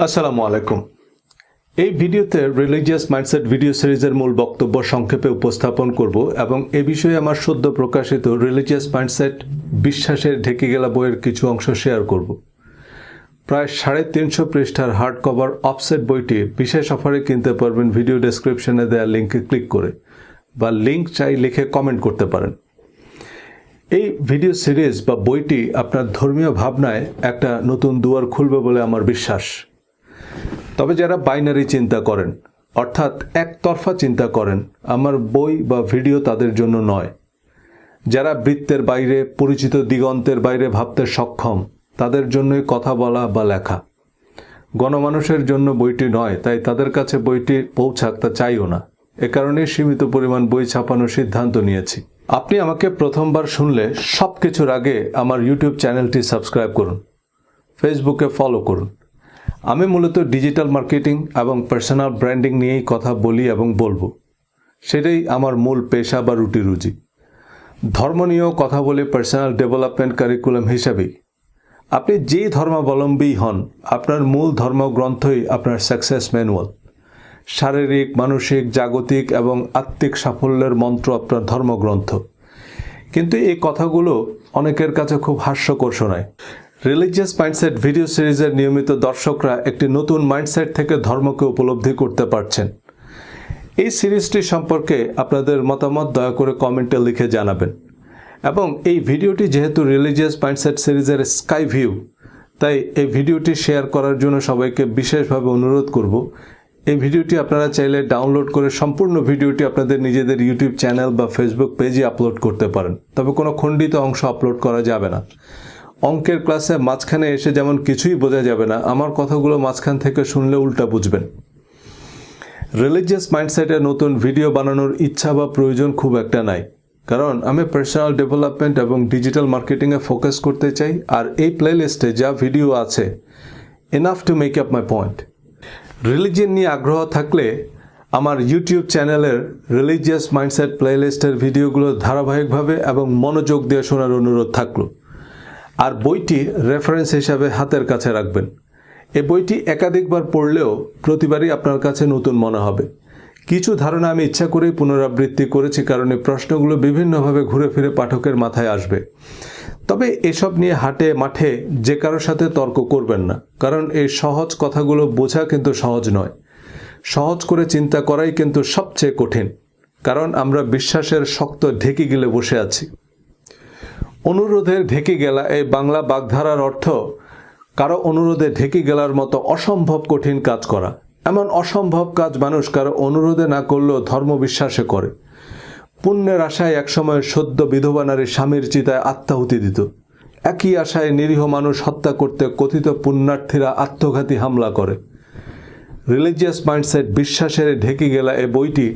আসসালামু আলাইকুম। এই ভিডিওতে রিলিজিয়াস মাইন্ডসেট ভিডিও সিরিজের মূল বক্তব্য সংক্ষেপে উপস্থাপন করব এবং এ বিষয়ে আমার সদ্য প্রকাশিত রিলিজিয়াস মাইন্ডসেট বিশ্বাসের ঢেকে গেলা বইয়ের কিছু অংশ শেয়ার করব। প্রায় 350 পৃষ্ঠার হার্ড কভার অফসেট বইটি বিশেষ অফারে কিনতে পারবেন ভিডিও ডেসক্রিপশনে দেওয়া লিঙ্কে ক্লিক করে, বা লিঙ্ক চাই লিখে কমেন্ট করতে পারেন। এই ভিডিও সিরিজ বা বইটি আপনার ধর্মীয় ভাবনায় একটা নতুন দুয়ার খুলবে বলে আমার বিশ্বাস। তবে যারা বাইনারি চিন্তা করেন, অর্থাৎ একতরফা চিন্তা করেন, আমার বই বা ভিডিও তাদের জন্য নয়। যারা বৃত্তের বাইরে, পরিচিত দিগন্তের বাইরে ভাবতে সক্ষম, তাদের জন্যই কথা বলা বা লেখা। গণমানুষের জন্য বইটি নয়, তাই তাদের কাছে বইটি পৌঁছাক তা চাইও না। এ কারণেই সীমিত পরিমাণ বই ছাপানোর সিদ্ধান্ত নিয়েছি। আপনি আমাকে প্রথমবার শুনলে সব কিছুর আগে আমার ইউটিউব চ্যানেলটি সাবস্ক্রাইব করুন, ফেসবুকে ফলো করুন। আমি মূলত ডিজিটাল মার্কেটিং এবং পার্সোনাল ব্র্যান্ডিং নিয়েই কথা বলি এবং বলবো। সেটাই আমার মূল পেশা বা রুটি রুজি। ধর্ম নিয়েও কথা বলি পার্সোনাল ডেভেলপমেন্ট কারিকুলাম হিসাবেই। আপনি যেই ধর্মাবলম্বী হন, আপনার মূল ধর্মগ্রন্থই আপনার সাকসেস ম্যানুয়াল। শারীরিক, মানসিক, জাগতিক এবং আত্মিক সাফল্যের মন্ত্র আপনার ধর্মগ্রন্থ। কিন্তু এই কথাগুলো অনেকের কাছে খুব হাস্যকর শোনায়। রিলিজিয়াস মাইন্ডসেট ভিডিও সিরিজের নিয়মিত দর্শকরা একটি নতুন মাইন্ডসেট থেকে ধর্মকে উপলব্ধি করতে পারছেন। এই সিরিজটি সম্পর্কে আপনাদের মতামত দয়া করে কমেন্টে লিখে জানাবেন। এবং এই ভিডিওটি যেহেতু রিলিজিয়াস মাইন্ডসেট সিরিজের স্কাই ভিউ, তাই এই ভিডিওটি শেয়ার করার জন্য সবাইকে বিশেষভাবে অনুরোধ করব। এই ভিডিওটি আপনারা চাইলে ডাউনলোড করে সম্পূর্ণ ভিডিওটি আপনাদের নিজেদের ইউটিউব চ্যানেল বা ফেসবুক পেজে আপলোড করতে পারেন। তবে কোনো খণ্ডিত অংশ আপলোড করা যাবে না। অঙ্কের ক্লাসে মাঝখানে এসে যেমন কিছুই বোঝা যাবে না, আমার কথাগুলো মাঝখান থেকে শুনলে উল্টা বুঝবেন। রিলিজিয়াস মাইন্ডসেটে নতুন ভিডিও বানানোর ইচ্ছা বা প্রয়োজন খুব একটা নাই, কারণ আমি পার্সোনাল ডেভেলপমেন্ট এবং ডিজিটাল মার্কেটিংয়ে ফোকাস করতে চাই। আর এই প্লেলিস্টে যা ভিডিও আছে, enough to make up my point. Religion নিয়ে আগ্রহ থাকলে আমার ইউটিউব চ্যানেলের রিলিজিয়াস মাইন্ডসেট প্লেলিস্টের ভিডিওগুলো ধারাবাহিকভাবে এবং মনোযোগ দিয়ে শোনার অনুরোধ থাকলো। আর বইটি রেফারেন্স হিসাবে হাতের কাছে রাখবেন। এই বইটি একাধিকবার পড়লেও প্রতিবারই আপনার কাছে নতুন মনে হবে। কিছু ধারণা আমি ইচ্ছা করেই পুনরাবৃত্তি করেছি, কারণ এই প্রশ্নগুলো বিভিন্নভাবে ঘুরে ফিরে পাঠকের মাথায় আসবে। তবে এসব নিয়ে হাটে মাঠে যে কারোর সাথে তর্ক করবেন না, কারণ এই সহজ কথাগুলো বোঝা কিন্তু সহজ নয়। সহজ করে চিন্তা করাই কিন্তু সবচেয়ে কঠিন, কারণ আমরা বিশ্বাসের শক্ত ঢেকে গেলে বসে আছি। অনুরোধের ঢেকে গেলা এই বাংলা বাগধারার অর্থ কারো অনুরোধে ঢেকে গেলার মতো অসম্ভব কঠিন কাজ করা। এমন অসম্ভব কাজ মানুষ কারো অনুরোধে না করলেও ধর্ম বিশ্বাসে করে। পুণ্যের আশায় একসময় সদ্য বিধবা নারী স্বামীর চিতায় আত্মাহুতি দিত। একই আশায় নিরীহ মানুষ হত্যা করতে কথিত পুণ্যার্থীরা আত্মঘাতী হামলা করে। রিলিজিয়াস মাইন্ডসেট বিশ্বাসের ঢেকে গেলা এই বইটি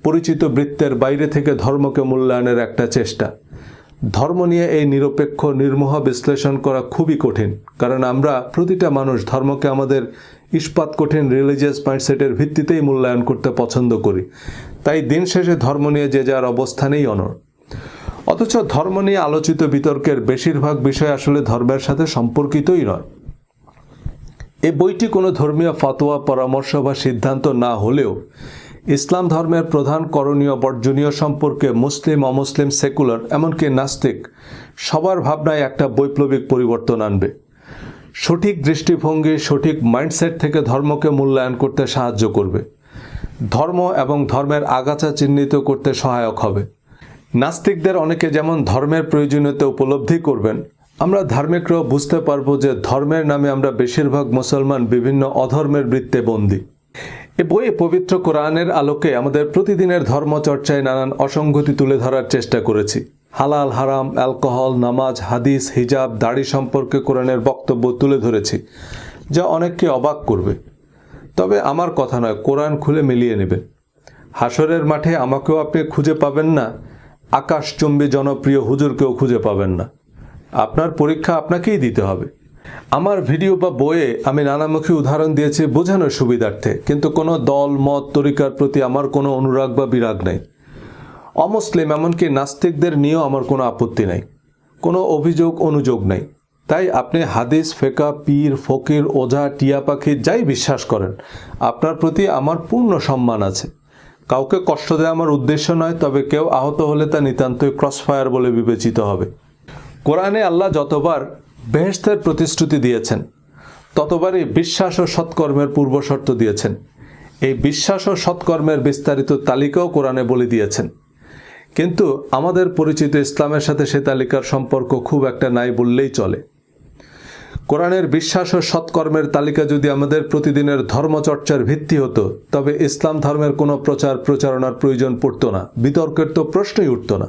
পরিচিত বৃত্তের বাইরে থেকে ধর্মকে মূল্যায়নের একটা চেষ্টা। ধর্ম নিয়ে এই নিরপেক্ষ নির্মোহ বিশ্লেষণ করা খুবই কঠিন, কারণ আমরা প্রতিটা মানুষ ধর্মকে আমাদের ইস্পাত কঠিন রিলিজিয়াস মাইন্ডসেটের ভিত্তিতেই মূল্যায়ন করতে পছন্দ করি। তাই দিন শেষে ধর্ম নিয়ে যে যার অবস্থানেই অনড়। অথচ ধর্ম নিয়ে আলোচিত বিতর্কের বেশিরভাগ বিষয় আসলে ধর্মের সাথে সম্পর্কিতই নয়। এই বইটি কোনো ধর্মীয় ফতোয়া, পরামর্শ বা সিদ্ধান্ত না হলেও ইসলাম ধর্মের প্রধান করণীয় বর্জনীয় সম্পর্কে মুসলিম, অমুসলিম, সেকুলার, এমনকি নাস্তিক সবার ভাবনায় একটা বৈপ্লবিক পরিবর্তন আনবে। সঠিক দৃষ্টিভঙ্গি, সঠিক মাইন্ডসেট থেকে ধর্মকে মূল্যায়ন করতে সাহায্য করবে। ধর্ম এবং ধর্মের আগাছা চিহ্নিত করতে সহায়ক হবে। নাস্তিকদের অনেকে যেমন ধর্মের প্রয়োজনীয়তা উপলব্ধি করবেন, আমরা ধার্মিকরাও বুঝতে পারবো যে ধর্মের নামে আমরা বেশিরভাগ মুসলমান বিভিন্ন অধর্মের বৃত্তে বন্দী। এ বইয়ে পবিত্র কোরআনের আলোকে আমাদের প্রতিদিনের ধর্মচর্চায় নানান অসঙ্গতি তুলে ধরার চেষ্টা করেছি। হালাল, হারাম, অ্যালকোহল, নামাজ, হাদিস, হিজাব, দাড়ি সম্পর্কে কোরআনের বক্তব্য তুলে ধরেছি, যা অনেককে অবাক করবে। তবে আমার কথা নয়, কোরআন খুলে মিলিয়ে নেবেন। হাসরের মাঠে আমাকেও আপনি খুঁজে পাবেন না, আকাশচুম্বী জনপ্রিয় হুজুরকেও খুঁজে পাবেন না। আপনার পরীক্ষা আপনাকেই দিতে হবে। আমার ভিডিও বা বইয়ে আমি নানামুখী উদাহরণ দিয়েছি বোঝানোর সুবিধার্থে, কিন্তু কোনো দল, মত, তরিকার প্রতি আমার কোনো অনুরাগ বা বিরাগ নেই। অমুসলিম, এমনকি নাস্তিকদের নিয়েও আমার কোনো আপত্তি নাই, কোনো অভিযোগ অনুযোগ নাই। তাই আপনি হাদিস, ফেকা, পীর, ফকির, ওঝা, টিয়া পাখি যাই বিশ্বাস করেন, আপনার প্রতি আমার পূর্ণ সম্মান আছে। কাউকে কষ্ট দেওয়া আমার উদ্দেশ্য নয়, তবে কেউ আহত হলে তা নিতান্তই ক্রসফায়ার বলে বিবেচিত হবে। কোরআনে আল্লাহ যতবার বেহেশতের প্রতিশ্রুতি দিয়েছেন, ততবারই বিশ্বাস ও সৎকর্মের পূর্বশর্ত দিয়েছেন। এই বিশ্বাস ও সৎকর্মের বিস্তারিত তালিকাও কোরআনে বলে দিয়েছেন। কিন্তু আমাদের পরিচিত ইসলামের সাথে সে তালিকার সম্পর্ক খুব একটা নাই বললেই চলে। কোরআনের বিশ্বাস ও সৎকর্মের তালিকা যদি আমাদের প্রতিদিনের ধর্মচর্চার ভিত্তি হতো, তবে ইসলাম ধর্মের কোনো প্রচারণার প্রয়োজন পড়তো না, বিতর্কের তো প্রশ্নই উঠত না।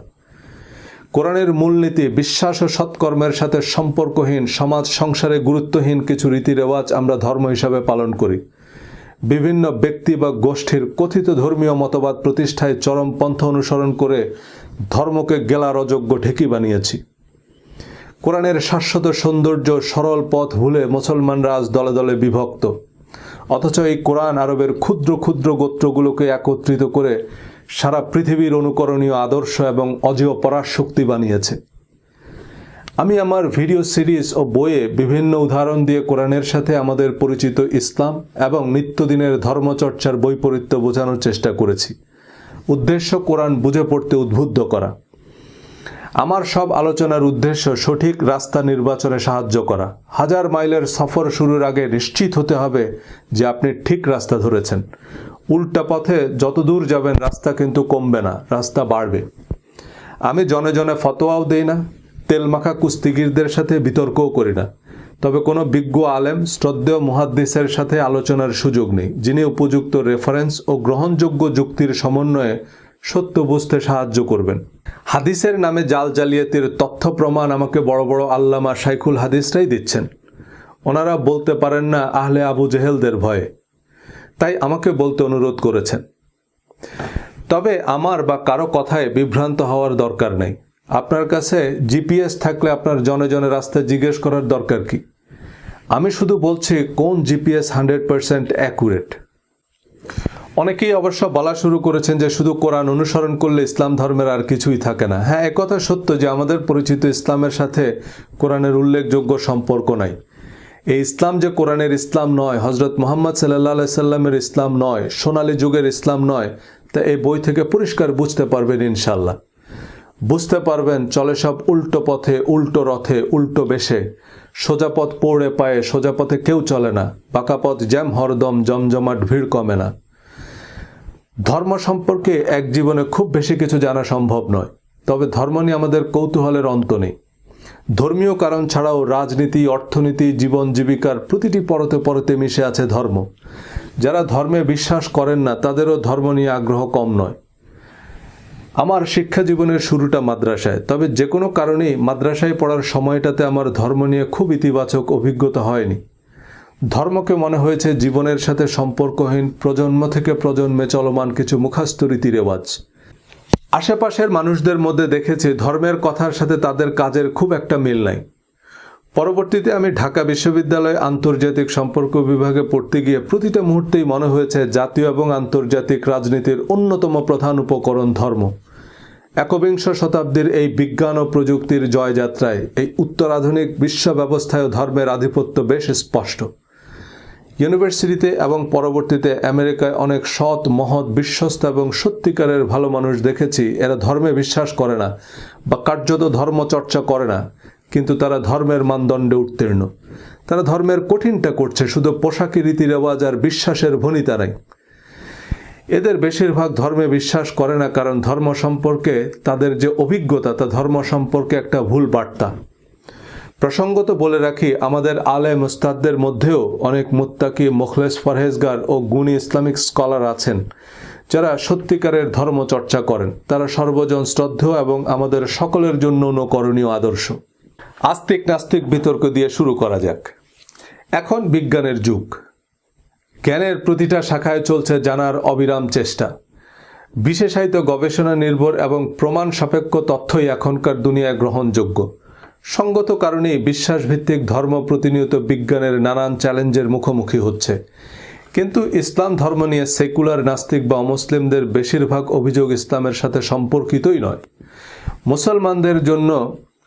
কোরআনের মূলনীতি বিশ্বাস ও সৎকর্মের সাথে সম্পর্কহীন, সমাজ সংসারে গুরুত্বহীন কিছু রীতিরেওয়াজ আমরা ধর্ম হিসাবে পালন করি। বিভিন্ন ব্যক্তি বা গোষ্ঠীর কথিত ধর্মীয় মতবাদ প্রতিষ্ঠায় চরম পন্থা অনুসরণ করে ধর্মকে গেলার অযোগ্য ঢেকি বানিয়েছি। কোরআনের শাশ্বত সৌন্দর্য, সরল পথ ভুলে মুসলমানরা আজ দলে দলে বিভক্ত। অথচ এই কোরআন আরবের ক্ষুদ্র ক্ষুদ্র গোত্রগুলোকে একত্রিত করে সারা পৃথিবীর অনুকরণীয় আদর্শ এবং অজেয় পরাশক্তি বানিয়েছে। আমি আমার ভিডিও সিরিজ ও বইয়ে বিভিন্ন উদাহরণ দিয়ে কোরআনের সাথে আমাদের পরিচিত ইসলাম এবং নিত্যদিনের ধর্মচর্চার বৈপরীত্য বোঝানোর চেষ্টা করেছি। উদ্দেশ্য কোরআন বুঝে পড়তে উদ্বুদ্ধ করা। আমার সব আলোচনার উদ্দেশ্য সঠিক রাস্তা নির্বাচনে সাহায্য করা। 1000 মাইলের সফর শুরুর আগে নিশ্চিত হতে হবে যে আপনি ঠিক রাস্তা ধরেছেন। উল্টা পথে যত দূর যাবেন রাস্তা কিন্তু কমবে না, রাস্তা বাড়বে। আমি জনে জনে ফতোয়াও দেই না, তেলমাখা কুস্তিগিরদের সাথে বিতর্কও করি না। তবে কোনো বিজ্ঞ আলেম, শ্রদ্ধেয় মুহাদ্দিসের সাথে আলোচনার সুযোগ নেই, যিনি উপযুক্ত রেফারেন্স ও গ্রহণযোগ্য যুক্তির সমন্বয়ে সত্য বুঝতে সাহায্য করবেন। হাদিসের নামে জাল জালিয়াতির তথ্য প্রমাণ আমাকে বড় বড় আল্লামা শাইখুল হাদিসরাই দিচ্ছেন। ওনারা বলতে পারেন না আহলে আবু জেহেলদের ভয়ে, তাই আমাকে বলতে অনুরোধ করেছেন। তবে আমার বা কারো কথায় বিভ্রান্ত হওয়ার দরকার নেই। আপনার কাছে জিপিএস থাকলে আপনার জনে জনে রাস্তা জিজ্ঞেস করার দরকার কি? আমি শুধু বলছি কোন জিপিএস 100% অ্যাকুরেট। অনেকেই অবশ্য বলা শুরু করেছেন যে শুধু কোরআন অনুসরণ করলে ইসলাম ধর্মের আর কিছুই থাকে না। হ্যাঁ, একথা সত্য যে আমাদের পরিচিত ইসলামের সাথে কোরআনের উল্লেখযোগ্য সম্পর্ক নাই। এই ইসলাম যে কোরআনের ইসলাম নয়, হজরত মুহাম্মদ সাল্লাল্লাহু আলাইহি সাল্লামের ইসলাম নয়, সোনালী যুগের ইসলাম নয়, তা এই বই থেকে পরিষ্কার বুঝতে পারবেন ইনশাল্লাহ। বুঝতে পারবেন চলে সব উল্টো পথে, উল্টো রথে, উল্টো বেশে। সোজা পথ পৌড়ে পায়ে, সোজা পথে কেউ চলে না। বাঁকা পথ জ্যাম হরদম, জমজমাট ভিড় কমে না। ধর্ম সম্পর্কে এক জীবনে খুব বেশি কিছু জানা সম্ভব নয়, তবে ধর্ম নিয়ে আমাদের কৌতূহলের অন্ত নেই। ধর্মীয় কারণ ছাড়াও রাজনীতি, অর্থনীতি, জীবন জীবিকার প্রতিটি পরতে পরতে মিশে আছে ধর্ম। যারা ধর্মে বিশ্বাস করেন না তাদেরও ধর্ম নিয়ে আগ্রহ কম নয়। আমার শিক্ষা জীবনের শুরুটা মাদ্রাসায়, তবে যে কোনো কারণেই মাদ্রাসায় পড়ার সময়টাতে আমার ধর্ম নিয়ে খুব ইতিবাচক অভিজ্ঞতা হয়নি। ধর্মকে মনে হয়েছে জীবনের সাথে সম্পর্কহীন, প্রজন্ম থেকে প্রজন্মে চলমান কিছু মুখস্থ রীতিরেওয়াজ। আশেপাশের মানুষদের মধ্যে দেখেছি ধর্মের কথার সাথে তাদের কাজের খুব একটা মিল নাই। পরবর্তীতে আমি ঢাকা বিশ্ববিদ্যালয়ে আন্তর্জাতিক সম্পর্ক বিভাগে পড়তে গিয়ে প্রতিটা মুহূর্তেই মনে হয়েছে জাতীয় এবং আন্তর্জাতিক রাজনীতির অন্যতম প্রধান উপকরণ ধর্ম। একবিংশ শতাব্দীর এই বিজ্ঞান ও প্রযুক্তির জয়যাত্রায় এই উত্তরাধুনিক বিশ্ব ব্যবস্থায় ধর্মের আধিপত্য বেশ স্পষ্ট। ইউনিভার্সিটিতে এবং পরবর্তীতে আমেরিকায় অনেক সৎ, মহৎ, বিশ্বস্ত এবং সত্যিকারের ভালো মানুষ দেখেছি। এরা ধর্মে বিশ্বাস করে না বা কার্যত ধর্ম চর্চা করে না, কিন্তু তারা ধর্মের মানদণ্ডে উত্তীর্ণ। তারা ধর্মের কঠিনটা করছে, শুধু পোশাকি, রীতিরেওয়াজ আর বিশ্বাসের ভনিতা নাই। এদের বেশিরভাগ ধর্মে বিশ্বাস করে না, কারণ ধর্ম সম্পর্কে তাদের যে অভিজ্ঞতা তা ধর্ম সম্পর্কে একটা ভুল বার্তা। প্রসঙ্গত বলে রাখি, আমাদের আলেম উস্তাদদের মধ্যেও অনেক মুত্তাকি, মুখলেস, পরহেজগার ও গুণী ইসলামিক স্কলার আছেন যারা সত্যিকারের ধর্ম চর্চা করেন। তারা সর্বজন শ্রদ্ধেয় এবং আমাদের সকলের জন্য অনুকরণীয় আদর্শ। আস্তিক নাস্তিক বিতর্ক দিয়ে শুরু করা যাক। এখন বিজ্ঞানের যুগ। জ্ঞানের প্রতিটা শাখায় চলছে জানার অবিরাম চেষ্টা। বিশেষায়িত গবেষণা নির্ভর এবং প্রমাণ সাপেক্ষ তথ্যই এখনকার দুনিয়ায় গ্রহণযোগ্য। সঙ্গত কারণেই বিশ্বাসভিত্তিক ধর্ম প্রতিনিয়ত বিজ্ঞানের নানান চ্যালেঞ্জের মুখোমুখি হচ্ছে। কিন্তু ইসলাম ধর্ম নিয়ে সেকুলার নাস্তিক বা অমুসলিমদের বেশিরভাগ অভিযোগ ইসলামের সাথে সম্পর্কিতই নয়। মুসলমানদের জন্য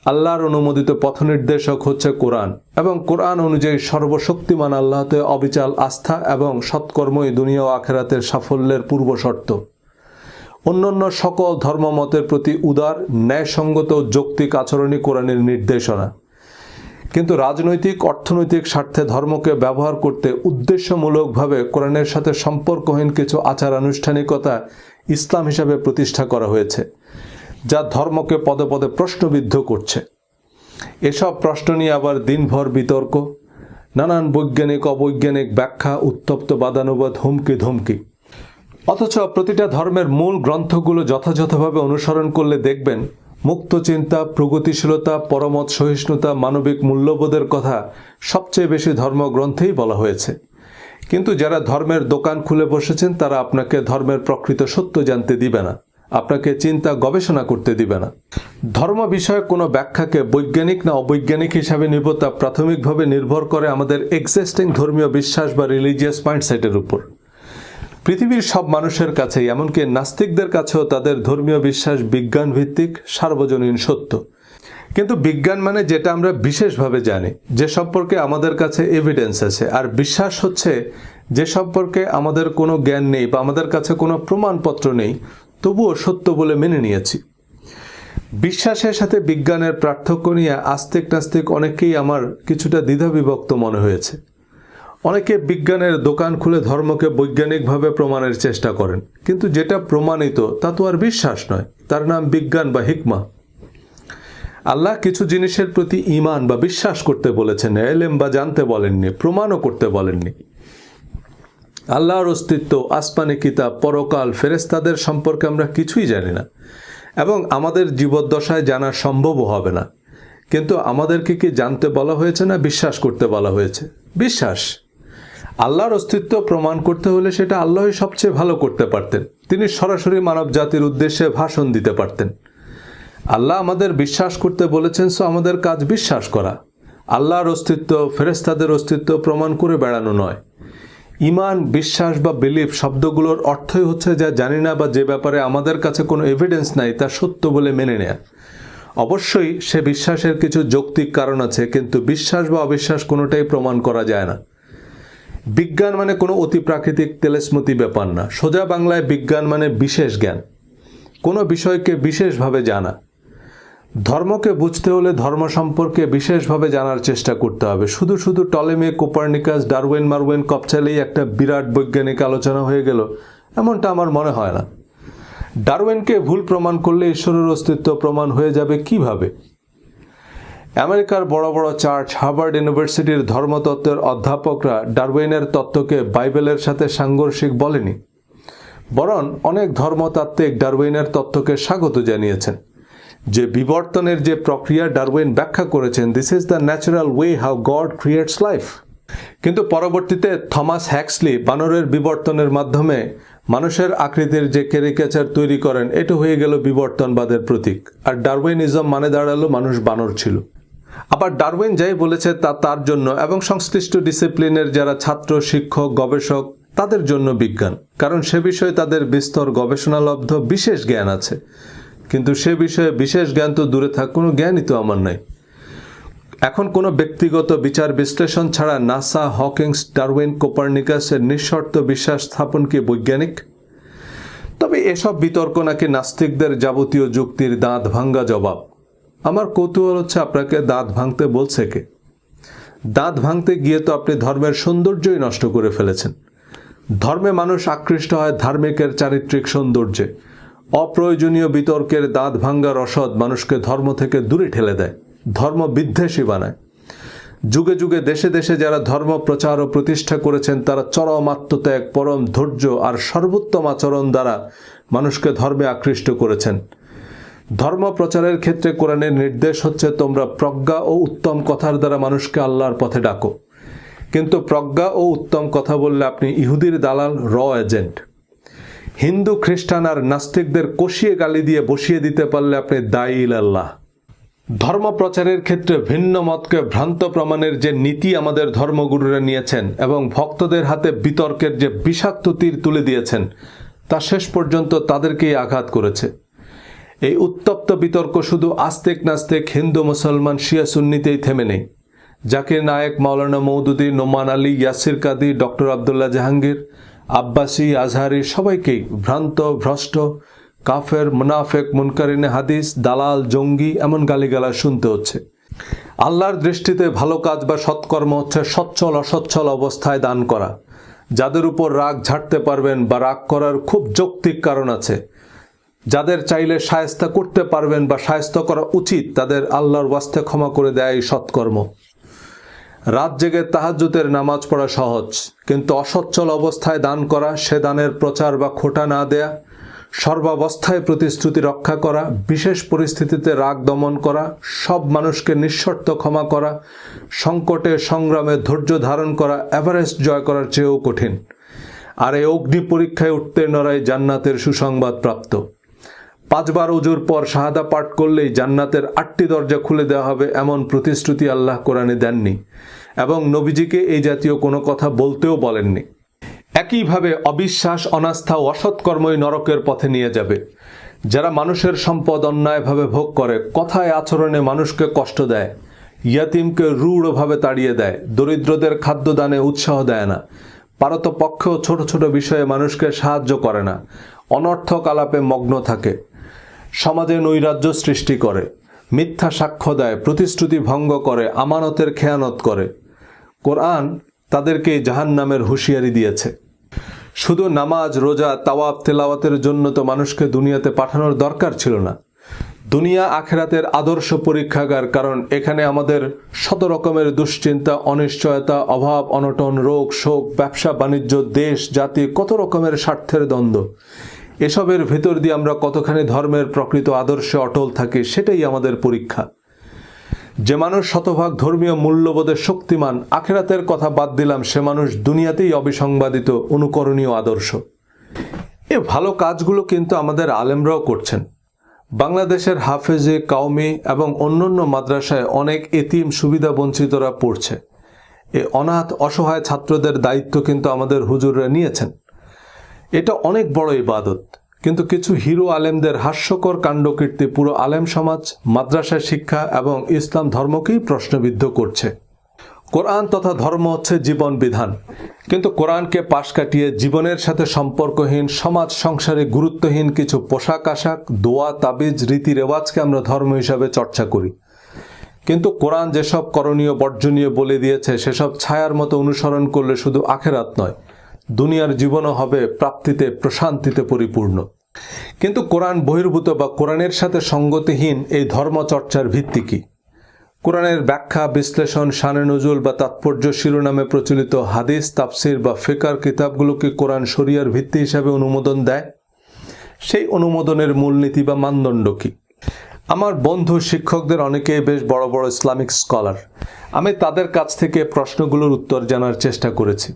আল্লাহর অনুমোদিত পথনির্দেশক হচ্ছে কোরআন, এবং কোরআন অনুযায়ী সর্বশক্তিমান আল্লাহতে অবিচল আস্থা এবং সৎকর্মই দুনিয়া ও আখিরাতের সাফল্যের পূর্বশর্ত। অন্যান্য সকল ধর্মমতের প্রতি উদার, ন্যায়সঙ্গত ও যৌক্তিক আচরণই কোরআনের নির্দেশনা। কিন্তু রাজনৈতিক, অর্থনৈতিক স্বার্থে ধর্মকে ব্যবহার করতে উদ্দেশ্যমূলকভাবে কোরআনের সাথে সম্পর্কহীন কিছু আচার আনুষ্ঠানিকতা ইসলাম হিসাবে প্রতিষ্ঠা করা হয়েছে, যা ধর্মকে পদে পদে প্রশ্নবিদ্ধ করছে। এসব প্রশ্ন নিয়ে আবার দিনভর বিতর্ক, নানান বৈজ্ঞানিক অবৈজ্ঞানিক ব্যাখ্যা, উত্তপ্ত বাদানুবাদ, হুমকি ধমকি। অথচ প্রতিটা ধর্মের মূল গ্রন্থগুলো যথাযথভাবে অনুসরণ করলে দেখবেন মুক্ত চিন্তা, প্রগতিশীলতা, পরমত সহিষ্ণুতা, মানবিক মূল্যবোধের কথা সবচেয়ে বেশি ধর্মগ্রন্থেই বলা হয়েছে। কিন্তু যারা ধর্মের দোকান খুলে বসেছেন তারা আপনাকে ধর্মের প্রকৃত সত্য জানতে দিবে না, আপনাকে চিন্তা গবেষণা করতে দিবে না। ধর্ম বিষয়ক কোনো ব্যাখ্যাকে বৈজ্ঞানিক না অবৈজ্ঞানিক হিসাবে নিব তা প্রাথমিকভাবে নির্ভর করে আমাদের এক্সিস্টিং ধর্মীয় বিশ্বাস বা রিলিজিয়াস মাইন্ডসেটের উপর। পৃথিবীর সব মানুষের কাছেই, এমনকি নাস্তিকদের কাছেও তাদের ধর্মীয় বিশ্বাস বিজ্ঞান ভিত্তিক, সার্বজনীন সত্য। কিন্তু বিজ্ঞান মানে যেটা আমরা বিশেষভাবে জানি, যে সম্পর্কে আমাদের কাছে এভিডেন্স আছে, আর বিশ্বাস হচ্ছে যে সম্পর্কে আমাদের কোনো জ্ঞান নেই বা আমাদের কাছে কোনো প্রমাণপত্র নেই, তবুও সত্য বলে মেনে নিয়েছি। বিশ্বাসের সাথে বিজ্ঞানের পার্থক্য নিয়ে আস্তিক নাস্তিক অনেকেই আমার কিছুটা দ্বিধাবিভক্ত মনে হয়েছে। অনেকে বিজ্ঞানের দোকান খুলে ধর্মকে বৈজ্ঞানিকভাবে প্রমাণের চেষ্টা করেন, কিন্তু যেটা প্রমাণিত তা তো আর বিশ্বাস নয়, তার নাম বিজ্ঞান বা হিকমা। আল্লাহ কিছু জিনিসের প্রতি ঈমান বা বিশ্বাস করতে বলেছেন, ইলম বা জানতে বলেননি, প্রমাণও করতে বলেননি। আল্লাহর অস্তিত্ব, আসমানি কিতাব, পরকাল, ফেরেশতাদের সম্পর্কে আমরা কিছুই জানি না, এবং আমাদের জীবদ্দশায় জানা সম্ভবও হবে না। কিন্তু আমাদেরকে কি জানতে বলা হয়েছে না বিশ্বাস করতে বলা হয়েছে? বিশ্বাস। আল্লাহর অস্তিত্ব প্রমাণ করতে হলে সেটা আল্লাহই সবচেয়ে ভালো করতে পারতেন। তিনি সরাসরি মানব জাতির উদ্দেশ্যে ভাষণ দিতে পারতেন। আল্লাহ আমাদের বিশ্বাস করতে বলেছেন, সো আমাদের কাজ বিশ্বাস করা। আল্লাহর অস্তিত্ব, ফেরেশতাদের অস্তিত্ব প্রমাণ করে বেড়ানো নয়। ঈমান, বিশ্বাস বা বিলিফ শব্দগুলোর অর্থই হচ্ছে যা জানি না বা যে ব্যাপারে আমাদের কাছে কোনো এভিডেন্স নাই তা সত্য বলে মেনে নেয়া। অবশ্যই সে বিশ্বাসের কিছু যৌক্তিক কারণ আছে, কিন্তু বিশ্বাস বা অবিশ্বাস কোনোটাই প্রমাণ করা যায় না। বিজ্ঞান মানে কোনো অতিপ্রাকৃতিক তেলেসমতি ব্যাপার না। সোজা বাংলায় বিজ্ঞান মানে বিশেষ জ্ঞান, কোনো বিষয়কে বিশেষভাবে জানা। ধর্মকে বুঝতে হলে ধর্ম সম্পর্কে বিশেষভাবে জানার চেষ্টা করতে হবে। শুধু শুধু টলেমি, কোপার্নিকাস, ডারউইন মারউইন কপচালেই একটা বিরাট বৈজ্ঞানিক আলোচনা হয়ে গেল, এমনটা আমার মনে হয় না। ডারউইনকে ভুল প্রমাণ করলে ঈশ্বরের অস্তিত্ব প্রমাণ হয়ে যাবে কিভাবে? আমেরিকার বড় বড় চার্চ, হার্ভার্ড ইউনিভার্সিটির ধর্মতত্ত্বের অধ্যাপকরা ডারউইনের তত্ত্বকে বাইবেলের সাথে সাংঘর্ষিক বলেনি, বরং অনেক ধর্মতাত্ত্বিক ডারউইনের তত্ত্বকে স্বাগত জানিয়েছেন। যে বিবর্তনের যে প্রক্রিয়া ডারউইন ব্যাখ্যা করেছেন, this is the natural way how god creates life. কিন্তু পরবর্তীতে থমাস হ্যাক্সলি বানরের বিবর্তনের মাধ্যমে মানুষের আকৃতির যে ক্যারিকেচার তৈরি করেন, এটা হয়ে গেল বিবর্তনবাদের প্রতীক। আর ডারউইনিজম মানে দাঁড়ালো মানুষ বানর ছিল। আবার ডারউইন যাই বলেছে তা তার জন্য এবং সংশ্লিষ্ট ডিসিপ্লিনের যারা ছাত্র, শিক্ষক, গবেষক তাদের জন্য বিজ্ঞান, কারণ সে বিষয়ে তাদের বিস্তর গবেষণালব্ধ বিশেষ জ্ঞান আছে। কিন্তু সে বিষয়ে বিশেষ জ্ঞান তো দূরে থাক, কোনো জ্ঞানই তো আমার নাই। এখন কোনো ব্যক্তিগত বিচার বিশ্লেষণ ছাড়া নাসা, হকিংস, ডারউইন, কোপার্নিকাসের নিঃশর্ত বিশ্বাস স্থাপন কি বৈজ্ঞানিক? তবে এসব বিতর্ক নাকি নাস্তিকদের যাবতীয় যুক্তির দাঁত ভাঙ্গা জবাব। আমার কৌতূহল হচ্ছে, আপনাকে দাঁত ভাঙতে বলছে কে? দাঁত ভাঙতে গিয়ে তো আপনি ধর্মের সৌন্দর্যই নষ্ট করে ফেলেছেন। ধর্মে মানুষ আকৃষ্ট হয় ধার্মিকের চারিত্রিক সৌন্দর্যে। অপ্রয়োজনীয় বিতর্কের দাঁত ভাঙ্গা রসদ মানুষকে ধর্ম থেকে দূরে ঠেলে দেয়, ধর্ম বিদ্বেষী বানায়। যুগে যুগে দেশে দেশে যারা ধর্ম প্রচার ও প্রতিষ্ঠা করেছেন তারা চরম আত্মত্যাগ, পরম ধৈর্য আর সর্বোত্তম আচরণ দ্বারা মানুষকে ধর্মে আকৃষ্ট করেছেন। ধর্ম প্রচারের ক্ষেত্রে কোরআনের নির্দেশ হচ্ছে, তোমরা প্রজ্ঞা ও উত্তম কথার দ্বারা মানুষকে আল্লাহর পথে ডাকো। কিন্তু প্রজ্ঞা ও উত্তম কথা বললে আপনি ইহুদির দালাল, র এজেন্ট। হিন্দু, খ্রিস্টান আর নাস্তিকদের কষিয়ে গালি দিয়ে বসিয়ে দিতে পারলে আপনি দায়ী ইলাল্লাহ। ধর্ম প্রচারের ক্ষেত্রে ভিন্ন মতকে ভ্রান্ত প্রমাণের যে নীতি আমাদের ধর্মগুরুরা নিয়েছেন এবং ভক্তদের হাতে বিতর্কের যে বিষাক্ত তীর তুলে দিয়েছেন, তা শেষ পর্যন্ত তাদেরকেই আঘাত করেছে। এই উত্তপ্ত বিতর্ক শুধু আস্তিক নাস্তিক, হিন্দু মুসলমান, শিয়া সুন্নিতেই থেমে নেই। জাকির নায়েক, মাওলানা মওদুদী, নোমান আলী, ইয়াসির কাদি, ডক্টর আবদুল্লাহ জাহাঙ্গীর, আব্বাসী, আজহারি সবাইকেই ভ্রান্ত, ভ্রষ্ট, কাফের, মুনাফেক, মুনকারিনে হাদিস, দালাল, জঙ্গি এমন গালিগালাজ শুনতে হচ্ছে। আল্লাহর দৃষ্টিতে ভালো কাজ বা সৎকর্ম হচ্ছে সচ্ছল অসচ্ছল অবস্থায় দান করা। যাদের উপর রাগ ঝাড়তে পারবেন বা রাগ করার খুব যৌক্তিক কারণ আছে, যাদের চাইলে শায়েস্তা করতে পারবেন বা শায়েস্তা করা উচিত, তাদের আল্লাহর ওয়াস্তে ক্ষমা করে দেয় এই সৎকর্ম। রাত জেগে তাহাজ্জুদের নামাজ পড়া সহজ, কিন্তু অসচ্ছল অবস্থায় দান করা, সে দানের প্রচার বা খোটা না দেয়া, সর্বাবস্থায় প্রতিশ্রুতি রক্ষা করা, বিশেষ পরিস্থিতিতে রাগ দমন করা, সব মানুষকে নিঃশর্ত ক্ষমা করা, সংকটে সংগ্রামে ধৈর্য ধারণ করা এভারেস্ট জয় করার চেয়েও কঠিন। আর এই অগ্নি পরীক্ষায় উত্তীর্ণরাই জান্নাতের সুসংবাদ প্রাপ্ত। 5 বার ওযুর পর শাহাদা পাঠ করলেই জান্নাতের 8টি দরজা খুলে দেওয়া হবে, এমন প্রতিশ্রুতি আল্লাহ কোরআনে দেননি এবং নবীজিকে এই জাতীয় কোনো কথা বলতেও বলেননি। একইভাবে অবিশ্বাস, অনাস্থা ও অসৎকর্মই নরকের পথে নিয়ে যাবে। যারা মানুষের সম্পদ অন্যায়ভাবে ভোগ করে, কথায় আচরণে মানুষকে কষ্ট দেয়, ইয়াতিমকে রূঢ়ভাবে তাড়িয়ে দেয়, দরিদ্রদের খাদ্যদানে উৎসাহ দেয় না, পারতপক্ষেও ছোট ছোট বিষয়ে মানুষকে সাহায্য করে না, অনর্থক আলাপে মগ্ন থাকে, সমাজে নৈরাজ্য সৃষ্টি করে, মিথ্যা সাক্ষ্য দেয়, প্রতিশ্রুতি ভঙ্গ করে, আমানতের খেয়ানত করে, কোরআন তাদেরকে জাহান্নামের হুঁশিয়ারি দিয়েছে। শুধু নামাজ, রোজা, তাওয়াব, তেলাওয়াতের জন্য তো মানুষকে দুনিয়াতে পাঠানোর দরকার ছিল না। দুনিয়া আখেরাতের আদর্শ পরীক্ষাগার, কারণ এখানে আমাদের শত রকমের দুশ্চিন্তা, অনিশ্চয়তা, অভাব, অনটন, রোগ, শোক, ব্যবসা বাণিজ্য, দেশ, জাতি, কত রকমের স্বার্থের দ্বন্দ্ব। এসবের ভেতর দিয়ে আমরা কতখানি ধর্মের প্রকৃত আদর্শে অটল থাকি, সেটাই আমাদের পরীক্ষা। যে মানুষ শতভাগ ধর্মীয় মূল্যবোধে শক্তিমান, আখেরাতের কথা বাদ দিলাম, সে মানুষ দুনিয়াতেই অবিসংবাদিত, অনুকরণীয় আদর্শ। এ ভালো কাজগুলো কিন্তু আমাদের আলেমরাও করছেন। বাংলাদেশের হাফেজে কাওমি এবং অন্যান্য মাদ্রাসায় অনেক এতিম সুবিধা বঞ্চিতরা পড়ছে। এ অনাথ অসহায় ছাত্রদের দায়িত্ব কিন্তু আমাদের হুজুররা নিয়েছেন। এটা অনেক বড় ইবাদত, কিন্তু কিছু হিরো আলেমদের হাস্যকর কাণ্ডকীর্তি পুরো আলেম সমাজ, মাদ্রাসা শিক্ষা এবং ইসলাম ধর্মকেই প্রশ্নবিদ্ধ করছে। কোরআন তথা ধর্ম হচ্ছে জীবন বিধান, কিন্তু কোরআনকে পাশ কাটিয়ে জীবনের সাথে সম্পর্কহীন, সমাজ সংসারে গুরুত্বহীন কিছু পোশাক আশাক, দোয়া, তাবিজ, রীতি রেওয়াজকে আমরা ধর্ম হিসাবে চর্চা করি। কিন্তু কোরআন যেসব করণীয় বর্জনীয় বলে দিয়েছে, সেসব ছায়ার মতো অনুসরণ করলে শুধু আখেরাত নয়, দুনিয়ার জীবনও হবে প্রাপ্তিতে, প্রশান্তিতে পরিপূর্ণ। কিন্তু কোরআন বহির্ভূত বা কোরআনের সাথে সঙ্গতিহীন এই ধর্মচর্চার ভিত্তি কি? কোরআনের ব্যাখ্যা, বিশ্লেষণ, শানে নজুল বা তাৎপর্য শিরোনামে প্রচলিত হাদিস, তাফসির বা ফিকার কিতাবগুলোকে কোরআন শরিয়ার ভিত্তি হিসাবে অনুমোদন দেয়। সেই অনুমোদনের মূলনীতি বা মানদণ্ড কি? আমার বন্ধু শিক্ষকদের অনেকেই বেশ বড় বড় ইসলামিক স্কলার। আমি তাদের কাছ থেকে প্রশ্নগুলোর উত্তর জানার চেষ্টা করেছি।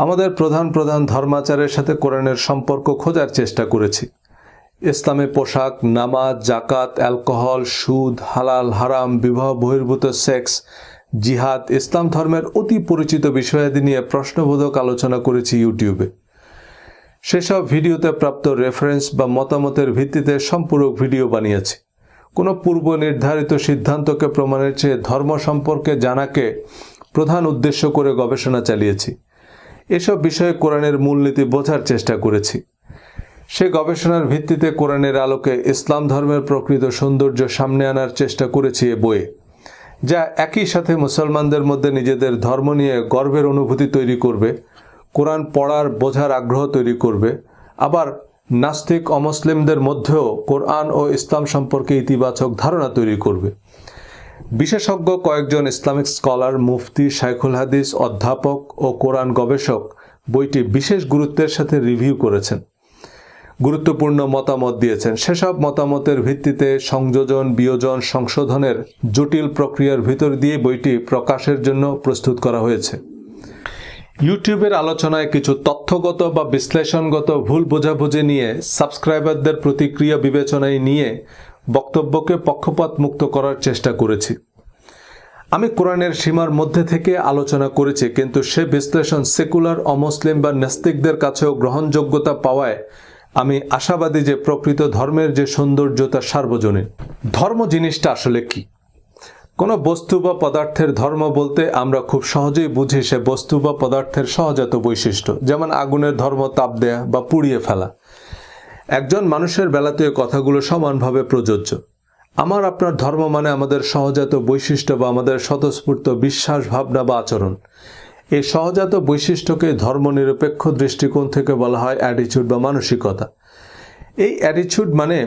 আমাদের প্রধান প্রধান ধর্মাচারের সাথে কোরআনের সম্পর্ক খোঁজার চেষ্টা করেছি। ইসলামে পোশাক, নামাজ, জাকাত, অ্যালকোহল, সুদ, হালাল হারাম, বিবাহ বহির্ভূত সেক্স, জিহাদ, ইসলাম ধর্মের অতি পরিচিত বিষয়াদি নিয়ে প্রশ্নবোধক আলোচনা করেছি ইউটিউবে। সেসব ভিডিওতে প্রাপ্ত রেফারেন্স বা মতামতের ভিত্তিতে সম্পূরক ভিডিও বানিয়েছি। কোনো পূর্ব নির্ধারিত সিদ্ধান্তকে প্রমাণের চেয়ে ধর্ম সম্পর্কে জানাকে প্রধান উদ্দেশ্য করে গবেষণা চালিয়েছি। এসব বিষয়ে কোরআনের মূলনীতি বোঝার চেষ্টা করেছি। সে গবেষণার ভিত্তিতে কোরআনের আলোকে ইসলাম ধর্মের প্রকৃত সৌন্দর্য সামনে আনার চেষ্টা করেছি এ বইয়ে, যা একই সাথে মুসলমানদের মধ্যে নিজেদের ধর্ম নিয়ে গর্বের অনুভূতি তৈরি করবে, কোরআন পড়ার বোঝার আগ্রহ তৈরি করবে, আবার নাস্তিক অমুসলিমদের মধ্যেও কোরআন ও ইসলাম সম্পর্কে ইতিবাচক ধারণা তৈরি করবে। বিশেষজ্ঞ কয়েকজন ইসলামিক স্কলার, মুফতি, শাইখুল হাদিস, অধ্যাপক ও কোরআন গবেষক বইটি বিশেষ গুরুত্বের সাথে রিভিউ করেছেন, গুরুত্বপূর্ণ মতামত দিয়েছেন। সেসব মতামতের ভিত্তিতে সংযোজন, বিয়োজন, সংশোধনের জটিল প্রক্রিয়ার ভিতর দিয়ে বইটি প্রকাশের জন্য প্রস্তুত করা হয়েছে। ইউটিউবের আলোচনায় কিছু তথ্যগত বা বিশ্লেষণগত ভুল বোঝাবুঝি নিয়ে, সাবস্ক্রাইবারদের প্রতিক্রিয়া বিবেচনায় নিয়ে বক্তব্যকে পক্ষপাত মুক্ত করার চেষ্টা করেছি। আমি কোরআনের সীমার মধ্যে থেকে আলোচনা করেছি, কিন্তু সে বিশ্লেষণ সেকুলার, অমুসলিম বা নাস্তিকদের কাছেও গ্রহণযোগ্যতা পাওয়ায় আমি আশাবাদী যে প্রকৃত ধর্মের যে সৌন্দর্য তা সার্বজনীন। ধর্ম জিনিসটা আসলে কি? কোনো বস্তু বা পদার্থের ধর্ম বলতে আমরা খুব সহজেই বুঝি সে বস্তু বা পদার্থের সহজাত বৈশিষ্ট্য, যেমন আগুনের ধর্ম তাপ দেয়া বা পুড়িয়ে ফেলা। একজন মানুষের বেলাতে কথাগুলো সমানভাবে প্রযোজ্য। আমার আপনার ধর্ম মানে আমাদের সহজাত বৈশিষ্ট্য বা আমাদের স্বতঃস্ফূর্ত বিশ্বাস, ভাবনা বা আচরণ। এই সহজাত বৈশিষ্ট্যকে ধর্মনিরপেক্ষ দৃষ্টিকোণ থেকে বলা হয় অ্যাটিটিউড বা মানসিকতা। এই অ্যাটিটিউড মানে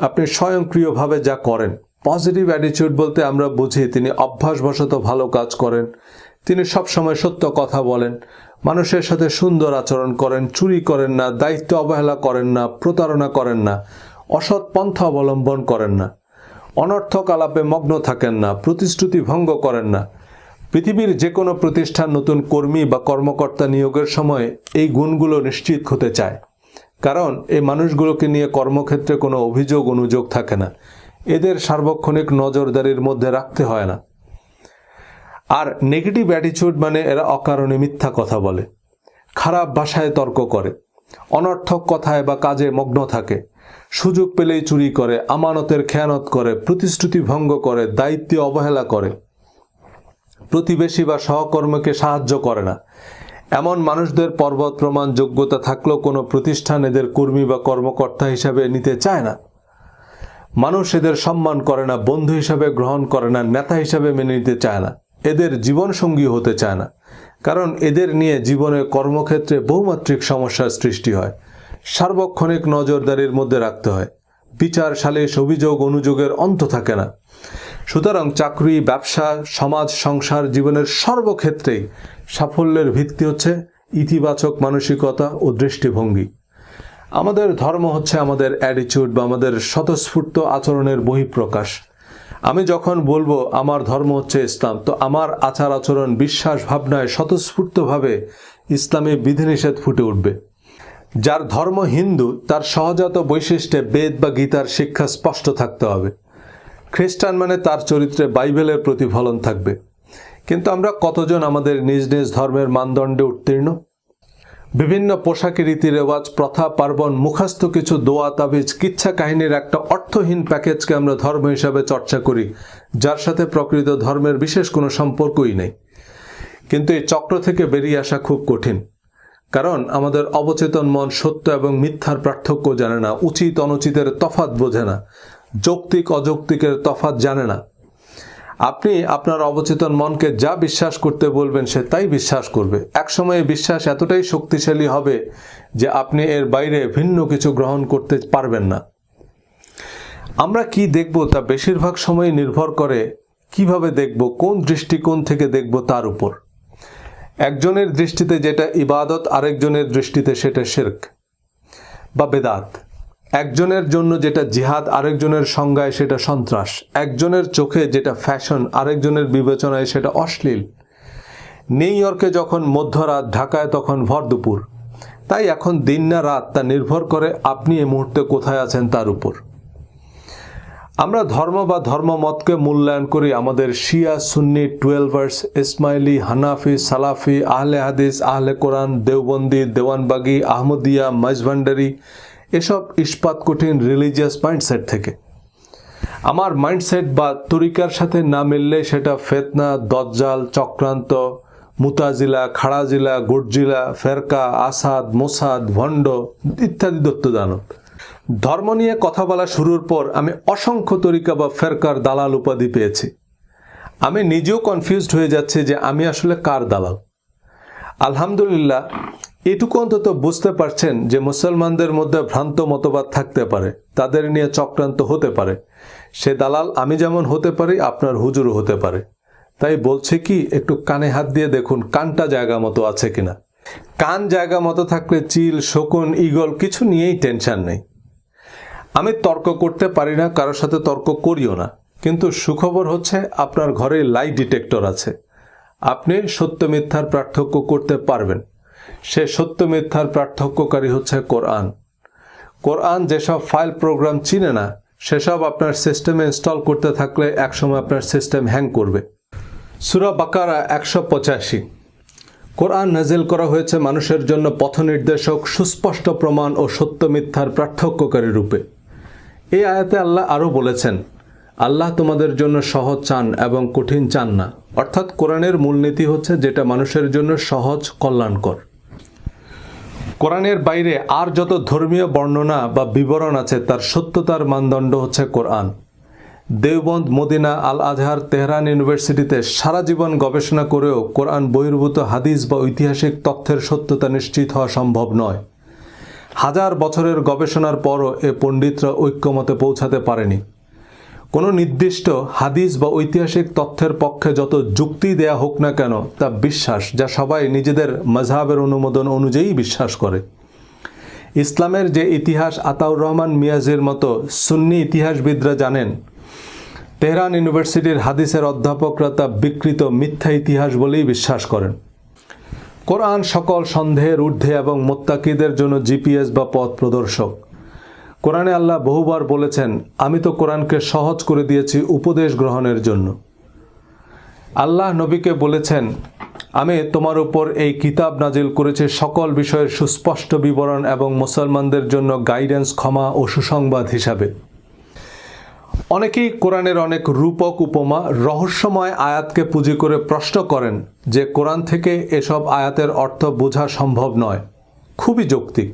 আপনি স্বয়ংক্রিয়ভাবে যা করেন। পজিটিভ অ্যাটিটিউড বলতে আমরা বুঝি তিনি অভ্যাসবশত ভালো কাজ করেন, তিনি সবসময় সত্য কথা বলেন, মানুষের সাথে সুন্দর আচরণ করেন, চুরি করেন না, দায়িত্ব অবহেলা করেন না, প্রতারণা করেন না, অসৎ পন্থা অবলম্বন করেন না, অনর্থক আলাপে মগ্ন থাকেন না, প্রতিশ্রুতি ভঙ্গ করেন না। পৃথিবীর যে কোনো প্রতিষ্ঠান নতুন কর্মী বা কর্মকর্তা নিয়োগের সময় এই গুণগুলো নিশ্চিত হতে চায়, কারণ এই মানুষগুলোকে নিয়ে কর্মক্ষেত্রে কোনো অভিযোগ অনুযোগ থাকে না, এদের সার্বক্ষণিক নজরদারির মধ্যে রাখতে হয় না। আর নেগেটিভ অ্যাটিটিউড মানে এরা অকারণে মিথ্যা কথা বলে, খারাপ ভাষায় তর্ক করে, অনর্থক কথায় বা কাজে মগ্ন থাকে, সুযোগ পেলেই চুরি করে, আমানতের খেয়ানত করে, প্রতিশ্রুতি ভঙ্গ করে, দায়িত্বে অবহেলা করে, প্রতিবেশী বা সহকর্মীকে সাহায্য করে না। এমন মানুষদের পর্বত প্রমাণ যোগ্যতা থাকলেও কোনো প্রতিষ্ঠান এদের কর্মী বা কর্মকর্তা হিসাবে নিতে চায় না। মানুষ এদের সম্মান করে না, বন্ধু হিসাবে গ্রহণ করে না, নেতা হিসাবে মেনে নিতে চায় না, এদের জীবনসঙ্গী হতে চায় না, কারণ এদের নিয়ে জীবনে কর্মক্ষেত্রে বহুমাত্রিক সমস্যার সৃষ্টি হয়, সার্বক্ষণিক নজরদারির মধ্যে রাখতে হয়, বিচার, সালিশ, অভিযোগ অনুযোগের অন্ত থাকে না। সুতরাং চাকরি, ব্যবসা, সমাজ, সংসার, জীবনের সর্বক্ষেত্রেই সাফল্যের ভিত্তি হচ্ছে ইতিবাচক মানসিকতা ও দৃষ্টিভঙ্গি। আমাদের ধর্ম হচ্ছে আমাদের অ্যাটিটিউড বা আমাদের স্বতঃস্ফূর্ত আচরণের বহিঃপ্রকাশ। আমি যখন বলবো আমার ধর্ম হচ্ছে ইসলাম, তো আমার আচার আচরণ, বিশ্বাস, ভাবনায় স্বতঃস্ফূর্তভাবে ইসলামী বিধিনিষেধ ফুটে উঠবে। যার ধর্ম হিন্দু তার সহজাত বৈশিষ্ট্যে বেদ বা গীতার শিক্ষা স্পষ্ট থাকতে হবে। খ্রিস্টান মানে তার চরিত্রে বাইবেলের প্রতিফলন থাকবে। কিন্তু আমরা কতজন আমাদের নিজ নিজ ধর্মের মানদণ্ডে উত্তীর্ণ? বিভিন্ন পোশাকি, রীতি রেওয়াজ, প্রথা, পার্বণ, মুখস্থ কিছু দোয়া, তাবিজ, কিচ্ছা কাহিনীর একটা অর্থহীন প্যাকেজকে আমরা ধর্ম হিসাবে চর্চা করি, যার সাথে প্রকৃত ধর্মের বিশেষ কোনো সম্পর্কই নেই। কিন্তু এই চক্র থেকে বেরিয়ে আসা খুব কঠিন, কারণ আমাদের অবচেতন মন সত্য এবং মিথ্যার পার্থক্য জানে না, উচিত অনুচিতের তফাৎ বোঝে না, যৌক্তিক অযৌক্তিকের তফাৎ জানে না। আপনি আপনার অবচেতন মনকে যা বিশ্বাস করতে বলবেন সে তাই বিশ্বাস করবে। একসময় বিশ্বাস এতটাই শক্তিশালী হবে যে আপনি এর বাইরে ভিন্ন কিছু গ্রহণ করতে পারবেন না। আমরা কি দেখব তা বেশিরভাগ সময় নির্ভর করে কিভাবে দেখব, কোন দৃষ্টিকোণ থেকে দেখব তার উপর। একজনের দৃষ্টিতে যেটা ইবাদত, আরেকজনের দৃষ্টিতে সেটা শিরক বা বেদাত। একজনের জন্য যেটা জিহাদ, আরেকজনের সংজ্ঞায় সেটা সন্ত্রাস। একজনের চোখে যেটা ফ্যাশন, আরেকজনের বিবেচনায় সেটা অশ্লীল। নিউ ইয়র্কে যখন মধ্যরাত, ঢাকায় তখন ভর দুপুর। তাই এখন দিন না রাত তা নির্ভর করে আপনি এই মুহূর্তে কোথায় আছেন তার উপর। আমরা ধর্ম বা ধর্মমতকে মূল্যায়ন করি আমাদের শিয়া, সুন্নি, টুয়েলভার্স, ইসমাইলি, হানাফি, সালাফি, আহলে হাদিস, আহলে কোরআন, দেওবন্দি, দেওয়ানবাগি, আহমদিয়া, মাঝভান্ডারি, এসব ইস্পাত কঠিন রিলিজিয়াস মাইন্ডসেট থেকে। আমার মাইন্ডসেট বা তরিকার সাথে না মিললে সেটা ফেতনা, দজ্জাল, চক্রান্ত, মুতাজিলা, খাড়াজিলা, গর্জিলা, ফেরকা, আসাদ, মোসাদ, ভণ্ড ইত্যাদি দত্তদানব। ধর্ম নিয়ে কথা বলা শুরুর পর আমি অসংখ্য তরিকা বা ফেরকার দালাল উপাধি পেয়েছি। আমি নিজেও কনফিউজড হয়ে যাচ্ছি যে আমি আসলে কার দালাল। আলহামদুলিল্লাহ, এটুকু অন্তত বুঝতে পারছেন যে মুসলমানদের মধ্যে ভ্রান্ত মতবাদ থাকতে পারে, তাদের নিয়ে চক্রান্ত হতে পারে। সে দালাল আমি যেমন হতে পারি, আপনার হুজুরও হতে পারে। তাই বলছে কি, একটু কানে হাত দিয়ে দেখুন কানটা জায়গা মতো আছে কিনা। কান জায়গা মতো থাকলে চিল, শকুন, ঈগল কিছু নিয়েই টেনশন নেই। আমি তর্ক করতে পারি না, কারোর সাথে তর্ক করিও না, কিন্তু সুখবর হচ্ছে আপনার ঘরে লাই ডিটেক্টর আছে। আপনি সত্য মিথ্যার পার্থক্য করতে পারবেন। সে সত্য মিথ্যার পার্থক্যকারী হচ্ছে কোরআন। কোরআন যেসব ফাইল প্রোগ্রাম চিনে না সেসব আপনার সিস্টেমে ইনস্টল করতে থাকলে একসময় আপনার সিস্টেম হ্যাং করবে। সূরা বাকারা 185। কোরআন নাজিল করা হয়েছে মানুষের জন্য পথনির্দেশক, সুস্পষ্ট প্রমাণ ও সত্য মিথ্যার পার্থক্যকারী রূপে। এই আয়াতে আল্লাহ আরও বলেছেন, আল্লাহ তোমাদের জন্য সহজ চান এবং কঠিন চান না। অর্থাৎ কোরআনের মূলনীতি হচ্ছে যেটা মানুষের জন্য সহজ, কল্যাণকর। কোরআনের বাইরে আর যত ধর্মীয় বর্ণনা বা বিবরণ আছে তার সত্যতার মানদণ্ড হচ্ছে কোরআন। দেওবন্দ, মদিনা, আল আজহার, তেহরান ইউনিভার্সিটিতে সারা জীবন গবেষণা করেও কোরআন বহির্ভূত হাদিস বা ঐতিহাসিক তথ্যের সত্যতা নিশ্চিত হওয়া সম্ভব নয়। হাজার বছরের গবেষণার পরও এ পণ্ডিতরা ঐক্যমতে পৌঁছাতে পারেনি। কোনো নির্দিষ্ট হাদিস বা ঐতিহাসিক তথ্যের পক্ষে যত যুক্তি দেয়া হোক না কেন তা বিশ্বাস, যা সবাই নিজেদের মাযহাবের অনুমোদন অনুযায়ী বিশ্বাস করে। ইসলামের যে ইতিহাস আতাউর রহমান মিয়াজির মতো সুন্নি ইতিহাসবিদরা জানেন, তেহরান ইউনিভার্সিটির হাদিসের অধ্যাপকরা তা বিকৃত মিথ্যা ইতিহাস বলেই বিশ্বাস করেন। কোরআন সকল সন্দেহের ঊর্ধ্বে এবং মুত্তাকিদের জন্য জিপিএস বা পথ প্রদর্শক। কোরআনে আল্লাহ বহুবার বলেছেন, আমি তো কোরআনকে সহজ করে দিয়েছি উপদেশ গ্রহণের জন্য। আল্লাহ নবীকে বলেছেন, আমি তোমার উপর এই কিতাব নাজিল করেছি সকল বিষয়ের সুস্পষ্ট বিবরণ এবং মুসলমানদের জন্য গাইডেন্স, ক্ষমা ও সুসংবাদ হিসাবে। অনেকেই কোরআনের অনেক রূপক, উপমা, রহস্যময় আয়াতকে পুঁজি করে প্রশ্ন করেন যে কোরআন থেকে এসব আয়াতের অর্থ বোঝা সম্ভব নয়। খুবই যৌক্তিক,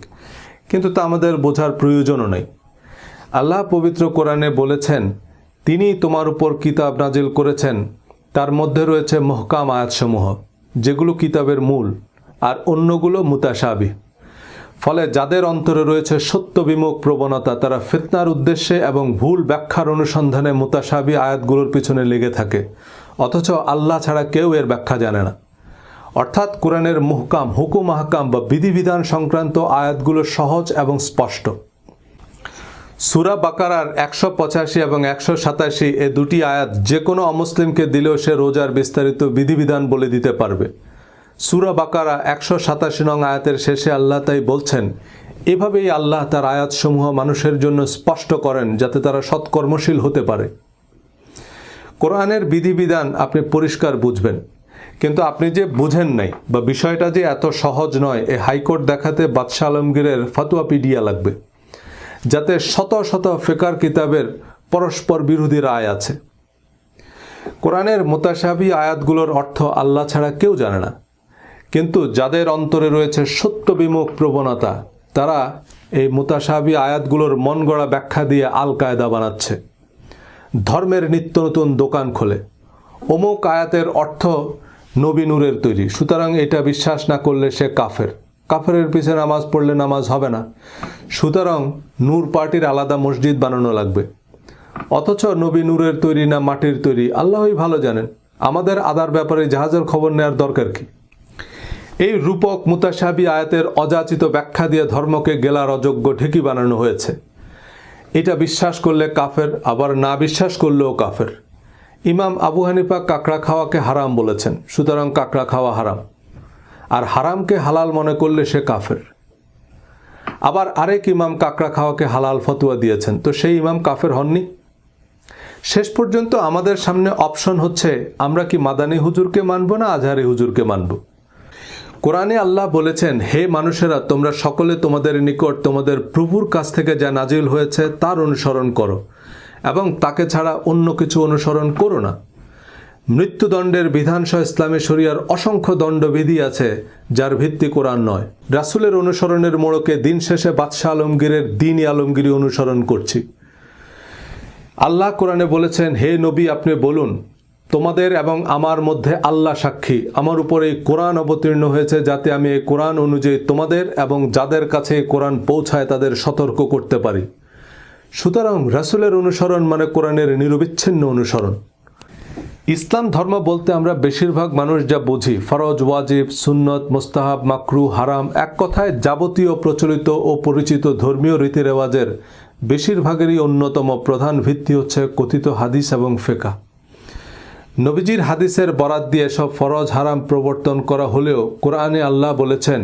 কিন্তু তা আমাদের বোঝার প্রয়োজনও নেই। আল্লাহ পবিত্র কোরআনে বলেছেন, তিনি তোমার উপর কিতাব নাজিল করেছেন, তার মধ্যে রয়েছে মুহকাম আয়াতসমূহ, যেগুলো কিতাবের মূল, আর অন্যগুলো মুতাশাবিহ। ফলে যাদের অন্তরে রয়েছে সত্য বিমুখ প্রবণতা, তারা ফিতনার উদ্দেশ্যে এবং ভুল ব্যাখ্যার অনুসন্ধানে মুতাশাবিহ আয়াতগুলোর পিছনে লেগে থাকে, অথচ আল্লাহ ছাড়া কেউ এর ব্যাখ্যা জানে না। অর্থাৎ কোরআনের মুহকাম, হুকুম, আহকাম বা বিধিবিধান সংক্রান্ত আয়াতগুলো সহজ এবং স্পষ্ট। সূরা বাকারার 185 এবং 187 এ দুটি আয়াত যে কোনো অমুসলিমকে দিলেও সে রোজার বিস্তারিত বিধিবিধান বলে দিতে পারবে। সূরা বাকারা 187 নং আয়াতের শেষে আল্লাহ তাই বলছেন, এভাবেই আল্লাহ তার আয়াতসমূহ মানুষের জন্য স্পষ্ট করেন যাতে তারা সৎকর্মশীল হতে পারে। কোরআনের বিধিবিধান আপনি পরিষ্কার বুঝবেন, কিন্তু আপনি যে বুঝেন নাই বা বিষয়টা যে এত সহজ নয়, এ হাইকোর্ট দেখাতে বাদশাহ আলমগীরের ফতোয়াপিডিয়া লাগবে, যাতে শত শত ফিকহ কিতাবের পরস্পর বিরোধী রায় আছে। কোরআনের মুতাশাবিহ আয়াতগুলোর অর্থ আল্লাহ ছাড়া কেউ জানে না, কিন্তু যাদের অন্তরে রয়েছে সত্য বিমুখ প্রবণতা, তারা এই মুতাশাবিহ আয়াতগুলোর মন গড়া ব্যাখ্যা দিয়ে আল কায়দা বানাচ্ছে। ধর্মের নিত্য নতুন দোকান খোলে, অমুক আয়াতের অর্থ নবী নূরের তৈরি, সুতরাং এটা বিশ্বাস না করলে সে কাফের। কাফেরের পিছনে নামাজ পড়লে নামাজ হবে না, সুতরাং নূর পার্টির আলাদা মসজিদ বানানো লাগবে। অথচ নবী নূরের তৈরি না মাটির তৈরি আল্লাহই ভালো জানেন। আমাদের আদার ব্যাপারে জাহাজের খবর নেওয়ার দরকার কি? এই রূপক মুতাশাবিহ আয়াতের অযাচিত ব্যাখ্যা দিয়ে ধর্মকে গেলার অযোগ্য ঢেকি বানানো হয়েছে। এটা বিশ্বাস করলে কাফের, আবার না বিশ্বাস করলেও কাফের। ইমাম আবু হানিফা কাঁকড়া খাওয়াকে হারাম বলেছেন, সুতরাং কাঁকড়া খাওয়া হারাম, আর হারামকে হালাল মনে করলে সে কাফের। আবার আরেক ইমাম কাঁকড়া খাওয়াকে হালাল ফতোয়া দিয়েছেন, তো সেই ইমাম কাফের হননি? শেষ পর্যন্ত আমাদের সামনে অপশন হচ্ছে, আমরা কি মাদানী হুজুরকে মানব না আজহারি হুজুরকে মানব। কোরআনে আল্লাহ বলেছেন, হে মানুষেরা, তোমরা সকলে তোমাদের নিকট তোমাদের প্রভুর কাছ থেকে যা নাজিল হয়েছে তার অনুসরণ করো এবং তাকে ছাড়া অন্য কিছু অনুসরণ করো না। মৃত্যুদণ্ডের বিধানসহ ইসলামী শরিয়ার অসংখ্য দণ্ডবিধি আছে যার ভিত্তি কোরআন নয়। রাসূলের অনুসরণের মোড়কে দিন শেষে বাদশাহ আলমগীরের দ্বীন-ই আলমগীরি অনুসরণ করছি। আল্লাহ কোরআনে বলেছেন, হে নবী, আপনি বলুন, তোমাদের এবং আমার মধ্যে আল্লাহ সাক্ষী, আমার উপর এই কোরআন অবতীর্ণ হয়েছে যাতে আমি এই কোরআন অনুযায়ী তোমাদের এবং যাদের কাছে এই কোরআন পৌঁছায় তাদের সতর্ক করতে পারি। সুতরাং রাসূলের অনুসরণ মানে কোরআনের নিরবিচ্ছিন্ন অনুসরণ। ইসলাম ধর্ম বলতে আমরা বেশিরভাগ মানুষ যা বুঝি, ফরজ, ওয়াজিব, সুন্নত, মুস্তাহাব, মাকরুহ, হারাম, এক কথায় যাবতীয় প্রচলিত ও পরিচিত ধর্মীয় রীতিরেওয়াজের বেশিরভাগেরই অন্যতম প্রধান ভিত্তি হচ্ছে কথিত হাদিস এবং ফিকহ। নবীজির হাদিসের বরাত দিয়ে সব ফরজ হারাম প্রবর্তন করা হলেও কোরআনে আল্লাহ বলেছেন,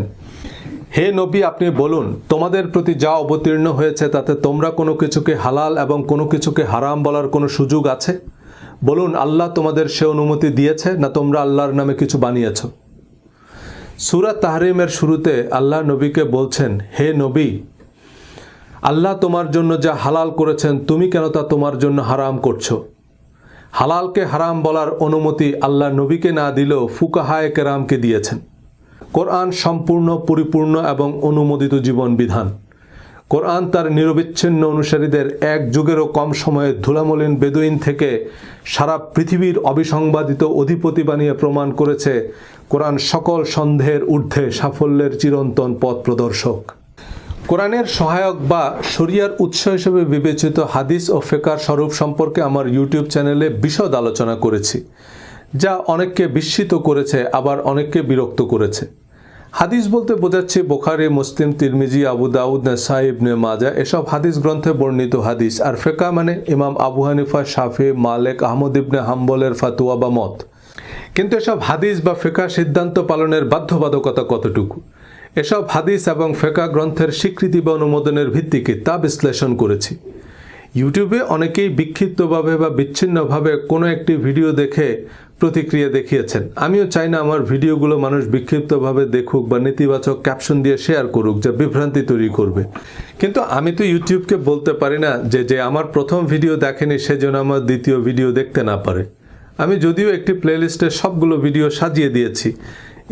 হে নবী, আপনি বলুন, তোমাদের প্রতি যা অবতীর্ণ হয়েছে তাতে তোমরা কোনো কিছুকে হালাল এবং কোনো কিছুকে হারাম বলার কোনো সুযোগ আছে? বলুন, আল্লাহ তোমাদের সে অনুমতি দিয়েছে না তোমরা আল্লাহর নামে কিছু বানিয়েছ? সূরা তাহরিমের শুরুতে আল্লাহ নবীকে বলছেন, হে নবী, আল্লাহ তোমার জন্য যা হালাল করেছেন তুমি কেন তা তোমার জন্য হারাম করছো? হালালকে হারাম বলার অনুমতি আল্লাহ নবীকে না দিলেও ফুকাহায়ে কেরামকে দিয়েছেন। কোরআন সম্পূর্ণ, পরিপূর্ণ এবং অনুমোদিত জীবন বিধান। কোরআন তার নিরবিচ্ছিন্ন অনুসারীদের এক যুগেরও কম সময়ে ধুলামলিন বেদুইন থেকে সারা পৃথিবীর অবিসংবাদিত অধিপতি বানিয়ে প্রমাণ করেছে কোরআন সকল সন্দেহের ঊর্ধ্বে সাফল্যের চিরন্তন পথ প্রদর্শক। কোরআনের সহায়ক বা শরিয়ার উৎস হিসেবে বিবেচিত হাদিস ও ফিকহ স্বরূপ সম্পর্কে আমার ইউটিউব চ্যানেলে বিশদ আলোচনা করেছি, যা অনেককে বিস্মিত করেছে, আবার অনেককে বিরক্ত করেছে। হাদিস বলতে বোঝাচ্ছি বুখারী, মুসলিম, তিরমিজি, আবু দাউদ, নাসাই, ইবনে মাজাহ এসব হাদিস গ্রন্থে বর্ণিত হাদিস। আর ফিকহ মানে ইমাম আবু হানিফা, শাফি, মালিক, আহমদ ইবনে হাম্বলের ফাতোয়া বা মত। কিন্তু এসব হাদিস বা ফিকহ সিদ্ধান্ত পালনের বাধ্যবাধকতা কতটুকু? এসব হাদিস এবং ফিকহ গ্রন্থের স্বীকৃতি বা অনুমোদনের ভিত্তি কি তা বিশ্লেষণ করেছি। ইউটিউবে অনেকেই বিক্ষিপ্তভাবে বা বিচ্ছিন্নভাবে কোনো একটি ভিডিও দেখে প্রতিক্রিয়া দেখিয়েছেন। আমিও চাই না আমার ভিডিওগুলো মানুষ বিক্ষিপ্তভাবে দেখুক বা নেতিবাচক ক্যাপশন দিয়ে শেয়ার করুক, যা বিভ্রান্তি তৈরি করবে। কিন্তু আমি তো ইউটিউবকে বলতে পারি না যে আমার প্রথম ভিডিও দেখেনি সেজন্য আমার দ্বিতীয় ভিডিও দেখতে না পারে। আমি যদিও একটি প্লেলিস্টে সবগুলো ভিডিও সাজিয়ে দিয়েছি,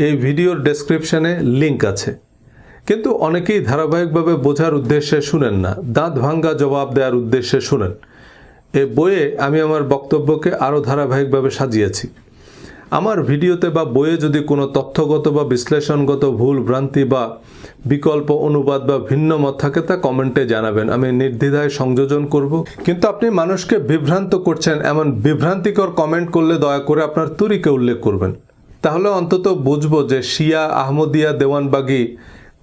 এই ভিডিওর ডেসক্রিপশনে লিঙ্ক আছে, কিন্তু অনেকেই ধারাবাহিকভাবে বোঝার উদ্দেশ্যে শুনেন না, দাঁত ভাঙ্গা জবাব দেওয়ার উদ্দেশ্যে শুনেন। এই বইয়ে আমি আমার বক্তব্যকে আরও ধারাবাহিকভাবে সাজিয়েছি। আমার ভিডিওতে বা বইয়ে যদি কোনো তথ্যগত বা বিশ্লেষণগত ভুল ভ্রান্তি বা বিকল্প অনুবাদ বা ভিন্ন মত থাকে তা কমেন্টে জানাবেন, আমি নির্দ্বিধায় সংযোজন করব। কিন্তু আপনি মানুষকে বিভ্রান্ত করছেন এমন বিভ্রান্তিকর কমেন্ট করলে দয়া করে আপনার তরিকা উল্লেখ করবেন, তাহলে অন্তত বুঝবো যে শিয়া, আহমদিয়া, দেওয়ানবাগি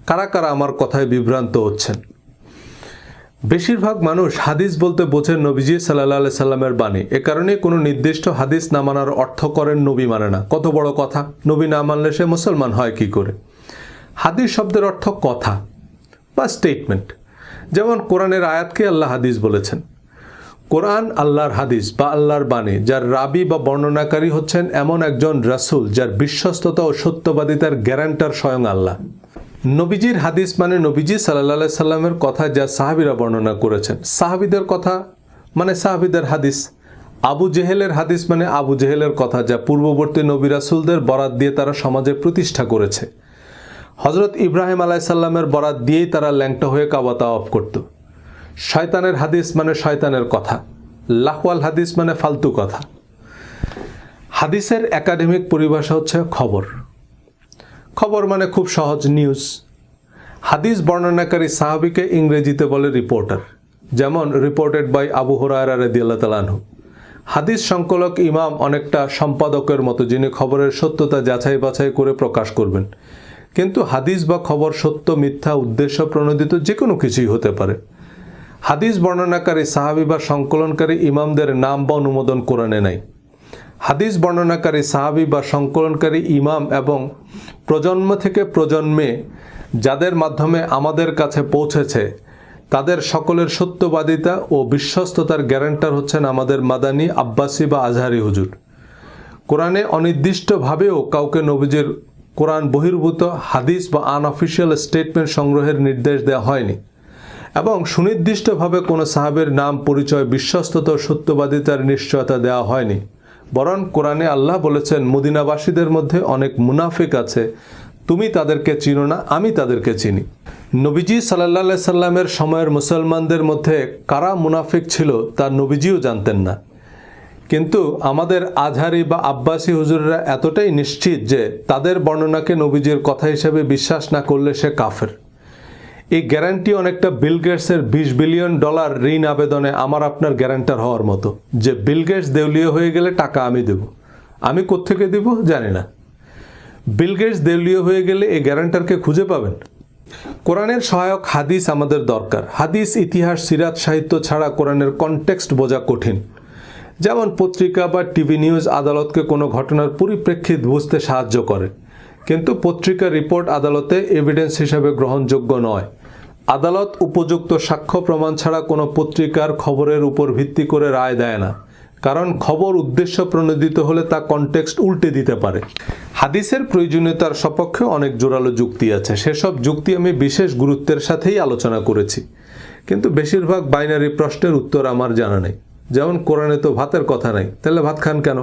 কারা কারা আমার কথায় বিভ্রান্ত হচ্ছেন। বেশিরভাগ মানুষ হাদিস বলতে বোঝেন নবীজি সাল্লাল্লাহু আলাইহি সাল্লামের বাণী। এ কারণে কোনো নির্দিষ্ট হাদিস না মানার অর্থ করেন নবী মানে না। কত বড় কথা! নবী না মানলে সে মুসলমান হয় কি করে? হাদিস শব্দের অর্থ কথা বা স্টেটমেন্ট। যেমন কোরআনের আয়াতকে আল্লাহ হাদিস বলেছেন। কোরআন আল্লাহর হাদিস বা আল্লাহর বাণী, যার রাবি বা বর্ণনাকারী হচ্ছেন এমন একজন রাসূল যার বিশ্বস্ততা ও সত্যবাদিতার গ্যারান্টার স্বয়ং আল্লাহ। নবীজির হাদিস মানে নবীজি সাল্লাল্লাহু আলাইহি সাল্লামের কথা যা সাহাবীরা বর্ণনা করেছেন। সাহাবীদের কথা মানে সাহাবীদের হাদিস। আবু জেহেলের হাদিস মানে আবু জেহেলের কথা যা পূর্ববর্তী নবী রাসূলদের বরাত দিয়ে তারা সমাজে প্রতিষ্ঠা করেছে। হযরত ইব্রাহিম আলাইহিস সালামের বরাত দিয়েই তারা ল্যাংটা হয়ে কাবা তাওয়াফ করত। শয়তানের হাদিস মানে শয়তানের কথা। লাহওয়াল হাদিস মানে ফালতু কথা। হাদিসের একাডেমিক পরিভাষা হচ্ছে খবর। খবর মানে খুব সহজ, নিউজ। হাদিস বর্ণনাকারী সাহাবীকে ইংরেজিতে বলে রিপোর্টার, যেমন রিপোর্টেড বাই আবু হুরায়রা রাদিয়াল্লাহু তাআলা আনহু। হাদিস সংকলক ইমাম অনেকটা সম্পাদকের মতো, যিনি খবরের সত্যতা যাচাই বাছাই করে প্রকাশ করবেন। কিন্তু হাদিস বা খবর সত্য, মিথ্যা, উদ্দেশ্য প্রণোদিত যে কোনো কিছুই হতে পারে। হাদিস বর্ণনাকারী সাহাবী বা সংকলনকারী ইমামদের নাম বা অনুমোদন কোরআনে নাই। হাদিস বর্ণনাকারী সাহাবী বা সংকলনকারী ইমাম এবং প্রজন্ম থেকে প্রজন্মে যাদের মাধ্যমে আমাদের কাছে পৌঁছেছে তাদের সকলের সত্যবাদিতা ও বিশ্বস্ততার গ্যারান্টার হচ্ছেন আমাদের মাদানী, আব্বাসী বা আজহারি হুজুর। কোরআনে অনির্দিষ্টভাবেও কাউকে নবীজির কোরআন বহির্ভূত হাদিস বা আনঅফিশিয়াল স্টেটমেন্ট সংগ্রহের নির্দেশ দেওয়া হয়নি, এবং সুনির্দিষ্টভাবে কোনো সাহাবের নাম, পরিচয়, বিশ্বস্ততা ও সত্যবাদিতার নিশ্চয়তা দেওয়া হয়নি। বরং কোরআনে আল্লাহ বলেছেন, মদিনাবাসীদের মধ্যে অনেক মুনাফিক আছে, তুমি তাদেরকে চিনো না, আমি তাদেরকে চিনি। নবীজি সাল্লাল্লাহু আলাইহি সাল্লামের সময়ের মুসলমানদের মধ্যে কারা মুনাফিক ছিল তা নবীজিও জানতেন না। কিন্তু আমাদের আজহারি বা আব্বাসী হুজুররা এতটাই নিশ্চিত যে তাদের বর্ণনাকে নবীজির কথা হিসেবে বিশ্বাস না করলে সে কাফের। এই গ্যারান্টি অনেকটা বিল গেটসের $20 বিলিয়ন ঋণ আবেদনে আমার আপনার গ্যারান্টার হওয়ার মতো, যে বিল গেটস দেউলিয়া হয়ে গেলে টাকা আমি দেব। আমি কোত্থেকে দেব জানি না। বিল গেটস দেউলিয়া হয়ে গেলে এই গ্যারান্টারকে খুঁজে পাবেন? কোরআনের সহায়ক হাদিস আমাদের দরকার। হাদিস, ইতিহাস, সিরাত, সাহিত্য ছাড়া কোরআনের কনটেক্সট বোঝা কঠিন। যেমন পত্রিকা বা টিভি নিউজ আদালতকে কোনো ঘটনার পরিপ্রেক্ষিত বুঝতে সাহায্য করে, কিন্তু পত্রিকা রিপোর্ট আদালতে এভিডেন্স হিসাবে গ্রহণযোগ্য নয়। আদালত উপযুক্ত সাক্ষ্য প্রমাণ ছাড়া কোনো পত্রিকার খবরের উপর ভিত্তি করে রায় দেয় না, কারণ খবর উদ্দেশ্য প্রণোদিত হলে তা কনটেক্সট উল্টে দিতে পারে। হাদিসের প্রয়োজনীয়তার সপক্ষে অনেক জোরালো যুক্তি আছে, সেসব যুক্তি আমি বিশেষ গুরুত্বের সাথেই আলোচনা করেছি, কিন্তু বেশিরভাগ বাইনারি প্রশ্নের উত্তর আমার জানা নেই। যেমন কোরআনে তো ভাতের কথা নাই, তাহলে ভাত খান কেন?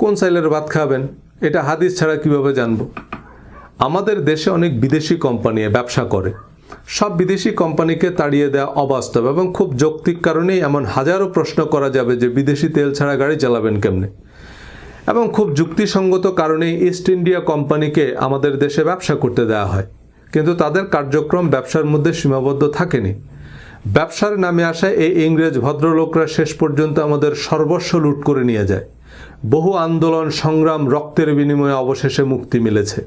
কোন চাইলের ভাত খাবেন এটা হাদিস ছাড়া কিভাবে জানবো? আমাদের দেশে অনেক বিদেশি কোম্পানি ব্যবসা করে, সব বিদেশি কোম্পানিকে তাড়িয়ে দেওয়া অবাস্তব এবং খুব যৌক্তিক কারণেই এমন হাজারো প্রশ্ন করা যাবে যে বিদেশি তেল ছাড়া গাড়ি চালাবেন কেমনে, এবং খুব যুক্তিসঙ্গত কারণেই ইস্ট ইন্ডিয়া কোম্পানিকে আমাদের দেশে ব্যবসা করতে দেওয়া হয়, কিন্তু তাদের কার্যক্রম ব্যবসার মধ্যে সীমাবদ্ধ থাকেনি। ব্যবসার নামে আসা এই ইংরেজ ভদ্রলোকরা শেষ পর্যন্ত আমাদের সর্বস্ব লুট করে নিয়ে যায়। বহু আন্দোলন সংগ্রাম রক্তের বিনিময়ে অবশেষে মুক্তি মিলেছে।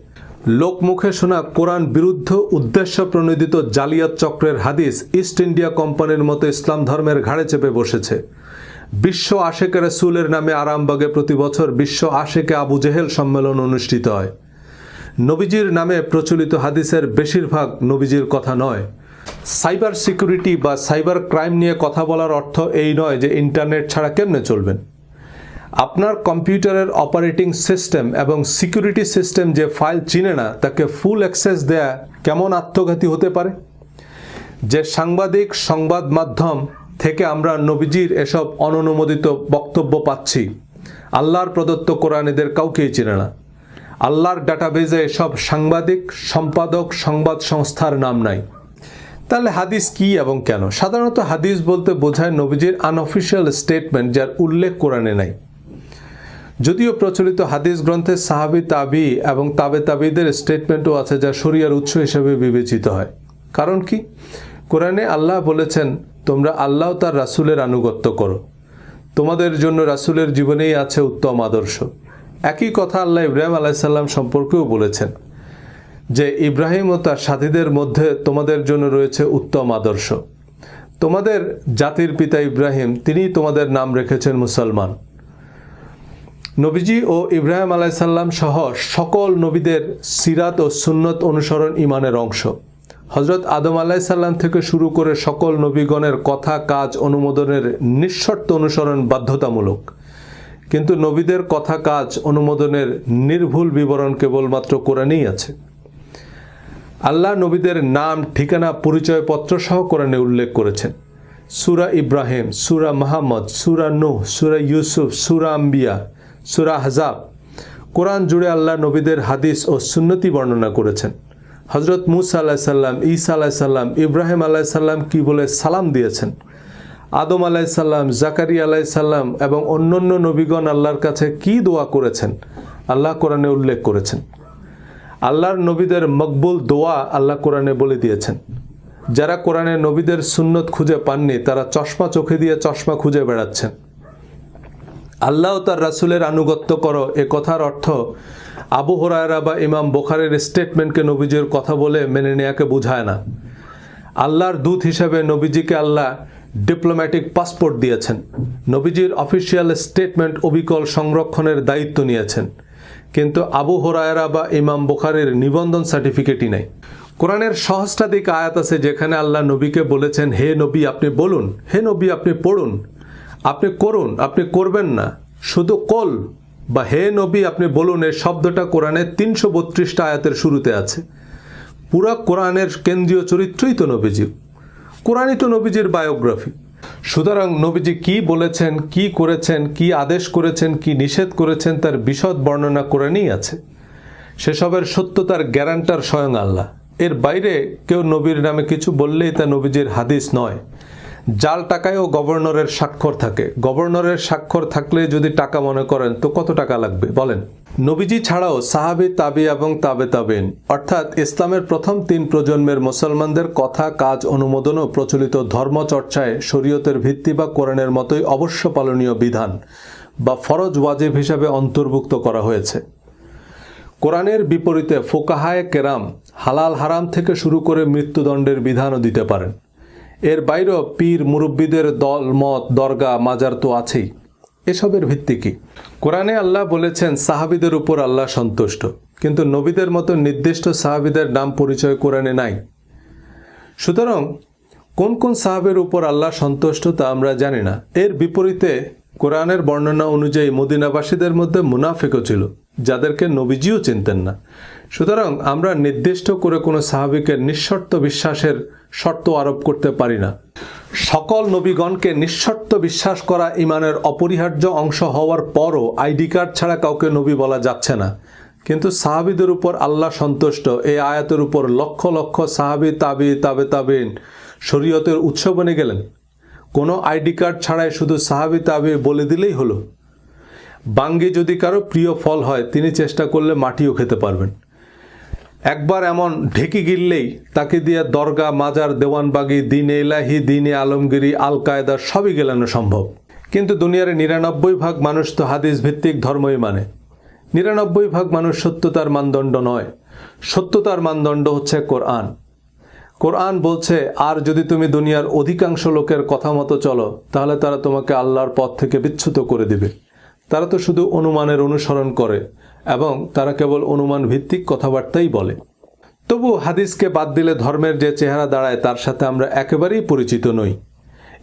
লোকমুখে শোনা কোরআন বিরুদ্ধ উদ্দেশ্য প্রণোদিত জালিয়াত চক্রের হাদিস ইস্ট ইন্ডিয়া কোম্পানির মতো ইসলাম ধর্মের ঘাড়ে চেপে বসেছে। বিশ্ব আশেকে রাসূলের নামে আরামবাগে প্রতি বছর বিশ্ব আশেকে আবু জেহেল সম্মেলন অনুষ্ঠিত হয়। নবীজির নামে প্রচলিত হাদিসের বেশিরভাগ নবীজির কথা নয়। সাইবার সিকিউরিটি বা সাইবার ক্রাইম নিয়ে কথা বলার অর্থ এই নয় যে ইন্টারনেট ছাড়া কেমনে চলবেন। আপনার কম্পিউটারের অপারেটিং সিস্টেম এবং সিকিউরিটি সিস্টেম যে ফাইল চিনে না তাকে ফুল অ্যাক্সেস দেয়া কেমন আত্মঘাতী হতে পারে? যে সাংবাদিক সংবাদ মাধ্যম থেকে আমরা নবীজির এসব অননুমোদিত বক্তব্য পাচ্ছি, আল্লাহর প্রদত্ত কোরআন এদের কাউকেই চিনে না। আল্লাহর ডাটাবেজে এসব সাংবাদিক সম্পাদক সংবাদ সংস্থার নাম নাই। তাহলে হাদিস কি এবং কেন? সাধারণত হাদিস বলতে বোঝায় নবীজির আনঅফিশিয়াল স্টেটমেন্ট যার উল্লেখ কোরআনে নাই। যদিও প্রচলিত হাদিস গ্রন্থে সাহাবী তাবি এবং তাবে তাবিদের স্টেটমেন্টও আছে যা শরিয়ার উৎস হিসেবে বিবেচিত হয়। কারণ কি? কোরআনে আল্লাহ বলেছেন, তোমরা আল্লাহ তার রাসূলের আনুগত্য করো, তোমাদের জন্য রাসূলের জীবনেই আছে উত্তম আদর্শ। একই কথা আল্লাহ ইব্রাহিম আলাইহিস সালাম সম্পর্কেও বলেছেন যে ইব্রাহিম ও তার সাথীদের মধ্যে তোমাদের জন্য রয়েছে উত্তম আদর্শ। তোমাদের জাতির পিতা ইব্রাহিম, তিনিই তোমাদের নাম রেখেছেন মুসলমান। নবীজি ও ইব্রাহিম আলাইহিস সালাম সহ সকল নবীদের সিরাত ও সুন্নত অনুসরণ ইমানের অংশ। হযরত আদম আলাইহিস সালাম থেকে শুরু করে সকল নবীগণের কথা কাজ অনুমোদনের নিঃশর্ত অনুসরণ বাধ্যতামূলক, কিন্তু নবীদের কথা কাজ অনুমোদনের নির্ভুল বিবরণ কেবলমাত্র কোরআনেই আছে। আল্লাহ নবীদের নাম ঠিকানা পরিচয়পত্র সহ কোরআনে উল্লেখ করেছেন। সূরা ইব্রাহিম, সূরা মুহাম্মদ, সূরা নূহ, সূরা ইউসুফ, সূরা আম্বিয়া, সূরা আহজাব, কোরআন জুড়ে আল্লাহ নবীদের হাদিস ও সুন্নতি বর্ণনা করেছেন। হযরত মূসা আলাইহিস সালাম, ঈসা আলাইহিস সালাম, ইব্রাহিম আলাইহিস সালাম কি বলে সালাম দিয়েছেন, আদম আলাইহিস সালাম, জাকারিয়া আলাইহিস সালাম এবং অন্যান্য নবীগণ আল্লাহর কাছে কি দোয়া করেছেন আল্লাহ কোরআনে উল্লেখ করেছেন। আল্লাহর নবীদের মকবুল দোয়া আল্লাহ কোরআনে বলে দিয়েছেন। যারা কোরআনে নবীদের সুন্নত খুঁজে পাননি তারা চশমা চোখে দিয়ে চশমা খুঁজে বেড়াচ্ছেন। আল্লাহ তার রাসূলের আনুগত্য করো এ কথার অর্থ আবু হুরায়রা বা ইমাম বুখারীর স্টেটমেন্টকে নবীজির কথা বলে মেনে নেয়াকে বোঝায় না। আল্লাহর দূত হিসেবে নবীজিকে আল্লাহ ডিপ্লোম্যাটিক পাসপোর্ট দিয়েছেন। নবীজির অফিসিয়াল স্টেটমেন্ট অবিকল সংরক্ষণের দায়িত্ব নিয়েছেন, কিন্তু আবু হুরায়রা বা ইমাম বুখারীর নিবন্ধন সার্টিফিকেটই নাই। কোরআনের সহস্রাধিক আয়াত আছে যেখানে আল্লাহ নবীকে বলেছেন, হে নবী আপনি বলুন, হে নবী আপনি পড়ুন, আপনি করুন, আপনি করবেন না, শুধু কল বা হে নবী আপনি বলুন এই শব্দটা কোরআনে 332টা আয়াতের শুরুতে আছে। পুরা কোরআনের কেন্দ্রীয় চরিত্রই তো নবীজি, কোরআনই তো নবীজির বায়োগ্রাফি। সুতরাং নবীজি কি বলেছেন, কি করেছেন, কি আদেশ করেছেন, কি নিষেধ করেছেন তার বিশদ বর্ণনা কোরআনেই আছে। সেসবের সত্যতার গ্যারান্টার স্বয়ং আল্লাহ। এর বাইরে কেউ নবীর নামে কিছু বললেই তা নবীজির হাদিস নয়। জাল টাকায়ও গভর্নরের স্বাক্ষর থাকে। গভর্নরের স্বাক্ষর থাকলে যদি টাকা মনে করেন তো কত টাকা লাগবে বলেন? নবীজি ছাড়াও সাহাবী, তাবি এবং তাবে তাবেইন অর্থাৎ ইসলামের প্রথম 3 প্রজন্মের মুসলমানদের কথা কাজ অনুমোদন ও প্রচলিত ধর্মচর্চায় শরীয়তের ভিত্তি বা কোরআনের মতোই অবশ্য পালনীয় বিধান বা ফরজ ওয়াজিব হিসাবে অন্তর্ভুক্ত করা হয়েছে। কোরআনের বিপরীতে ফুকাহায়ে কেরাম হালাল হারাম থেকে শুরু করে মৃত্যুদণ্ডের বিধানও দিতে পারেন। এর বাইরেও পীর মুরব্বীদের দল মত দরগা মাজার তো আছেই। এসবের ভিত্তি কি? কোরআনে আল্লাহ বলেছেন সাহাবীদের উপর আল্লাহ সন্তুষ্ট, কিন্তু নবীদের মতো নির্দিষ্ট সাহাবীদের নাম পরিচয় কোরআনে নাই। সুতরাং কোন কোন সাহাবের উপর আল্লাহ সন্তুষ্ট তা আমরা জানি না। এর বিপরীতে কোরআনের বর্ণনা অনুযায়ী মদিনাবাসীদের মধ্যে মুনাফিকও ছিল, যাদেরকে নবীজিও চিনতেন না। সুতরাং আমরা নির্দিষ্ট করে কোনো সাহাবীকে নিঃশর্ত বিশ্বাসের শর্ত আরোপ করতে পারি না। সকল নবীগণকে নিঃশর্ত বিশ্বাস করা ঈমানের অপরিহার্য অংশ হওয়ার পরও আইডি কার্ড ছাড়া কাউকে নবী বলা যাচ্ছে না। কিন্তু সাহাবীদের উপর আল্লাহ সন্তুষ্ট এই আয়াতের উপর লক্ষ লক্ষ সাহাবী, তাবেঈন শরীয়তের উৎস বনে গেলেন। কোনো আইডি কার্ড ছাড়াই শুধু সাহাবী তাবেঈ বলে দিলেই হলো। বাঙ্গি যদি কারো প্রিয় ফল হয়, তিনি চেষ্টা করলে মাটিও খেতে পারবেন। একবার এমন ঢেকি গিললেই তাকে দিয়ে দরগা, মাজার, দেওয়ানবাগি, দিনে ইলাহি, দিনে আলমগিরি, আল কায়দা সবই গেলানো সম্ভব। কিন্তু দুনিয়ার ৯৯% মানুষ তো হাদিস ভিত্তিক ধর্মই মানে। ৯৯% মানুষ সত্যতার মানদণ্ড নয়। সত্যতার মানদণ্ড হচ্ছে কোরআন। কোরআন বলছে, আর যদি তুমি দুনিয়ার অধিকাংশ লোকের কথা মতো চলো, তাহলে তারা তোমাকে আল্লাহর পথ থেকে বিচ্যুত করে দিবে। তারা তো শুধু অনুমানের অনুসরণ করে এবং তারা কেবল অনুমান ভিত্তিক কথাবার্তাই বলে। তবু হাদিসকে বাদ দিলে ধর্মের যে চেহারা দাঁড়ায় তার সাথে আমরা একেবারেই পরিচিত নই।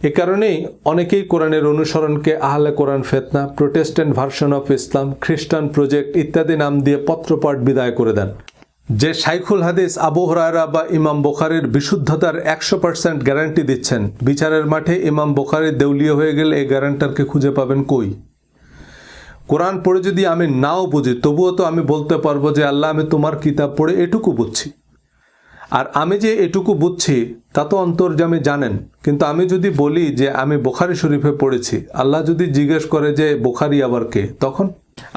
এ কারণেই অনেকেই কোরআনের অনুসরণকে আহলে কোরআন ফেতনা, প্রোটেস্ট্যান্ট ভার্সন অফ ইসলাম, খ্রিস্টান প্রজেক্ট ইত্যাদি নাম দিয়ে পত্রপাঠ বিদায় করে দেন। যে শাইখুল হাদিস আবু হুরায়রা বা ইমাম বুখারীর বিশুদ্ধতার ১০০% গ্যারান্টি দিচ্ছেন, বিচারের মাঠে ইমাম বুখারী দেউলিয়া হয়ে গেলে এই গ্যারান্টারকে খুঁজে পাবেন কই? কোরআন পড়ে যদি আমি নাও বুঝি, তবুও তো আমি বলতে পারবো যে আল্লাহ, আমি তোমার কিতাব পড়ে এটুকু বুঝছি। আর আমি যে এটুকু বুঝছি তা তো অন্তর্যামী জানেন। কিন্তু আমি যদি বলি যে আমি বুখারী শরীফে পড়েছি, আল্লাহ যদি জিজ্ঞেস করে যে বুখারী আবার কে, তখন?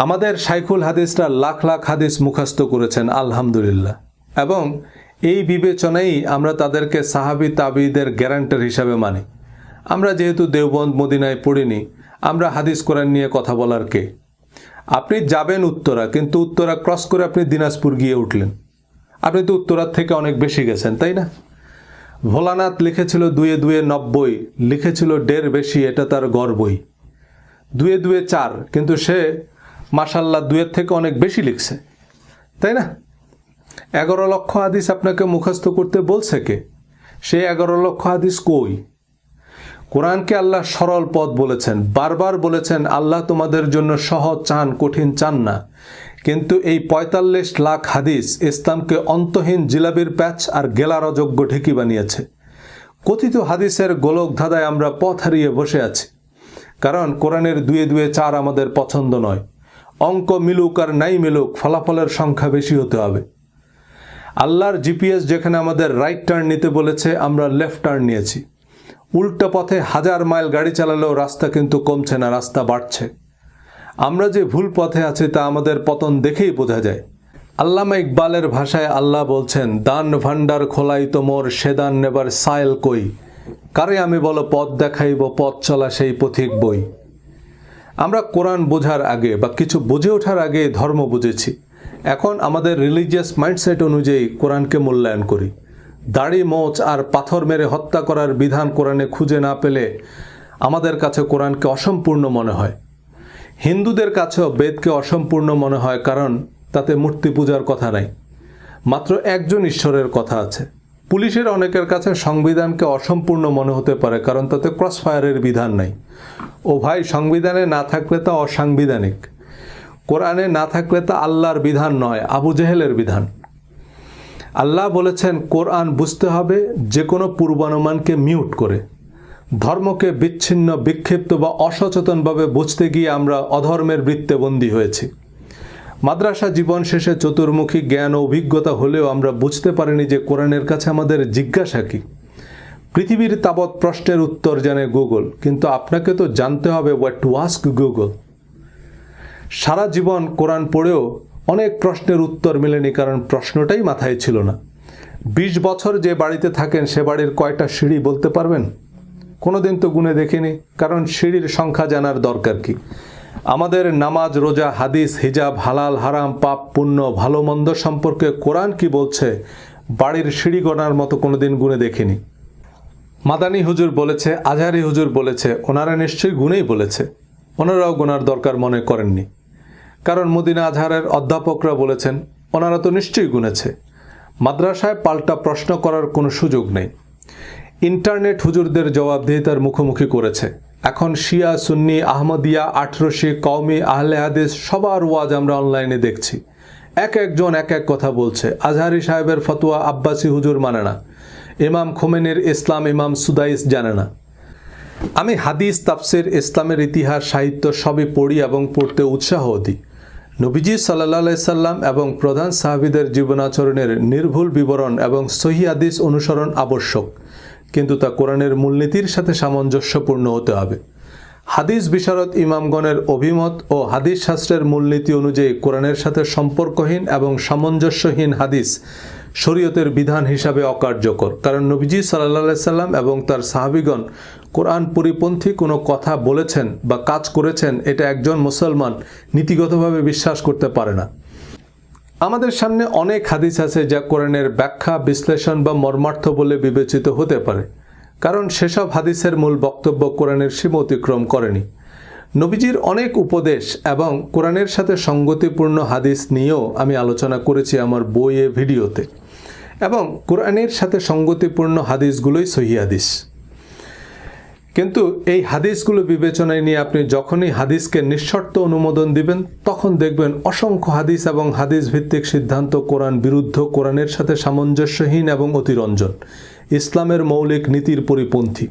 আমাদের শাইখুল হাদিসরা লাখ লাখ হাদিস মুখস্থ করেছেন, আলহামদুলিল্লাহ। এবং এই বিবেচনাই আমরা তাদেরকে সাহাবী তাবেঈদের গ্যারান্টার হিসাবে মানি। আমরা যেহেতু দেওবন্দ মদিনায় পড়িনি, আমরা হাদিস কোরআন নিয়ে কথা বলার কে? আপনি যাবেন উত্তরা, কিন্তু উত্তরা ক্রস করে আপনি দিনাজপুর গিয়ে উঠলেন। আপনি তো উত্তরার থেকে অনেক বেশি গেছেন, তাই না? ভোলানাথ লিখেছিল ২ ২ ৯০, লিখেছিল ১.৫ বেশি, এটা তার গর্বই। ২ ২ ৪, কিন্তু সে মাশাল্লাহ ২-এর থেকে অনেক বেশি লিখছে, তাই না? ১১ লক্ষ হাদিস আপনাকে মুখস্থ করতে বলছে কে? সেই ১১ লক্ষ হাদিস কই? কোরআনকে আল্লাহ সরল পথ বলেছেন, বারবার বলেছেন আল্লাহ তোমাদের জন্য সহজ চান, কঠিন চান না। কিন্তু এই ৪৫ লাখ হাদিস ইসলামকে অন্তহীন জিলাপির প্যাচ আর গেলার অযোগ্য ঢেকি বানিয়েছে। কথিত হাদিসের গোলক ধাঁধায় আমরা পথ হারিয়ে বসে আছি। কারণ কোরআনের ২ ২ ৪ আমাদের পছন্দ নয়। অঙ্ক মিলুক আর নাই মিলুক, ফলাফলের সংখ্যা বেশি হতে হবে। আল্লাহর জিপিএস যেখানে আমাদের রাইট টার্ন নিতে বলেছে, আমরা লেফট টার্ন নিয়েছি। উল্টা পথে ১০০০ মাইল গাড়ি চালালেও রাস্তা কিন্তু কমছে না, রাস্তা বাড়ছে। আমরা যে ভুল পথে আছি তা আমাদের পতন দেখেই বোঝা যায়। আল্লামা ইকবালের ভাষায় আল্লাহ বলছেন, দান ভান্ডার খোলাই তোমর, সে দান নেবার সাইল কই, কারে আমি বলো পথ দেখাইব, পথ চলা সেই পথিক বই। আমরা কোরআন বোঝার আগে বা কিছু বুঝে ওঠার আগে ধর্ম বুঝেছি। এখন আমাদের রিলিজিয়াস মাইন্ডসেট অনুযায়ী কোরআনকে মূল্যায়ন করি। দাড়ি, মোচ আর পাথর মেরে হত্যা করার বিধান কোরআনে খুঁজে না পেলে আমাদের কাছে কোরআনকে অসম্পূর্ণ মনে হয়। হিন্দুদের কাছেও বেদকে অসম্পূর্ণ মনে হয়, কারণ তাতে মূর্তি পূজার কথা নাই, মাত্র একজন ঈশ্বরের কথা আছে। পুলিশের অনেকের কাছে সংবিধানকে অসম্পূর্ণ মনে হতে পারে, কারণ তাতে ক্রসফায়ারের বিধান নাই। ও ভাই, সংবিধানে না থাকলে তা অসাংবিধানিক। কোরআনে না থাকলে তা আল্লাহর বিধান নয়, আবু জেহেলের বিধান। আল্লাহ বলেছেন কোরআন বুঝতে হবে যে কোনো পূর্বানুমানকে মিউট করে। ধর্মকে বিচ্ছিন্ন, বিক্ষিপ্ত বা অসচেতনভাবে বুঝতে গিয়ে আমরা অধর্মের বৃত্তে বন্দী হয়েছি। মাদ্রাসা জীবন শেষে চতুর্মুখী জ্ঞান ও অভিজ্ঞতা হলেও আমরা বুঝতে পারিনি যে কোরআনের কাছে আমাদের জিজ্ঞাসা কি। পৃথিবীর তাবৎ প্রশ্নের উত্তর জানে গুগল, কিন্তু আপনাকে তো জানতে হবে হোয়াট টু আস্ক গুগল। সারা জীবন কোরআন পড়েও অনেক প্রশ্নের উত্তর মেলেনি, কারণ প্রশ্নটাই মাথায় ছিল না। ২০ বছর যে বাড়িতে থাকেন সে বাড়ির কয়টা সিঁড়ি বলতে পারবেন? কোনোদিন তো গুনে দেখিনি, কারণ সিঁড়ির সংখ্যা জানার দরকার কি? আমাদের নামাজ, রোজা, হাদিস, হিজাব, হালাল হারাম, পাপ পুণ্য, ভালো মন্দ সম্পর্কে কোরআন কি বলছে বাড়ির সিঁড়ি গোনার মতো কোনোদিন গুনে দেখিনি। মাদানী হুজুর বলেছে, আজহারি হুজুর বলেছে, ওনারা নিশ্চয়ই গুনেই বলেছে। ওনারাও গোনার দরকার মনে করেননি, কারণ মদিনা আজহারের অধ্যাপকরা বলেছেন, ওনারা তো নিশ্চয়ই গুনেছে। মাদ্রাসায় পাল্টা প্রশ্ন করার কোনো সুযোগ নেই। ইন্টারনেট হুজুরদের জবাবদিহিতার মুখোমুখি করেছে, এখন শিয়া, সুন্নি, আহমদিয়া, আটরশি, কওমি, আহলে হাদিস সবার ওয়াজ আমরা অনলাইনে দেখছি। একজন এক কথা বলছে। আজহারি সাহেবের ফতোয়া আব্বাসি হুজুর মানে না, ইমাম খোমেনির ইসলাম ইমাম সুদাইস জানে না। আমি হাদিস, তাফসির, ইসলামের ইতিহাস, সাহিত্য সবই পড়ি এবং পড়তে উৎসাহ দিই। নবীজি সাল্লাল্লাহু আলাইহি সাল্লাম এবং প্রধান সাহাবীদের জীবনাচরণের নির্ভুল বিবরণ এবং সহিহ হাদিস অনুসরণ আবশ্যক, কিন্তু তা কোরআনের মূলনীতির সাথে সামঞ্জস্যপূর্ণ হতে হবে। হাদিস বিশারদ ইমামগণের অভিমত ও হাদিস শাস্ত্রের মূলনীতি অনুযায়ী কোরআনের সাথে সম্পর্কহীন এবং সামঞ্জস্যহীন হাদিস শরীয়তের বিধান হিসাবে অকার্যকর, কারণ নবীজি সাল্লাল্লাহু আলাইহি সাল্লাম এবং তার সাহাবীগণ কোরআন পরিপন্থী কোনো কথা বলেছেন বা কাজ করেছেন এটা একজন মুসলমান নীতিগতভাবে বিশ্বাস করতে পারে না। আমাদের সামনে অনেক হাদিস আছে যা কোরআনের ব্যাখ্যা, বিশ্লেষণ বা মর্মার্থ বলে বিবেচিত হতে পারে, কারণ সেসব হাদিসের মূল বক্তব্য কোরআনের সীমা অতিক্রম করেনি। নবীজির অনেক উপদেশ এবং কোরআনের সাথে সঙ্গতিপূর্ণ হাদিস নিয়েও আমি আলোচনা করেছি আমার বইয়ে, ভিডিওতে, এবং কোরআনের সাথে সঙ্গতিপূর্ণ হাদিসগুলোই সহিহ হাদিস। কিন্তু এই হাদিসগুলো বিবেচনায় নিয়ে আপনি যখনই হাদিসকে নিঃশর্ত অনুমোদন দিবেন, তখন দেখবেন অসংখ্য হাদিস এবং হাদিস ভিত্তিক সিদ্ধান্ত কোরআন বিরুদ্ধ, কোরআনের সাথে সামঞ্জস্যহীন এবং অতিরঞ্জন, ইসলামের মৌলিক নীতির পরিপন্থী।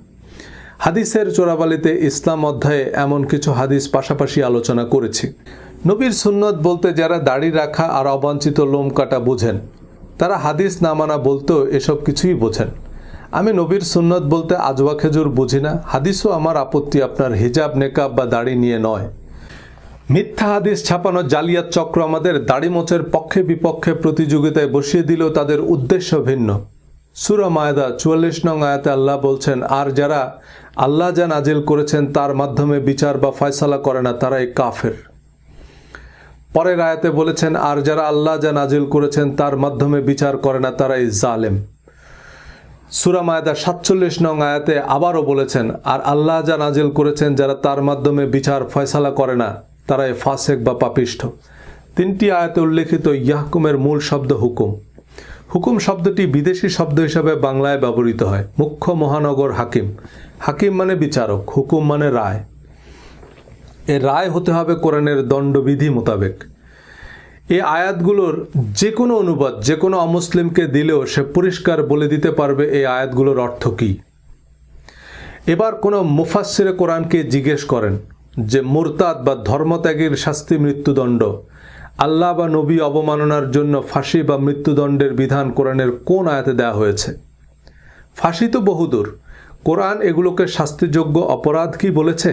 হাদিসের চোরাবালিতে ইসলাম অধ্যায়ে এমন কিছু হাদিস পাশাপাশি আলোচনা করেছি। নবীর সুন্নত বলতে যারা দাড়ি রাখা আর অবাঞ্ছিত লোম কাটা বোঝেন, তারা হাদিস না মানা বলতেও এসব কিছুই বোঝেন। আমি নবীর সুন্নত বলতে আজওয়া খেজুর বুঝি না। হাদিসও আমার আপত্তি আপনার হিজাব, নেকাব বা দাড়ি নিয়ে নয়। মিথ্যা হাদিস ছাপানো জালিয়াত চক্র আমাদের দাড়ি মোচের পক্ষে বিপক্ষে প্রতিযোগিতায় বসিয়ে দিলেও তাদের উদ্দেশ্য ভিন্ন। সূরা মায়দা 44 নং আয়াতে আল্লাহ বলছেন, আর যারা আল্লাহ যা নাজিল করেছেন তার মাধ্যমে বিচার বা ফয়সালা করে না তারাই কাফের। পরের আয়াতে বলেছেন, আর যারা আল্লাহ যা নাজিল করেছেন তার মাধ্যমে বিচার করে না তারাই জালেম। সূরা মায়দা 47 নং আয়াতে আবারও বলেছেন, আর আল্লাহ যা নাজিল করেছেন যারা তার মাধ্যমে বিচার ফয়সালা করে না তারাই ফাসেক বা পাপিষ্ঠ। তিনটি আয়াতে উল্লেখিত ইয়াহকুমের মূল শব্দ হুকুম। হুকুম শব্দটি বিদেশি শব্দ হিসাবে বাংলায় ব্যবহৃত হয়। মুখ্য মহানগর হাকিম। হাকিম মানে বিচারক, হুকুম মানে রায়। এ রায় হতে হবে কোরআনের দণ্ডবিধি মোতাবেক। এই আয়াতগুলোর যে কোনো অনুবাদ যে কোনো অমুসলিমকে দিলেও সে পরিষ্কার বলে দিতে পারবে এই আয়াতগুলোর অর্থ কী। এবার কোনো মুফাসসিরে কোরআনকে জিজ্ঞেস করেন যে মুরতাদ বা ধর্মত্যাগীর শাস্তি মৃত্যুদণ্ড, আল্লাহ বা নবী অবমাননার জন্য ফাঁসি বা মৃত্যুদণ্ডের বিধান কোরআনের কোন আয়াতে দেওয়া হয়েছে? ফাঁসি তো বহুদূর, কোরআন এগুলোকে শাস্তিযোগ্য অপরাধ কি বলেছে?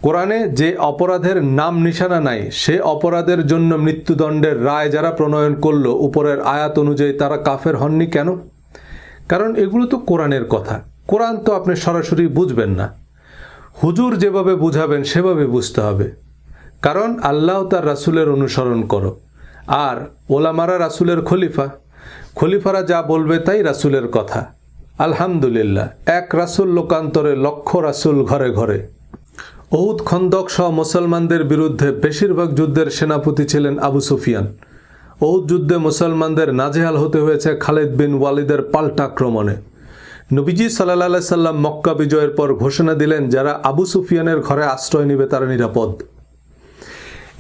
কোরআনে যে অপরাধের নাম নিশানা নাই সে অপরাধের জন্য মৃত্যুদণ্ডের রায় যারা প্রণয়ন করলো উপরের আয়াত অনুযায়ী তারা কাফের হননি কেন? কারণ এগুলো তো কোরআনের কথা। কোরআন তো আপনি সরাসরি বুঝবেন না, হুজুর যেভাবে বুঝাবেন সেভাবে বুঝতে হবে। কারণ আল্লাহ তার রাসূলের অনুসরণ করো, আর ওলামারা রাসূলের খলিফা, খলিফারা যা বলবে তাই রাসূলের কথা। আলহামদুলিল্লাহ, এক রাসূল লোকান্তরে লক্ষ রাসূল ঘরে ঘরে। উহুদ, খন্দক সহ মুসলমানদের বিরুদ্ধে বেশিরভাগ যুদ্ধের সেনাপতি ছিলেন আবু সুফিয়ান। উহুদ যুদ্ধে মুসলমানদের নাজেহাল হতে হয়েছে খালিদ বিন ওয়ালিদের পাল্টা আক্রমণে। নবীজি সাল্লাল্লাহু আলাইহি সাল্লাম মক্কা বিজয়ের পর ঘোষণা দিলেন যারা আবু সুফিয়ানের ঘরে আশ্রয় নেবে তারা নিরাপদ।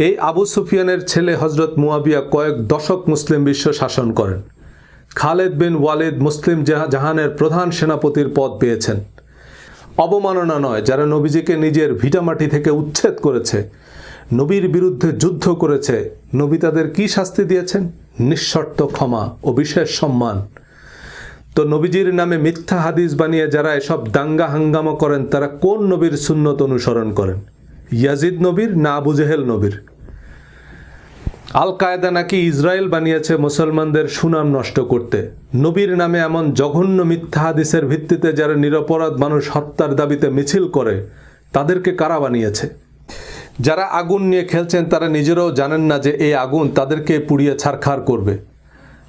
এই আবু সুফিয়ানের ছেলে হযরত মুয়াবিয়া কয়েক দশক মুসলিম বিশ্ব শাসন করেন। খালিদ বিন ওয়ালিদ মুসলিম জাহানের প্রধান সেনাপতির পদ পেয়েছেন। অবমাননা নয়, যারা নবীজিকে নিজের ভিটামাটি থেকে উচ্ছেদ করেছে, নবীর বিরুদ্ধে যুদ্ধ করেছে, নবী তাদের কি শাস্তি দিয়েছেন? নিঃশর্ত ক্ষমা ও বিশেষ সম্মান। তো নবীজির নামে মিথ্যা হাদিস বানিয়ে যারা এসব দাঙ্গা হাঙ্গামা করেন তারা কোন নবীর সুন্নত অনুসরণ করেন? ইয়াজিদ নবীর না আবু জেহেল নবীর? আল কায়দা নাকি ইসরায়েল বানিয়েছে মুসলমানদের সুনাম নষ্ট করতে। নবীর নামে এমন জঘন্য মিথ্যা হাদিসের ভিত্তিতে যারা নিরপরাধ মানুষ হত্যার দাবিতে মিছিল করে তাদেরকে কারা বানিয়েছে? যারা আগুন নিয়ে খেলছেন তারা নিজেরাও জানেন না যে এই আগুন তাদেরকে পুড়িয়ে ছারখার করবে।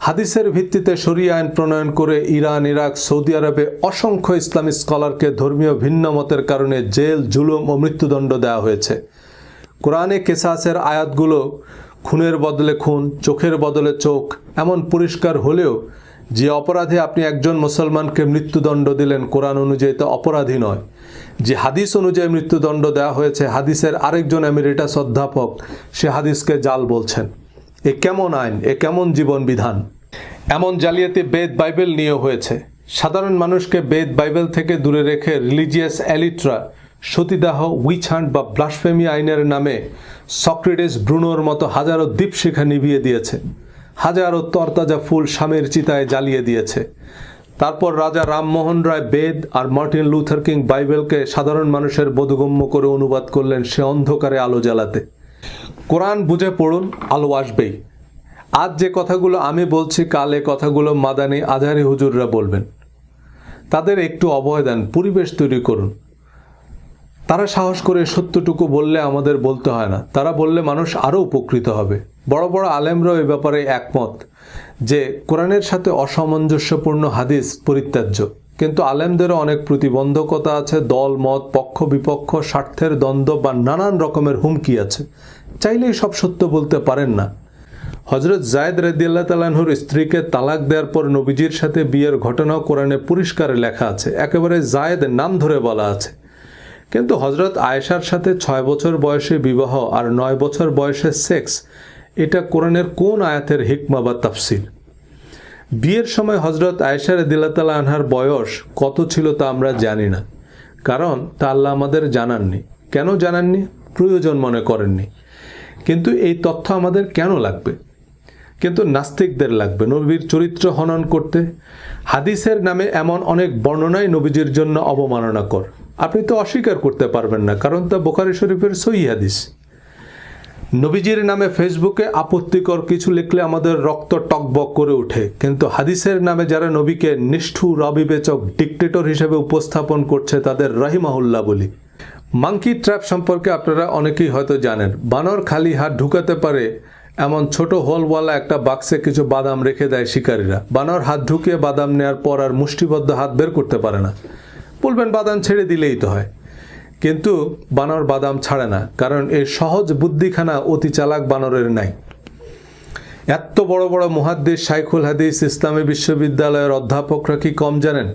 হাদিসের ভিত্তিতে শরিয়া আইন প্রণয়ন করে ইরান, ইরাক, সৌদি আরবে অসংখ্য ইসলামী স্কলারকে ধর্মীয় ভিন্ন মতের কারণে জেল, জুলুম ও মৃত্যুদণ্ড দেওয়া হয়েছে। কোরআনে কেসাসের আয়াতগুলো খুনের বদলে খুন, চোখের বদলে চোখ এমন পরিষ্কার হলেও যে অপরাধে আপনি একজন মুসলমানকে মৃত্যুদণ্ড দিলেন কোরআন অনুযায়ী তা অপরাধী নয়। যে হাদিস অনুযায়ী মৃত্যুদণ্ড দেওয়া হয়েছে, হাদিসের আরেকজন এমিরেটাস অধ্যাপক সে হাদিসকে জাল বলছেন। এ কেমন আইন, এ কেমন জীবন বিধান? এমন জালিয়াতি বেদ বাইবেল নিয়ে হয়েছে। সাধারণ মানুষকে বেদ বাইবেল থেকে দূরে রেখে রিলিজিয়াস এলিটরা সতীদাহ, উইচ হান্ট বা ব্লাসফেমি আইনের নামে সক্রেটিস, ব্রুনোর মতো হাজারো দীপশিখা নিভিয়ে দিয়েছে, হাজারো তরতাজা ফুল স্বামীর চিতায় জ্বালিয়ে দিয়েছে। তারপর রাজা রামমোহন রায় বেদ আর মার্টিন লুথার কিং বাইবেলকে সাধারণ মানুষের বোধগম্য করে অনুবাদ করলেন সে অন্ধকারে আলো জ্বালাতে। কোরআন বুঝে পড়ুন, আলো আসবেই। আজ যে কথাগুলো আমি বলছি, কাল এ কথাগুলো মাদানী আজহারি হুজুররা বলবেন। তাদের একটু অভয় দেন, পরিবেশ তৈরি করুন। তারা সাহস করে সত্যটুকু বললে আমাদের বলতে হয় না, তারা বললে মানুষ আরও উপকৃত হবে। বড় বড় আলেমরাও এ ব্যাপারে একমত যে কোরআনের সাথে অসামঞ্জস্যপূর্ণ হাদিস পরিত্যাজ্য, কিন্তু আলেমদেরও অনেক প্রতিবন্ধকতা আছে, দল মত, পক্ষ বিপক্ষ, স্বার্থের দ্বন্দ্ব বা নানান রকমের হুমকি আছে। চাইলেই সব সত্য বলতে পারেন না। হজরত জায়েদ রাদিয়াল্লাহু তাআলা আনহুর স্ত্রীকে তালাক দেওয়ার পর নবীজির সাথে বিয়ের ঘটনাও কোরআনে পরিষ্কারে লেখা আছে, একেবারে জায়েদ নাম ধরে বলা আছে। কিন্তু হজরত আয়েশার সাথে 6 বছর বয়সে বিবাহ আর 9 বছর বয়সে সেক্স, এটা কোরআনের কোন আয়াতের হিকমা বা তাফসির? বিয়ের সময় হজরত আয়েশা রাদিয়াল্লাহু তাআলা আনহার বয়স কত ছিল তা আমরা জানি না, কারণ তা আল্লাহ আমাদের জানাননি। কেন জানাননি? প্রয়োজন মনে করেননি। কিন্তু এই তথ্য আমাদের কেন লাগবে? কিন্তু নাস্তিকদের লাগবে নবীর চরিত্র হনন করতে। হাদিসের নামে এমন অনেক বর্ণনাই নবীজির জন্য অবমাননাকর। আপনি তো অস্বীকার করতে পারবেন না, কারণ তা বুখারী শরীফের সহিহ হাদিস। নবীজির নামে ফেসবুকে আপত্তিকর কিছু লিখলে আমাদের রক্ত টকবক করে ওঠে, কিন্তু হাদিসের নামে যারা নবীকে নিষ্ঠুর, অবিবেচক, ডিক্টেটর হিসেবে উপস্থাপন করছে তাদের রাহিমাহুল্লাহ বলি। মাঙ্কি ট্র্যাপ সম্পর্কে আপনারা অনেকেই হয়তো জানেন। বানর খালি হাত ঢুকাতে পারে এমন ছোট হোলওয়ালা একটা বাক্সে কিছু বাদাম রেখে দেয় শিকারীরা। বানর হাত ঢুকিয়ে বাদাম নেওয়ার পর আর মুষ্টিবদ্ধ হাত বের করতে পারে না। বলবেন বাদাম ছেড়ে দিলেই তো হয়, কিন্তু বানর বাদাম ছাড়ে না, কারণ এই সহজ বুদ্ধিখানা অতি চালাক বানরের নাই। এত বড় বড় মুহাদ্দিস, শাইখুল হাদিস, ইসলামী বিশ্ববিদ্যালয়ের অধ্যাপকরা কি কম জানেন?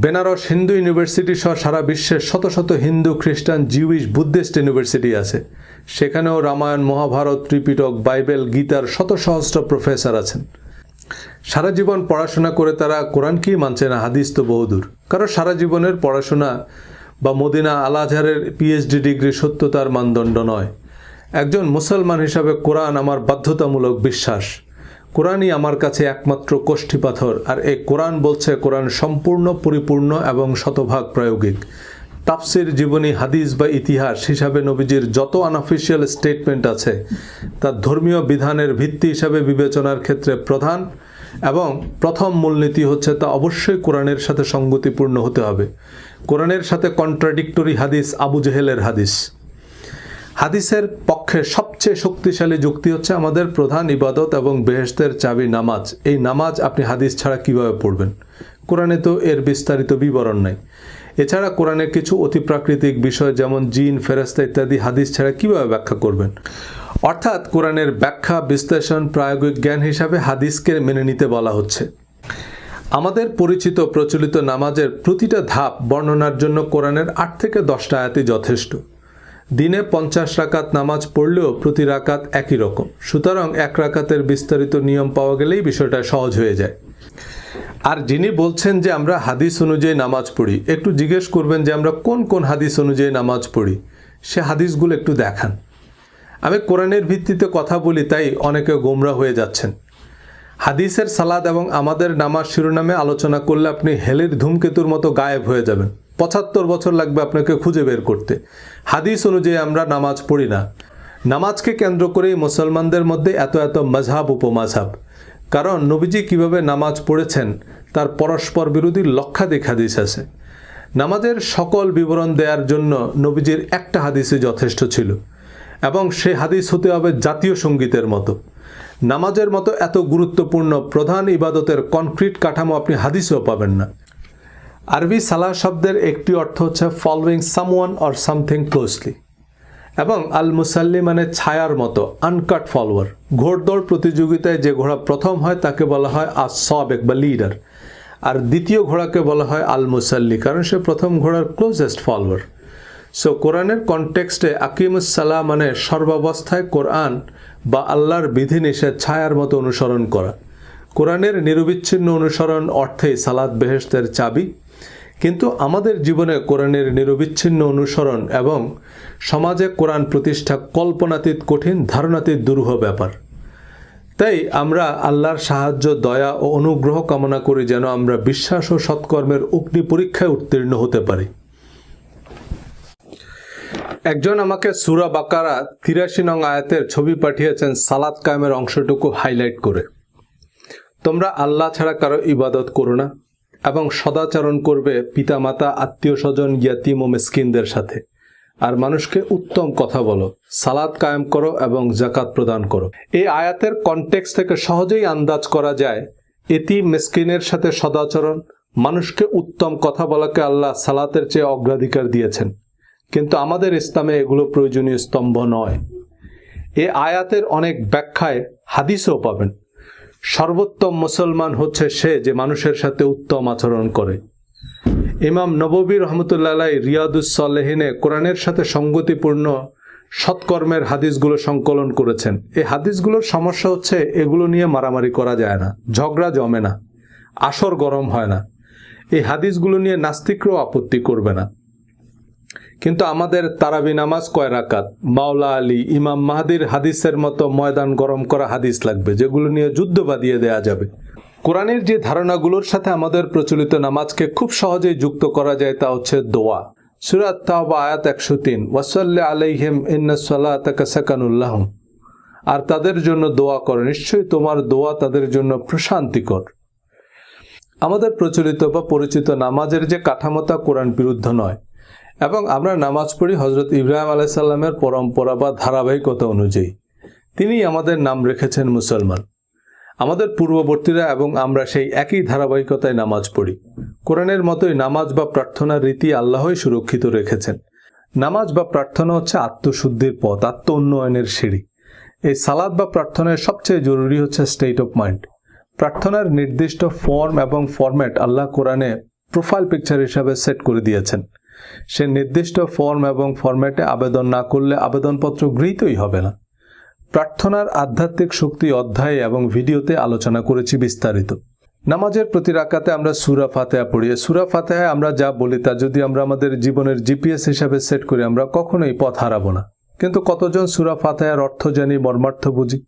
বেনারস হিন্দু ইউনিভার্সিটি সহ সারা বিশ্বের শত শত হিন্দু, খ্রিস্টান, জিউইশ, বুদ্ধিস্ট ইউনিভার্সিটি আছে। সেখানেও রামায়ণ, মহাভারত, ত্রিপিটক, বাইবেল, গীতার শত সহস্র প্রফেসর আছেন। সারা জীবন পড়াশোনা করে তারা কোরআনকেই মানছে না, হাদিস তো বহুদূর। কারণ সারা জীবনের পড়াশোনা বা মদিনা আল আজহারের পিএইচডি ডিগ্রি সত্যতার মানদণ্ড নয়। একজন মুসলমান হিসাবে কোরআন আমার বাধ্যতামূলক বিশ্বাস। কোরআনই আমার কাছে একমাত্র কোষ্ঠী পাথর, আর এই কোরআন বলছে কোরআন সম্পূর্ণ, পরিপূর্ণ এবং শতভাগ প্রায়োগিক। তাফসির, জীবনী, হাদিস বা ইতিহাস হিসাবে নবীজির যত আনঅফিসিয়াল স্টেটমেন্ট আছে তা ধর্মীয় বিধানের ভিত্তি হিসাবে বিবেচনার ক্ষেত্রে প্রধান এবং প্রথম মূলনীতি হচ্ছে তা অবশ্যই কোরআনের সাথে সঙ্গতিপূর্ণ হতে হবে। কোরআনের সাথে কন্ট্রাডিক্টরি হাদিস আবু জেহেলের হাদিস। হাদিসের পক্ষে সবচেয়ে শক্তিশালী যুক্তি হচ্ছে আমাদের প্রধান ইবাদত এবং বেহেশতের চাবি নামাজ। এই নামাজ আপনি হাদিস ছাড়া কিভাবে পড়বেন? কোরআনে তো এর বিস্তারিত বিবরণ নাই। এছাড়া কোরআনের কিছু অতিপ্রাকৃতিক বিষয় যেমন জিন, ফেরেশতা ইত্যাদি হাদিস ছাড়া কিভাবে ব্যাখ্যা করবেন? অর্থাৎ কোরআনের ব্যাখ্যা, বিশ্লেষণ, প্রায়োগিক জ্ঞান হিসাবে হাদিসকে মেনে নিতে বলা হচ্ছে। আমাদের পরিচিত প্রচলিত নামাজের প্রতিটা ধাপ বর্ণনার জন্য কোরআনের 8 থেকে 10টা আয়াতই যথেষ্ট। দিনে 50 রাকাত নামাজ পড়লেও প্রতি রাকাত একই রকম। সুতরাং 1 রাকাতের বিস্তারিত নিয়ম পাওয়া গেলেই বিষয়টা সহজ হয়ে যায়। আর যিনি বলছেন যে আমরা হাদিস অনুযায়ী নামাজ পড়ি, একটু জিজ্ঞেস করবেন যে আমরা কোন কোন হাদিস অনুযায়ী নামাজ পড়ি, সে হাদিসগুলো একটু দেখান। আমি কোরআনের ভিত্তিতে কথা বলি, তাই অনেকে গোমরা হয়ে যাচ্ছেন। হাদিসের সালাত এবং আমাদের নামাজ শিরোনামে আলোচনা করলে আপনি হেলের ধূমকেতুর মতো গায়েব হয়ে যাবেন। 75 বছর লাগবে আপনাকে খুঁজে বের করতে। হাদিস অনুযায়ী আমরা নামাজ পড়ি না। নামাজকে কেন্দ্র করেই মুসলমানদের মধ্যে এত এত মাযহাব, উপমাযহাব। কারণ নবীজি কিভাবে নামাজ পড়েছেন তার পরস্পর বিরোধী লক্ষাধিক হাদিস আছে। নামাজের সকল বিবরণ দেওয়ার জন্য নবীজির একটা হাদিসই যথেষ্ট ছিল, এবং সে হাদিস হতে হবে জাতীয় সঙ্গীতের মতো। নামাজের মতো এত গুরুত্বপূর্ণ প্রধান ইবাদতের কনক্রিট কাঠামো আপনি হাদিসেও পাবেন না। আরবি সালাহ শব্দের একটি অর্থ হচ্ছে following someone or something closely, এবং আল মুসাল্লি মানে ছায়ার মতো, আনকাট ফলোয়ার। ঘোড়দৌড় প্রতিযোগিতায় যে ঘোড়া প্রথম হয় তাকে বলা হয় আস-সাবিক বা লিডার। আর দ্বিতীয় ঘোড়াকে বলা হয় আল মুসাল্লি, কারণ সে প্রথম ঘোড়ার ক্লোজেস্ট ফলোয়ার। সো কোরআনের কনটেক্সটে আকিমুসসালাহ মানে সর্বাবস্থায় কোরআন বা আল্লাহর বিধিনিষেধ ছায়ার মতো অনুসরণ করা। কোরআনের নিরবিচ্ছিন্ন অনুসরণ অর্থেই সালাত বেহেশতের চাবি। কিন্তু আমাদের জীবনে কোরআনের নিরবিচ্ছিন্ন অনুসরণ এবং সমাজে কোরআন প্রতিষ্ঠা কল্পনাতীত কঠিন, ধারণাতীত দুরূহ ব্যাপার। তাই আমরা আল্লাহর সাহায্য, দয়া ও অনুগ্রহ কামনা করি যেন আমরা বিশ্বাস ও সৎকর্মের অগ্নি পরীক্ষায় উত্তীর্ণ হতে পারি। একজন আমাকে সূরা বাকারা ৮৩ নং আয়াতের ছবি পাঠিয়েছেন সালাত কায়েমের অংশটুকু হাইলাইট করে। তোমরা আল্লাহ ছাড়া কারো ইবাদত করো না এবং সদাচরণ করবে পিতামাতা, আত্মীয় স্বজন, ইয়াতিম ও মিসকিনদের সাথে, আর মানুষকে উত্তম কথা বলো, সালাত কায়েম করো এবং যাকাত প্রদান করো। এই আয়াতের কনটেক্সট থেকে সহজেই আন্দাজ করা যায় এতিম মিসকিনের সাথে সদাচরণ, মানুষকে উত্তম কথা বলাকে আল্লাহ সালাতের চেয়ে অগ্রাধিকার দিয়েছেন। কিন্তু আমাদের ইসলামে এগুলো প্রয়োজনীয় স্তম্ভ নয়। এই আয়াতের অনেক ব্যাখ্যায় হাদিসও পাবেন। সর্বোত্তম মুসলমান হচ্ছে সে যে মানুষের সাথে উত্তম আচরণ করে। ইমাম নববী রহমতুল্লাহ আলাইহি রিয়াদুস সালেহিনে কোরআনের সাথে সঙ্গতিপূর্ণ সৎকর্মের হাদিসগুলো সংকলন করেছেন। এই হাদিসগুলোর সমস্যা হচ্ছে এগুলো নিয়ে মারামারি করা যায় না, ঝগড়া জমে না, আসর গরম হয় না। এই হাদিসগুলো নিয়ে নাস্তিকরাও আপত্তি করবে না। কিন্তু আমাদের তারাবি নামাজ কয় রাকাত, মাওলা আলী, ইমাম মাহাদির হাদিসের মতো ময়দান গরম করা হাদিস লাগবে, যেগুলো নিয়ে যুদ্ধ বাঁধিয়ে দেয়া যাবে। কোরআনের যে ধারণাগুলোর সাথে আমাদের প্রচলিত নামাজকে খুব সহজেই যুক্ত করা যায় তা হচ্ছে দোয়া। সূরা তাওবা আয়াত ১০৩, ওয়াসাল্লি আলাইহিম ইন্নাস সালাতাকা সাকানুল লাহুম, আর তাদের জন্য দোয়া করো, নিশ্চয়ই তোমার দোয়া তাদের জন্য প্রশান্তিকর। আমাদের প্রচলিত বা পরিচিত নামাজের যে কাঠামোতা কোরআন বিরুদ্ধ নয়, এবং আমরা নামাজ পড়ি হযরত ইব্রাহিম আলাইহিস সালামের পরম্পরা বা ধারাবাহিকতা অনুযায়ী। তিনি আমাদের নাম রেখেছেন মুসলমান। আমাদের পূর্ববর্তীরা এবং আমরা সেই একই ধারাবাহিকতায় নামাজ পড়ি। কোরআনের মতোই নামাজ বা প্রার্থনার রীতি আল্লাহই সুরক্ষিত রেখেছেন। নামাজ বা প্রার্থনা হচ্ছে আত্মশুদ্ধির পথ, আত্ম উন্নয়নের সিঁড়ি। এই সালাত বা প্রার্থনায় সবচেয়ে জরুরি হচ্ছে স্টেট অফ মাইন্ড। প্রার্থনার নির্দিষ্ট ফর্ম এবং ফরম্যাট আল্লাহ কোরআনে প্রোফাইল পিকচার হিসাবে সেট করে দিয়েছেন। সে নির্দিষ্ট ফর্ম এবং ফরম্যাটে আবেদন না করলে আবেদনপত্র গৃহীতই হবে না। প্রার্থনার আধ্যাত্মিক শক্তি অধ্যায়ে এবং ভিডিওতে আলোচনা করেছি বিস্তারিত। নামাজের প্রতি রাকাতে আমরা সূরা ফাতিহা পড়ি। সূরা ফাতিহায় আমরা যা বলি তা যদি আমরা আমাদের জীবনের জিপিএস হিসাবে সেট করি, আমরা কখনোই পথ হারাবো না। কিন্তু কতজন সূরা ফাতিহার অর্থ জানি, মর্মার্থ বুঝি?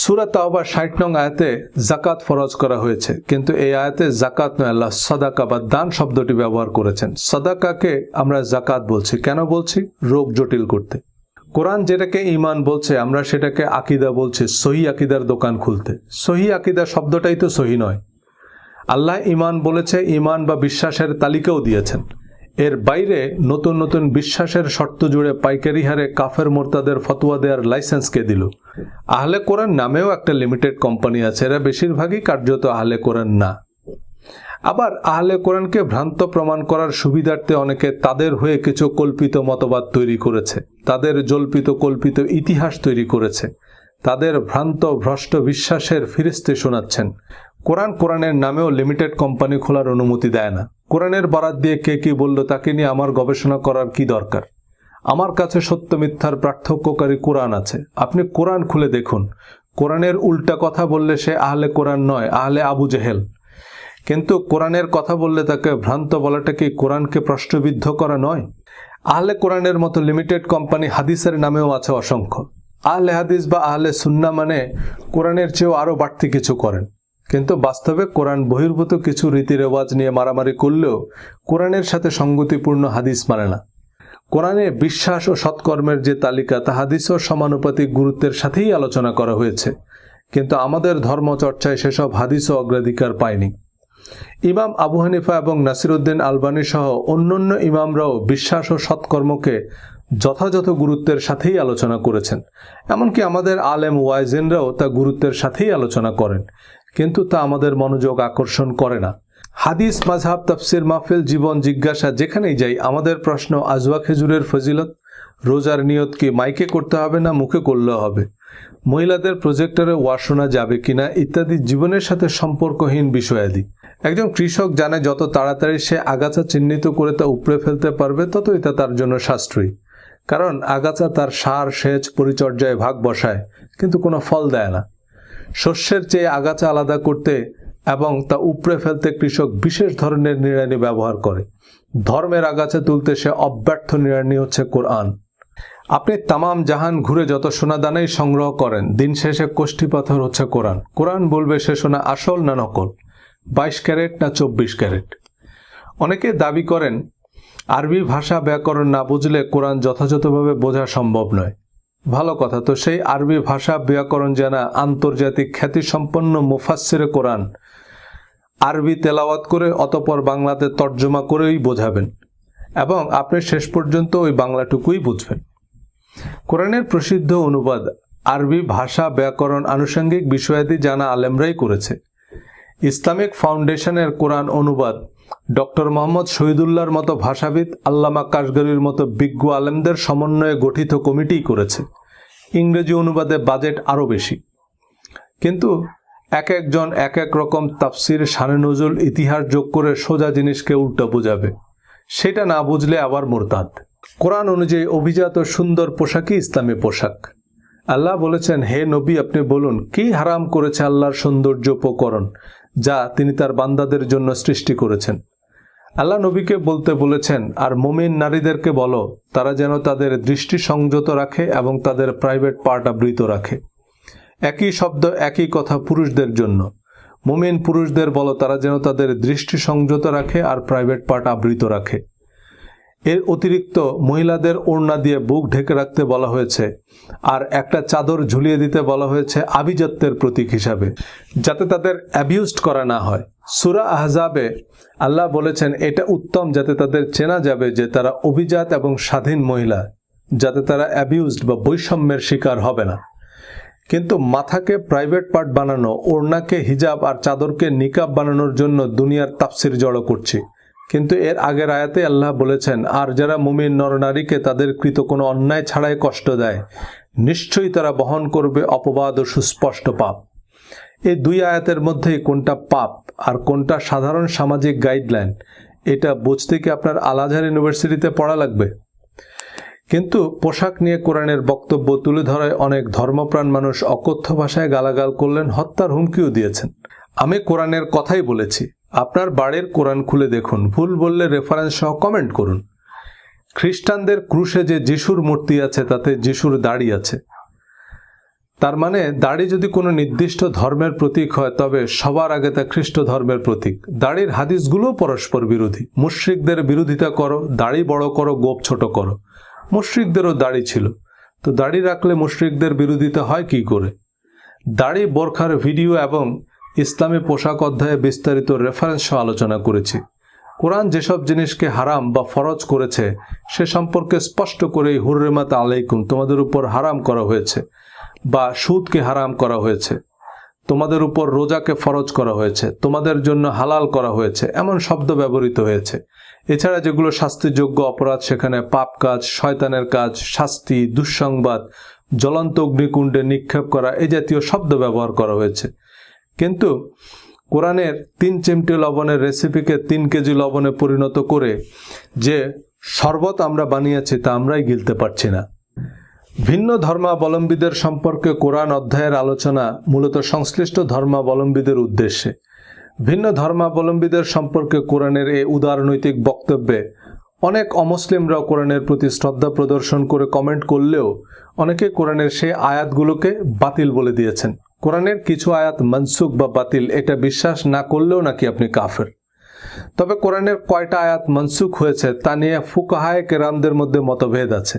সূরা তাওবা ৬০ নং আয়াতে যাকাত ফরজ করা হয়েছে, কিন্তু এই আয়াতে যাকাত নয়, আল্লাহ সাদাকা বা দান শব্দটি ব্যবহার করেছেন। সাদাকাকে আমরা যাকাত বলছি। কেন বলছি? রোগ জটিল করতে। কোরআন যেটাকে ঈমান বলছে, আমরা সেটাকে আকীদা বলছি, সহি আকীদার দোকান খুলতে। সহি আকীদা শব্দটাই তো সহি নয়। আল্লাহ ঈমান বলেছে, ঈমান বা বিশ্বাসের তালিকাও দিয়েছেন। এর বাইরে নতুন নতুন বিশ্বাসের শর্ত জুড়ে পাইকারি হারে কাফের মোরতাদের ফতোয়া দেওয়ার লাইসেন্স কে দিল? আহলে কোরআন নামেও একটা লিমিটেড কোম্পানি আছে, এরা বেশিরভাগই কার্যত আহলে কোরআন না। আবার আহলে কোরআনকে ভ্রান্ত প্রমাণ করার সুবিধার্থে অনেকে তাদের হয়ে কিছু কল্পিত মতবাদ তৈরি করেছে, তাদের জল্পিত কল্পিত ইতিহাস তৈরি করেছে, তাদের ভ্রান্ত ভ্রষ্ট বিশ্বাসের ফিরিস্তি শোনাচ্ছেন। কোরআনের নামেও লিমিটেড কোম্পানি খোলার অনুমতি দেয় না। কোরআনের বরাত দিয়ে কে কি বলল তাকে নিয়ে আমার গবেষণা করার কি দরকার? আমার কাছে সত্য মিথ্যার পার্থক্যকারী কোরআন আছে। আপনি কোরআন খুলে দেখুন। কোরআনের উল্টা কথা বললে সে আহলে কোরআন নয়, আহলে আবু জেহেল। কিন্তু কোরআনের কথা বললে তাকে ভ্রান্ত বলাটা কি কোরআনকে প্রশ্নবিদ্ধ করা নয়? আহলে কোরআনের মতো লিমিটেড কোম্পানি হাদিসের নামেও আছে অসংখ্য। আহলে হাদিস বা আহলে সুন্নাহ মানে কোরআনের চেয়েও আরও বাড়তি কিছু করেন, কিন্তু বাস্তবে কোরআন বহির্ভূত কিছু রীতি রেওয়াজ নিয়ে মারামারি করলেও কোরআনের সাথে সঙ্গতিপূর্ণ হাদিস মানে না। কোরআনে বিশ্বাস ও সৎকর্মের যে তালিকা তা হাদিসও সমানুপাতিক গুরুত্বের সাথেই আলোচনা করা হয়েছে, কিন্তু আমাদের ধর্মচর্চায় সেসব হাদিসও অগ্রাধিকার পায়নি। ইমাম আবু হানিফা এবং নাসিরউদ্দিন আলবানী সহ অন্যান্য ইমামরাও বিশ্বাস ও সৎকর্মকে যথাযথ গুরুত্বের সাথেই আলোচনা করেছেন। এমনকি আমাদের আলেম ওয়াইজিনরাও তা গুরুত্বের সাথেই আলোচনা করেন, কিন্তু তা আমাদের মনোযোগ আকর্ষণ করে না। হাদিস, মাযহাব, তাফসির, মাহফিল, জীবন জিজ্ঞাসা যেখানেই যাই আমাদের প্রশ্ন আজওয়া খেজুরের ফজিলত, রোজার নিয়ত কি মাইকে করতে হবে না মুখে করলেও হবে, মহিলাদের প্রজেক্টরে ওয়াজ শোনা যাবে কিনা ইত্যাদি জীবনের সাথে সম্পর্কহীন বিষয়াদি। একজন কৃষক জানে যত তাড়াতাড়ি সে আগাছা চিহ্নিত করে তা উপড়ে ফেলতে পারবে ততই তা তার জন্য সাশ্রয়ী। কারণ আগাছা তার সার, সেচ, পরিচর্যায় ভাগ বসায় কিন্তু কোনো ফল দেয় না। শস্যের চেয়ে আগাছা আলাদা করতে এবং তা উপড়ে ফেলতে কৃষক বিশেষ ধরনের নিড়ানি ব্যবহার করে। ধর্মের আগাছা তুলতে সে অব্যর্থ নিড়ানি হচ্ছে কোরআন। আপনি তামাম জাহান ঘুরে যত সোনাদানাই সংগ্রহ করেন, দিন শেষে কোষ্ঠী পাথর হচ্ছে কোরআন। কোরআন বলবে সে সোনা আসল না নকল, 22 ক্যারেট না 24 ক্যারেট। অনেকে দাবি করেন আরবি ভাষা ব্যাকরণ না বুঝলে কোরআন যথাযথভাবে বোঝা সম্ভব নয়। ভালো কথা, তো সেই আরবি ভাষা ব্যাকরণ জানা আন্তর্জাতিক খ্যাতিসম্পন্ন মুফাসসিরে কোরআন আরবি তেলাওয়াত করে অতঃপর বাংলাতে তর্জমা করেই বোঝাবেন এবং আপনি শেষ পর্যন্ত ওই বাংলাটুকুই বুঝবেন। কোরআনের প্রসিদ্ধ অনুবাদ আরবি ভাষা ব্যাকরণ আনুষঙ্গিক বিষয়াদি জানা আলেমরাই করেছে। ইসলামিক ফাউন্ডেশনের কোরআন অনুবাদ ডক্টর মোহাম্মদ শহীদুল্লাহর মতো ভাষাবিদ, আল্লামা কাশগরির মতো বিজ্ঞ আলেমদের সমন্বয়ে গঠিত কমিটিই করেছে। ইংরেজি অনুবাদে বাজেট আরও বেশি, কিন্তু এক একজন এক এক রকম তাফসির, শানে নজুল, ইতিহাস যোগ করে সোজা জিনিসকে উল্টো বোঝাবে। সেটা না বুঝলে আবার মুরতাদ। কোরআন অনুযায়ী অভিজাত সুন্দর পোশাকই ইসলামী পোশাক। আল্লাহ বলেছেন, হে নবী আপনি বলুন, কি হারাম করেছে আল্লাহর সৌন্দর্য উপকরণ যা তিনি তার বান্দাদের জন্য সৃষ্টি করেছেন। আল্লাহ নবীকে বলতে বলেছেন, আর মুমিন নারীদেরকে বলো তারা যেন তাদের দৃষ্টি সংযত রাখে এবং তাদের প্রাইভেট পার্ট আবৃত রাখে। একই শব্দ, একই কথা পুরুষদের জন্য। মুমিন পুরুষদের বলো তারা যেন তাদের দৃষ্টি সংযত রাখে আর প্রাইভেট পার্ট আবৃত রাখে। এর অতিরিক্ত মহিলাদের ওড়না দিয়ে বুক ঢেকে রাখতে বলা হয়েছে আর একটা চাদর ঝুলিয়ে দিতে বলা হয়েছে আভিজাত্যের প্রতীক হিসাবে, যাতে তাদের অ্যাবিউজড করা না হয়। সূরা আহজাবে আল্লাহ বলেছেন এটা উত্তম যাতে তাদের চেনা যাবে যে তারা অভিজাত এবং স্বাধীন মহিলা, যাতে তারা অ্যাবিউজড বা বৈষম্যের শিকার হবে না। কিন্তু মাথাকে প্রাইভেট পার্ট বানানো, ওড়নাকে হিজাব আর চাদরকে নিকাব বানানোর জন্য দুনিয়ার তাফসির জড়ো করছি। কিন্তু এর আগের আয়াতে আল্লাহ বলেছেন, আর যারা মুমিন নরনারীকে তাদের কৃত কোনো অন্যায় ছাড়াই কষ্ট দেয়, নিশ্চয়ই তারা বহন করবে অপবাদ ও সুস্পষ্ট পাপ। এই দুই আয়াতের মধ্যেই কোনটা পাপ আর কোনটা সাধারণ সামাজিক গাইডলাইন, এটা বুঝতে কি আপনার আল আজহার ইউনিভার্সিটিতে পড়া লাগবে? কিন্তু পোশাক নিয়ে কোরআনের বক্তব্য তুলে ধরায় অনেক ধর্মপ্রাণ মানুষ অকথ্য ভাষায় গালাগাল করলেন, হত্যার হুমকিও দিয়েছেন। আমি কোরআনের কথাই বলেছি। আপনার বাড়ির কোরআন খুলে দেখুন, ভুল বললে রেফারেন্স সহ কমেন্ট করুন। খ্রিস্টানদের ক্রুশে যে যিশুর মূর্তি আছে তাতে যিশুর দাড়ি আছে। তার মানে দাড়ি যদি কোনো নির্দিষ্ট ধর্মের প্রতীক হয় তবে সবার আগে তা খ্রিস্ট ধর্মের প্রতীক। দাড়ির হাদিসগুলো পরস্পর বিরোধী। মুশরিকদের বিরোধিতা করো, দাড়ি বড় করো, গোঁফ ছোট করো। মুশরিকদেরও দাড়ি ছিল, তো দাড়ি রাখলে মুশরিকদের বিরোধিতা হয় কি করে? দাড়ি, বোরখার ভিডিও এবং ইসলামী পোশাক অধ্যায়ে বিস্তারিত রেফারেন্স সহ আলোচনা করেছি। কোরআন যেসব জিনিসকে হারাম বা ফরজ করেছে সে সম্পর্কে স্পষ্ট করেই হুররিমাত আলাইকুম, তোমাদের উপর হারাম করা হয়েছে, বা সুদকে হারাম করা হয়েছে, তোমাদের উপর রোজাকে ফরজ করা হয়েছে, তোমাদের জন্য হালাল করা হয়েছে, এমন শব্দ ব্যবহৃত হয়েছে। এছাড়া যেগুলো শাস্তিযোগ্য অপরাধ সেখানে পাপ কাজ, শয়তানের কাজ, শাস্তি, দুঃসংবাদ, জ্বলন্ত অগ্নিকুণ্ডে নিক্ষেপ করা এই জাতীয় শব্দ ব্যবহার করা হয়েছে। কিন্তু কোরআনের 3 চিমটি লবণের রেসিপিকে 3 কেজি লবণে পরিণত করে যে শরবত আমরা বানিয়েছি তা আমরাই গিলতে পারছি না। ভিন্ন ধর্মাবলম্বীদের সম্পর্কে কোরআন অধ্যায়ের আলোচনা মূলত সংশ্লিষ্ট ধর্মাবলম্বীদের উদ্দেশ্যে। ভিন্ন ধর্মাবলম্বীদের সম্পর্কে কোরআনের এই উদারনৈতিক বক্তব্যে অনেক অমুসলিমরাও কোরআনের প্রতি শ্রদ্ধা প্রদর্শন করে কমেন্ট করলেও অনেকে কোরআনের সেই আয়াতগুলোকে বাতিল বলে দিয়েছেন। কোরআনের কিছু আয়াত মনসুখ বা বাতিল এটা বিশ্বাস না করলেও নাকি আপনি কাফের। তবে কোরআনের কয়টা আয়াত মনসুখ হয়েছে তা নিয়ে ফুকাহায়ে কেরামদের মধ্যে মতভেদ আছে।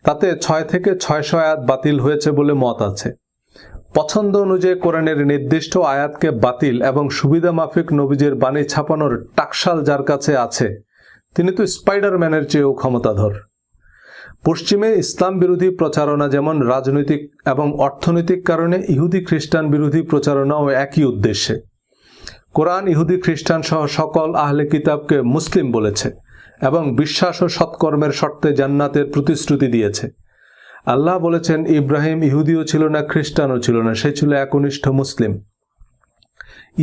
তাতে 6 থেকে 600 আয়াত বাতিল হয়েছে বলে মত আছে। পছন্দ অনুযায়ী কোরআনের নির্দিষ্ট আয়াতকে বাতিল এবং সুবিধা মাফিক নবীজের বাণী ছাপানোর টাকশাল যার কাছে আছে তিনি তো স্পাইডারম্যানের চেয়েও ক্ষমতাধর। পশ্চিমে ইসলাম বিরোধী প্রচারণা যেমন রাজনৈতিক এবং অর্থনৈতিক কারণে ইহুদি খ্রিস্টান বিরোধী প্রচারণাও একই উদ্দেশ্যে। কোরআন ইহুদি খ্রিস্টান সহ সকল আহলে কিতাবকে মুসলিম বলেছে এবং বিশ্বাস ও সৎকর্মের শর্তে জান্নাতের প্রতিশ্রুতি দিয়েছে। আল্লাহ বলেছেন, ইব্রাহিম ইহুদিও ছিল না, খ্রিস্টানও ছিল না, সে ছিল একনিষ্ঠ মুসলিম।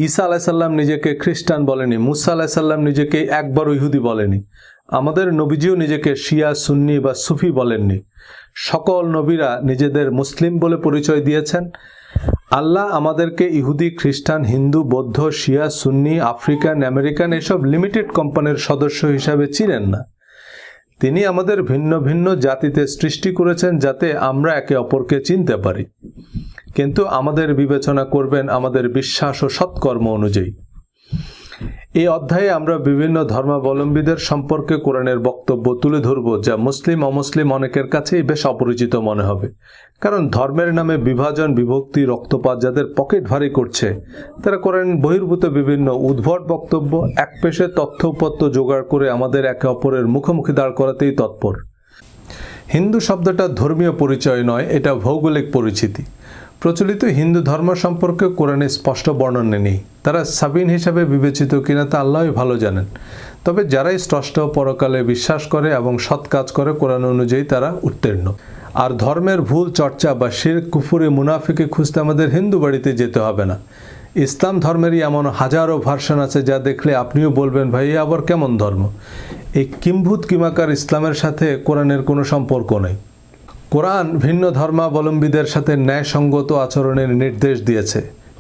ঈসা আলাইসাল্লাম নিজেকে খ্রিস্টান বলেনি, মুসা আলাইসাল্লাম নিজেকে একবারও ইহুদি বলেনি, আমাদের নবীজিও নিজেকে শিয়া, সুন্নি বা সুফি বলেননি। সকল নবীরা নিজেদের মুসলিম বলে পরিচয় দিয়েছেন। আল্লাহ আমাদেরকে ইহুদি, খ্রিস্টান, হিন্দু, বৌদ্ধ, শিয়া, সুন্নি, আফ্রিকান, আমেরিকান এসব লিমিটেড কোম্পানির সদস্য হিসাবে চিনেন না। তিনি আমাদের ভিন্ন ভিন্ন জাতিতে সৃষ্টি করেছেন যাতে আমরা একে অপরকে চিনতে পারি, কিন্তু আমাদের বিবেচনা করবেন আমাদের বিশ্বাস ও সৎকর্ম অনুযায়ী। এই অধ্যায়ে আমরা বিভিন্ন ধর্মাবলম্বীদের সম্পর্কে কোরআনের বক্তব্য তুলে ধরব, যা মুসলিম অমুসলিম অনেকের কাছেই বেশ অপরিচিত মনে হবে। কারণ ধর্মের নামে বিভাজন, বিভক্তি, রক্তপাত যাদের পকেট ভারী করছে, তারা কোরআন বহির্ভূত বিভিন্ন উদ্ভট বক্তব্য একপেশে তথ্য উপত্য জোগাড় করে আমাদের একে অপরের মুখোমুখি দাঁড় করাতেই তৎপর। হিন্দু শব্দটা ধর্মীয় পরিচয় নয়, এটা ভৌগোলিক পরিচিতি। প্রচলিত হিন্দু ধর্ম সম্পর্কে কোরআনে স্পষ্ট বর্ণনা নেই। তারা সাবিন হিসাবে বিবেচিত কিনা তা আল্লাহই ভালো জানেন। তবে যারাই স্রষ্টা পরকালে বিশ্বাস করে এবং সৎ কাজ করে, কোরআন অনুযায়ী তারা উত্তীর্ণ। আর ধর্মের ভুল চর্চা বা শিরক, কুফরি, মুনাফিকে খুঁজতে আমাদের হিন্দু বাড়িতে যেতে হবে না। ইসলাম ধর্মেরই এমন হাজারো ভার্সন আছে যা দেখলে আপনিও বলবেন, ভাই আবার কেমন ধর্ম। এই কিম্ভূত কিমাকার ইসলামের সাথে কোরআনের কোনো সম্পর্ক নেই। কোরআন ভিন্ন ধর্মাবলম্বীদের সাথে ন্যায়সঙ্গত আচরণের নির্দেশ দিয়েছে।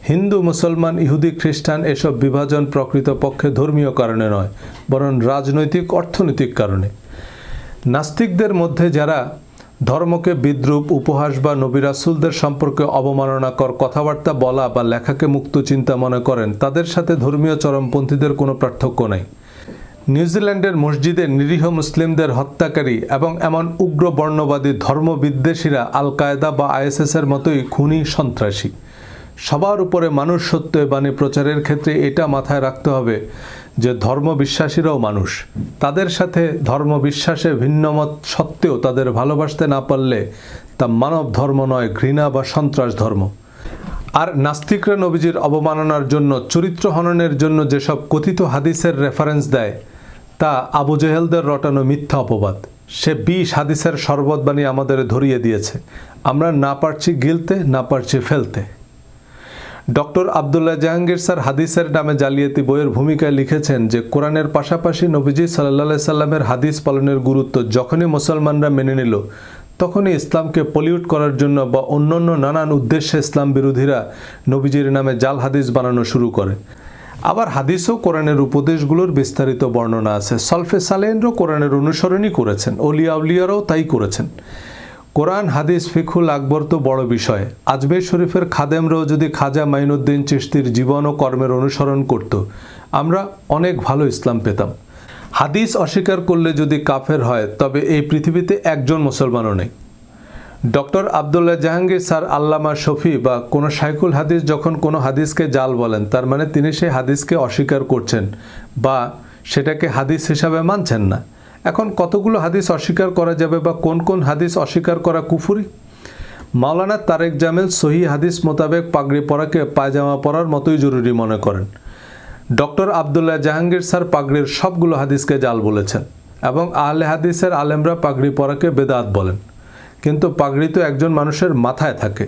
হিন্দু, মুসলমান, ইহুদি, খ্রিস্টান এসব বিভাজন প্রকৃতপক্ষে ধর্মীয় কারণে নয়, বরং রাজনৈতিক, অর্থনৈতিক কারণে। নাস্তিকদের মধ্যে যারা ধর্মকে বিদ্রূপ, উপহাস বা নবী রাসূলদের সম্পর্কে অবমাননাকর কথাবার্তা বলা বা লেখাকে মুক্ত চিন্তা মনে করেন, তাদের সাথে ধর্মীয় চরমপন্থীদের কোনো পার্থক্য নেই। নিউজিল্যান্ডের মসজিদে নিরীহ মুসলিমদের হত্যাকারী এবং এমন উগ্র বর্ণবাদী ধর্মবিদ্বেষীরা আল কায়দা বা আইএসএসের মতোই খুনি, সন্ত্রাসী। সবার উপরে মানুষ সত্য বাণী প্রচারের ক্ষেত্রে এটা মাথায় রাখতে হবে যে ধর্মবিশ্বাসীরাও মানুষ। তাদের সাথে ধর্মবিশ্বাসে ভিন্নমত সত্ত্বেও তাদের ভালোবাসতে না পারলে তা মানব ধর্ম নয়, ঘৃণা বা সন্ত্রাস ধর্ম। আর নাস্তিকরা নবীজির অবমাননার জন্য, চরিত্র হননের জন্য যেসব কথিত হাদিসের রেফারেন্স দেয়, তা আবু জেহেলদের রটানো মিথ্যা অপবাদ। সে 20 হাদিসের শরবত বানিয়ে আমাদের ধরিয়ে দিয়েছে। আমরা না পারছি গিলতে, না পারছি ফেলতে। ডক্টর আবদুল্লাহ জাহাঙ্গীর স্যার হাদিসের নামে জালিয়াতি বইয়ের ভূমিকায় লিখেছেন যে কোরআনের পাশাপাশি নবীজি সাল্লাল্লাহু সাল্লামের হাদিস পালনের গুরুত্ব যখনই মুসলমানরা মেনে নিল, তখনই ইসলামকে পলিউট করার জন্য বা অন্যান্য নানান উদ্দেশ্যে ইসলাম বিরোধীরা নবীজির নামে জাল হাদিস বানানো শুরু করে। আবার হাদিসও কোরআনের উপদেশগুলোর বিস্তারিত বর্ণনা আছে। সলফে সালেহিনরাও কোরআনের অনুসরণই করেছেন, ওলিয়া উলিয়ারাও তাই করেছেন। কোরআন, হাদিস, ফিকহুল আকবর তো বড় বিষয়। আজমের শরীফের খাদেমরাও যদি খাজা মাইনুদ্দিন চিশতির জীবন ও কর্মের অনুসরণ করত, আমরা অনেক ভালো ইসলাম পেতাম। হাদিস অস্বীকার করলে যদি কাফের হয়, তবে এই পৃথিবীতে একজন মুসলমানও নেই। ডক্টর আবদুল্লাহ জাহাঙ্গীর স্যার, আল্লামা শফি বা কোনো শাইখুল হাদিস যখন কোনো হাদিসকে জাল বলেন, তার মানে তিনি সেই হাদিসকে অস্বীকার করছেন বা সেটাকে হাদিস হিসাবে মানছেন না। এখন কতগুলো হাদিস অস্বীকার করা যাবে বা কোন কোন হাদিস অস্বীকার করা কুফরি? মাওলানা তারেক জামিল সহি হাদিস মোতাবেক পাগড়ি পরাকে পায়জামা পরার মতোই জরুরি মনে করেন। ডক্টর আবদুল্লাহ জাহাঙ্গীর স্যার পাগড়ির সবগুলো হাদিসকে জাল বলেছেন এবং আহলে হাদিসের আলেমরা পাগড়ি পরাকে বেদাত বলেন। কিন্তু পাগড়ি তো একজন মানুষের মাথায় থাকে।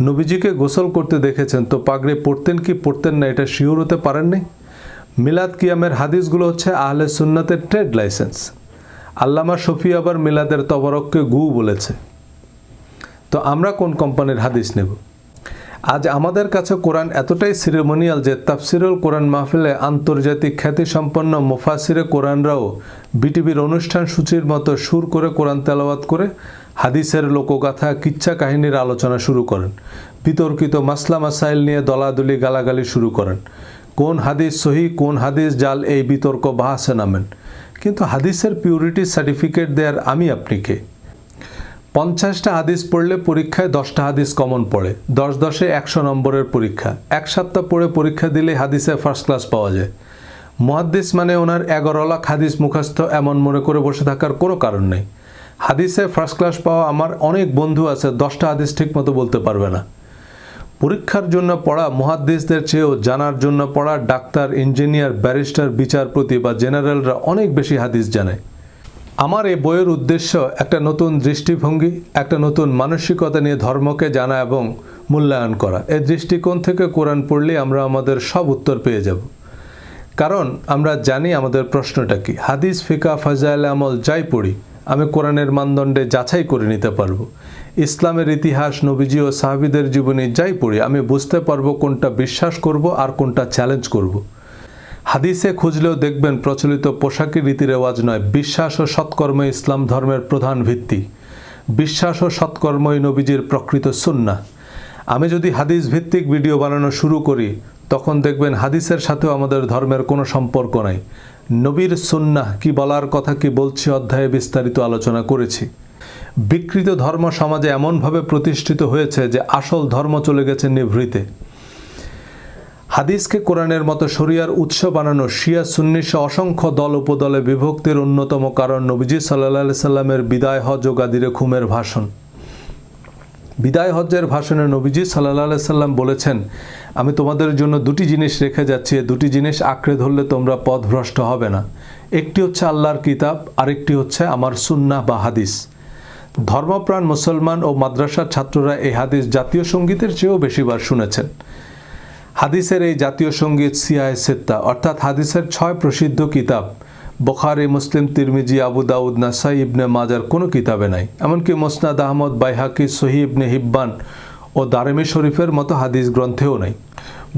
নবীজিকে গোসল করতে দেখেছেন, তো পাগড়ি পরতেন কি পরতেন না এটা শিওর হতে পারেননি? মিলাদ কিয়ামের হাদিসগুলো হচ্ছে আহলে সুন্নাতের ট্রেড লাইসেন্স। আল্লামা শফি আবার মিলাদের তবরককে গু বলেছে। তো আমরা কোন কোম্পানির হাদিস নেব? আজ আমাদের কাছে কোরআন এতটাই সিরেমোনিয়াল যে তাফসিরুল কোরআন মাহফিলে আন্তর্জাতিক খ্যাতিসম্পন্ন মুফাসিরে কোরআনরাও বিটিভির অনুষ্ঠান সূচির মতো সুর করে কোরআন তেলাওয়াত করে হাদিসের লোকগাথা, কিচ্ছা কাহিনীর আলোচনা শুরু করেন। বিতর্কিত মাসলা মাসাইল নিয়ে দলাদলি, গালাগালি শুরু করেন। কোন হাদিস সহি, কোন হাদিস জাল, এই বিতর্ক বাহাসে নামেন। কিন্তু হাদিসের পিউরিটি সার্টিফিকেট দেওয়ার আমি আপনি কে? 50টা হাদিস পড়লে পরীক্ষায় 10টা হাদিস কমন পড়ে। 10-10-এ 100 নম্বরের পরীক্ষা। 1 সপ্তাহ পড়ে পরীক্ষা দিলে হাদিসে ফার্স্ট ক্লাস পাওয়া যায়। মুহাদ্দিস মানে ওনার 11 লাখ হাদিস মুখস্থ এমন মনে করে বসে থাকার কোনো কারণ নেই। হাদিসে ফার্স্ট ক্লাস পাওয়া আমার অনেক বন্ধু আছে, 10টা হাদিস ঠিক মতো বলতে পারবে না। পরীক্ষার জন্য পড়া মুহাদ্দিসদের চেয়েও জানার জন্য পড়া ডাক্তার, ইঞ্জিনিয়ার, ব্যারিস্টার, বিচারপতি বা জেনারেলরা অনেক বেশি হাদিস জানে। আমার এই বইয়ের উদ্দেশ্য একটা নতুন দৃষ্টিভঙ্গি, একটা নতুন মানসিকতা নিয়ে ধর্মকে জানা এবং মূল্যায়ন করা। এই দৃষ্টিকোণ থেকে কোরআন পড়লে আমরা আমাদের সব উত্তর পেয়ে যাব। কারণ আমরা জানি আমাদের প্রশ্নটা কি। হাদিস, ফিকা, ফাজাইল আমল যাই পড়ি আমি কোরআনের মানদণ্ডে যাচাই করে নিতে পারবো। ইসলামের ইতিহাস, নবীজি ও সাহাবীদের জীবনী যাই পড়ি আমি বুঝতে পারবো কোনটা বিশ্বাস করব আর কোনটা চ্যালেঞ্জ করব। হাদিসে খুঁজলেও দেখবেন প্রচলিত পোশাকি রীতি রেওয়াজ নয়, বিশ্বাস ও সৎকর্ম ইসলাম ধর্মের প্রধান ভিত্তি। বিশ্বাস ও সৎকর্মই নবীজির প্রকৃত সুন্নাহ। আমি যদি হাদিস ভিত্তিক ভিডিও বানানো শুরু করি তখন দেখবেন হাদিসের সাথেও আমাদের ধর্মের কোনো সম্পর্ক নাই। নবীর সুন্নাহ কি বলার কথা কি বলছি অধ্যায়ে বিস্তারিত আলোচনা করেছি। বিকৃত ধর্ম সমাজে এমনভাবে প্রতিষ্ঠিত হয়েছে যে আসল ধর্ম চলে গেছে নিভৃতে। হাদিসকে কোরআনের মতো শরিয়ার উৎস বানানো শিয়া সুন্নি সহ অসংখ্য দল উপদলে বিভক্তির অন্যতম কারণ নবীজি সাল্লাল্লাহু আলাইহি সাল্লামের বিদায় হজ ও গাদিরে খুমের ভাষণ। বিদায় হজ্জের ভাষণে নবীজি সাল্লাল্লাহু আলাইহি সাল্লাম বলেছেন, আমি তোমাদের জন্য দুটি জিনিস রেখে যাচ্ছি, দুটি জিনিস আঁকড়ে ধরলে তোমরা পথভ্রষ্ট হবে না। একটি হচ্ছে আল্লাহর কিতাব, আরেকটি হচ্ছে আমার সুন্নাহ বা হাদিস। ধর্মপ্রাণ মুসলমান ও মাদ্রাসার ছাত্ররা এই হাদিস জাতীয় সঙ্গীতের চেয়েও বেশিবার শুনেছেন। হাদিসের এই জাতীয় সঙ্গীত সিয়ায়ে সিত্তা অর্থাৎ হাদিসের 6 প্রসিদ্ধ কিতাব বুখারী, মুসলিম, তিরমিজি, আবু দাউদ, নাসাই, ইবনে মাজার কোনো কিতাবে নাই। এমনকি মুসনাদ আহমদ, বাইহাকি, সহিহ ইবনে হিব্বান ও দারিমি শরীফের মতো হাদিস গ্রন্থেও নাই।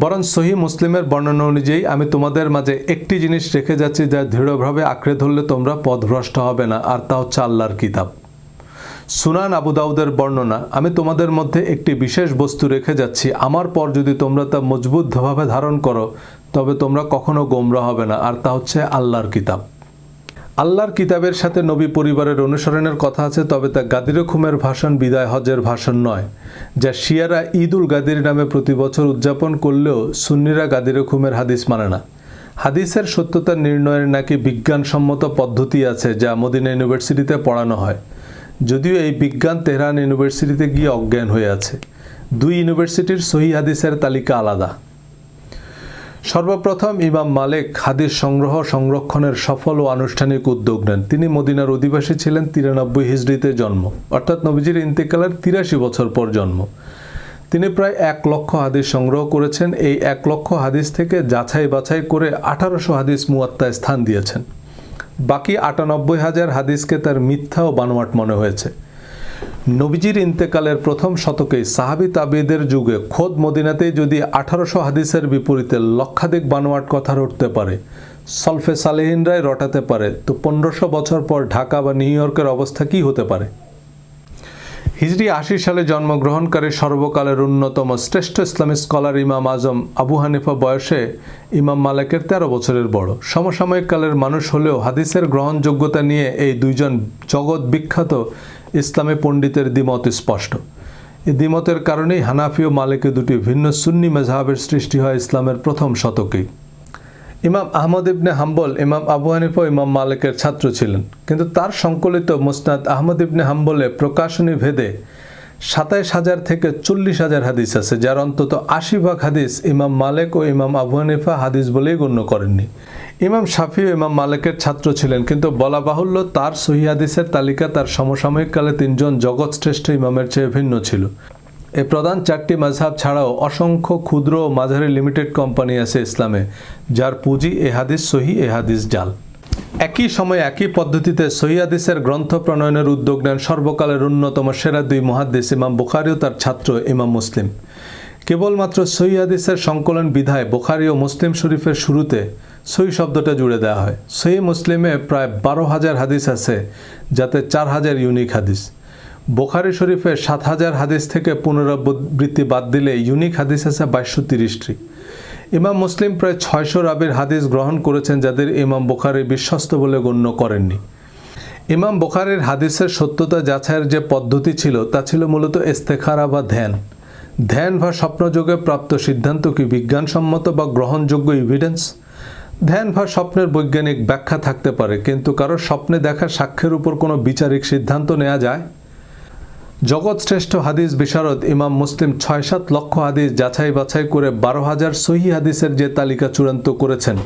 বরং সহিহ মুসলিমের বর্ণনা অনুযায়ী আমি তোমাদের মাঝে একটি জিনিস রেখে যাচ্ছি যা দৃঢ়ভাবে আঁকড়ে ধরলে তোমরা পথভ্রষ্ট হবে না, আর তা হচ্ছে আল্লাহর কিতাব। সুনান আবু দাউদের বর্ণনা, আমি তোমাদের মধ্যে একটি বিশেষ বস্তু রেখে যাচ্ছি, আমার পর যদি তোমরা তা মজবুতভাবে ধারণ করো তবে তোমরা কখনো গোমরাহ হবে না, আর তা হচ্ছে আল্লাহর কিতাব। আল্লাহর কিতাবের সাথে নবী পরিবারের অনুসরণের কথা আছে, তবে তা গাদিরে খুমের ভাষণ, বিদায় হজের ভাষণ নয়, যা শিয়ারা ঈদুল গাদির নামে প্রতি বছর উদযাপন করলেও সুন্নিরা গাদিরে খুমের হাদিস মানে না। হাদিসের সত্যতা নির্ণয়ের নাকি বিজ্ঞানসম্মত পদ্ধতি আছে যা মদিনা ইউনিভার্সিটিতে পড়ানো হয়, যদিও এই বিজ্ঞান তেহরান ইউনিভার্সিটিতে গিয়ে অজ্ঞান হয়ে আছে। 2 ইউনিভার্সিটির সহিহ হাদিসের তালিকা আলাদা। সর্বপ্রথম ইমাম মালিক হাদিস সংরক্ষণের সফল ও আনুষ্ঠানিক উদ্যোগ নেন। তিনি মদিনার অধিবাসী ছিলেন, 93 হিজরিতে জন্ম, অর্থাৎ নবীজির ইন্তেকালের 83 বছর পর জন্ম। তিনি প্রায় 1 লক্ষ হাদিস সংগ্রহ করেছেন। এই 1 লক্ষ হাদিস থেকে যাচাই বাছাই করে 1800 হাদিস মুয়াত্তায় স্থান দিয়েছেন। বাকি 98,000 হাদিসকে তার মিথ্যা ও বানোয়াট মনে হয়েছে। নবীজির ইন্তেকালের প্রথম শতকেই সাহাবী তাবিঈদের যুগে খোদ মদিনাতেই যদি 1800 হাদিসের বিপরীতে লক্ষাধিক বানোয়াট কথা রটতে পারে, সলফে সালেহিনরাই রটাতে পারে, তো 1500 বছর পর ঢাকা বা নিউ ইয়র্কের অবস্থা কি হতে পারে? হিজরি 80 সালে জন্মগ্রহণকারী সর্বকালের অন্যতম শ্রেষ্ঠ ইসলামিক স্কলার ইমাম আজম আবু হানিফা বয়সে ইমাম মালিকের 13 বছরের বড়। সমসাময়িক কালের মানুষ হলেও হাদিসের গ্রহণযোগ্যতা নিয়ে এই দুইজন জগৎ বিখ্যাত ইসলামী পণ্ডিতের দ্বিমত স্পষ্ট। এই দ্বিমতের কারণেই হানাফি ও মালিকি দুটি ভিন্ন সুন্নি মাযহাবের সৃষ্টি হয় ইসলামের প্রথম শতকেই। ইমাম আহমদ ইবনে হাম্বল ইমাম আবু হানিফা ও ইমাম মালিকের ছাত্র ছিলেন, কিন্তু তার সংকলিত মুসনাদ আহমদ ইবনে হাম্বলে প্রকাশনী ভেদে 27,000 থেকে 40,000 হাদিস আছে, যার অন্তত 80% হাদিস ইমাম মালিক ও ইমাম আবু হানিফা হাদিস বলেই গণ্য করেননি। ইমাম শাফি ও ইমাম মালিকের ছাত্র ছিলেন, কিন্তু বলা বাহুল্য তার সহিহ হাদিসের তালিকা তার সমসাময়িক কালে 3 জন জগৎশ্রেষ্ঠ ইমামের চেয়ে ভিন্ন ছিল। এই প্রধান 4টি মাযহাব ছাড়াও অসংখ্য ক্ষুদ্র ও মাঝারি লিমিটেড কোম্পানি আছে ইসলামে, যার পুঁজি এ হাদিস সহিহ, এ হাদিস জাল। একই সময়ে একই পদ্ধতিতে সহিহ হাদিসের গ্রন্থ প্রণয়নের উদ্যোগ নেন সর্বকালের অন্যতম সেরা 2 মুহাদ্দিস ইমাম বুখারী ও তার ছাত্র ইমাম মুসলিম। কেবলমাত্র সহিহ হাদিসের সংকলন বিধায় বুখারী ও মুসলিম শরীফের শুরুতে সহিহ শব্দটা জুড়ে দেওয়া হয়। সহিহ মুসলিমে প্রায় 12,000 হাদিস আছে, যাতে 4,000 ইউনিক হাদিস। বুখারী শরীফে 7,000 হাদিস থেকে পুনরাবৃত্তি বাদ দিলে ইউনিক হাদিস আছে 2230টি। ইমাম মুসলিম প্রায় 600 রাবির হাদিস গ্রহণ করেছেন, যাদের ইমাম বুখারী বিশ্বস্ত বলে গণ্য করেননি। ইমাম বুখারীর হাদিসের সত্যতা যাচাইয়ের যে পদ্ধতি ছিল তা ছিল মূলত ইস্তেখারা বা ধ্যান বা স্বপ্নযোগে প্রাপ্ত সিদ্ধান্ত কি বিজ্ঞানসম্মত বা গ্রহণযোগ্য এভিডেন্স? ধ্যান বা স্বপ্নের বৈজ্ঞানিক ব্যাখ্যা থাকতে পারে, কিন্তু কারোর স্বপ্নে দেখা সাক্ষ্যের উপর কোনো বিচারিক সিদ্ধান্ত নেওয়া যায়? জগৎশ্রেষ্ঠ হাদিস বিশারদ ইমাম মুসলিম 6-7 লক্ষ হাদিস যাচাই বাছাই করে 12,000 সহিহ হাদিসের যে তালিকা চূড়ান্ত করেছেন,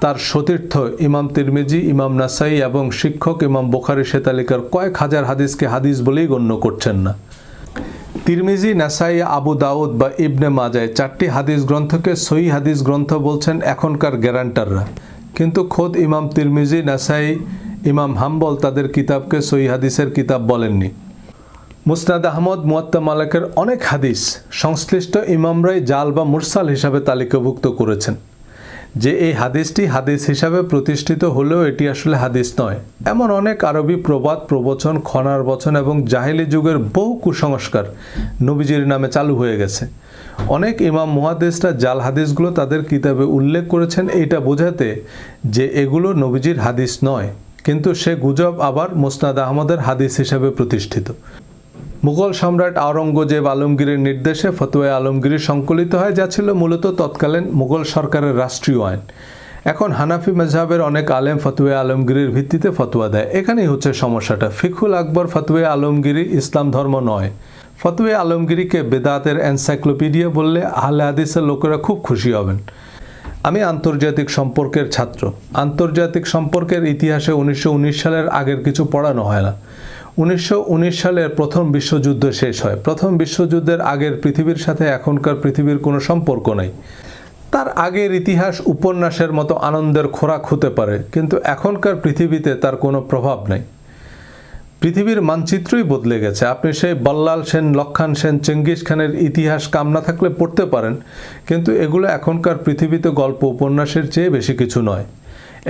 তার সতীর্থ ইমাম তিরমিজি, ইমাম নাসাই এবং শিক্ষক ইমাম বুখারী সে তালিকার কয়েক হাজার হাদিসকে হাদিস বলেই গণ্য করছেন না। তিরমিজি, নাসাই, আবু দাউদ বা ইবনে মাজাহ 4টি হাদিস গ্রন্থকে সহিহ হাদিস গ্রন্থ বলছেন এখনকার গ্যারান্টাররা, কিন্তু খোদ ইমাম তিরমিজি, নাসাই, ইমাম হাম্বল তাদের কিতাবকে সহিহ হাদিসের কিতাব বলেননি। মুসনাদ আহমদ, মুয়াত্তা মালিকের অনেক হাদিস সংশ্লিষ্ট ইমামরাই জাল বা মুরসাল হিসাবে তালিকাভুক্ত করেছেন। যে এই হাদিসটি হাদিস হিসাবে প্রতিষ্ঠিত হলেও এটি আসলে হাদিস নয়, এমন অনেক আরবি প্রবাদ, প্রবচন, খনার বচন এবং জাহেলি যুগের বহু কুসংস্কার নবীজির নামে চালু হয়ে গেছে। অনেক ইমাম মুহাদ্দিসরা জাল হাদিসগুলো তাদের কিতাবে উল্লেখ করেছেন এইটা বোঝাতে যে এগুলো নবীজির হাদিস নয়, কিন্তু সে গুজব আবার মুসনাদ আহমদের হাদিস হিসাবে প্রতিষ্ঠিত। মুঘল সম্রাট আওরঙ্গজেব আলমগীরের নির্দেশে ফতোয়া আলমগীরি সংকলিত হয়, যা ছিল মূলত তৎকালীন মুঘল সরকারের রাষ্ট্রীয় আইন। এখন হানাফি মেজহাবের অনেক আলেম ফতোয়া আলমগীরির ভিত্তিতে ফতোয়া দেয়। এখানেই হচ্ছে সমস্যাটা। ফিকহুল আকবর ফতোয়া আলমগীরি ইসলাম ধর্ম নয়। ফতোয়া আলমগীরিকে বেদাতের এনসাইক্লোপিডিয়া বললে আহলে হাদিসের লোকেরা খুব খুশি হবেন। আমি আন্তর্জাতিক সম্পর্কের ছাত্র। আন্তর্জাতিক সম্পর্কের ইতিহাসে 1919 সালের আগের কিছু পড়ানো হয় না। 1919 সালের প্রথম বিশ্বযুদ্ধ শেষ হয়। প্রথম বিশ্বযুদ্ধের আগের পৃথিবীর সাথে এখনকার পৃথিবীর কোনো সম্পর্ক নেই। তার আগের ইতিহাস উপন্যাসের মতো আনন্দের খোরাক হতে পারে, কিন্তু এখনকার পৃথিবীতে তার কোনো প্রভাব নেই। পৃথিবীর মানচিত্রই বদলে গেছে। আপনি সেই বল্লাল সেন, লক্ষণ সেন, চেঙ্গিস খানের ইতিহাস কাম না থাকলে পড়তে পারেন, কিন্তু এগুলো এখনকার পৃথিবীতে গল্প উপন্যাসের চেয়ে বেশি কিছু নয়।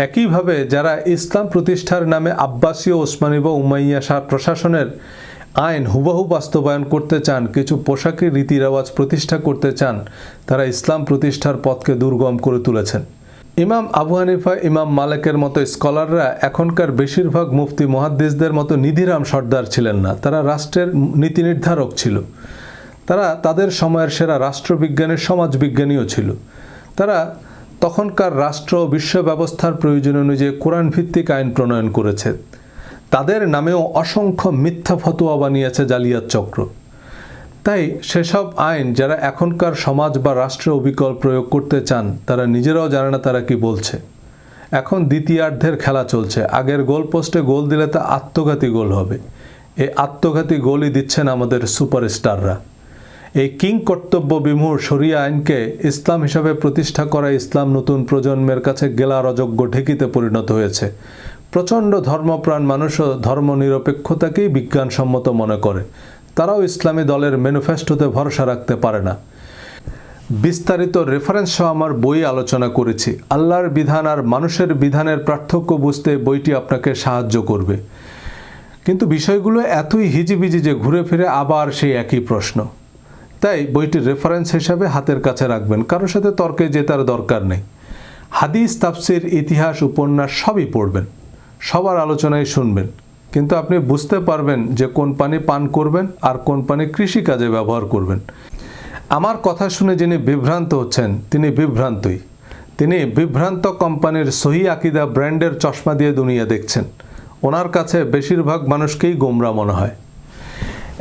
একইভাবে যারা ইসলাম প্রতিষ্ঠার নামে আব্বাসীয়, ওসমানী বা উমাইয়া শাহ প্রশাসনের আইন হুবহু বাস্তবায়ন করতে চান, কিছু পোশাকি রীতি রেওয়াজ প্রতিষ্ঠা করতে চান, তারা ইসলাম প্রতিষ্ঠার পথকে দুর্গম করে তুলেছেন। ইমাম আবু হানিফা, ইমাম মালিকের মতো স্কলাররা এখনকার বেশিরভাগ মুফতি মুহাদ্দিসদের মতো নিধিরাম সর্দার ছিলেন না। তারা রাষ্ট্রের নীতি নির্ধারক ছিল। তারা তাদের সময়ের সেরা রাষ্ট্রবিজ্ঞানী, সমাজবিজ্ঞানীও ছিল। তারা তখনকার রাষ্ট্র বিশ্ব ব্যবস্থার প্রয়োজন অনুযায়ী কোরআন ভিত্তিক আইন প্রণয়ন করেছে। তাদের নামেও অসংখ্য মিথ্যা ফতোয়া বানিয়েছে জালিয়াত চক্র। তাই সেসব আইন যারা এখনকার সমাজ বা রাষ্ট্রে অবিকল প্রয়োগ করতে চান, তারা নিজেরাও জানে না তারা কি বলছে। এখন দ্বিতীয়ার্ধের খেলা চলছে। আগের গোল পোস্টে গোল দিলে তা আত্মঘাতী গোল হবে। এই আত্মঘাতী গোলই দিচ্ছেন আমাদের সুপারস্টাররা। এই কিং কর্তব্য বিমূঢ় শরিয়া আইনকে ইসলাম হিসাবে প্রতিষ্ঠা করা ইসলাম নতুন প্রজন্মের কাছে গেলার অযোগ্য ঢেকিতে পরিণত হয়েছে। প্রচণ্ড ধর্মপ্রাণ মানুষও ধর্মনিরপেক্ষতাকেই বিজ্ঞানসম্মত মনে করে। তারাও ইসলামী দলের ম্যানিফেস্টোতে ভরসা রাখতে পারে না। বিস্তারিত রেফারেন্স সহ আমার বই আলোচনা করেছি। আল্লাহর বিধান আর মানুষের বিধানের পার্থক্য বুঝতে বইটি আপনাকে সাহায্য করবে। কিন্তু বিষয়গুলো এতই হিজিবিজি যে ঘুরে ফিরে আবার সেই একই প্রশ্ন। তাই বইটির রেফারেন্স হিসাবে হাতের কাছে রাখবেন। কারোর সাথে তর্কে জেতার দরকার নেই। হাদিস, তাফসির, ইতিহাস, উপন্যাস সবই পড়বেন, সবার আলোচনায় শুনবেন, কিন্তু আপনি বুঝতে পারবেন যে কোন পানি পান করবেন আর কোন পানি কৃষিকাজে ব্যবহার করবেন। আমার কথা শুনে যিনি বিভ্রান্ত হচ্ছেন তিনি বিভ্রান্তই। তিনি বিভ্রান্ত কোম্পানির সহি আকিদা ব্র্যান্ডের চশমা দিয়ে দুনিয়া দেখছেন। ওনার কাছে বেশিরভাগ মানুষকেই গোমরা মনে হয়।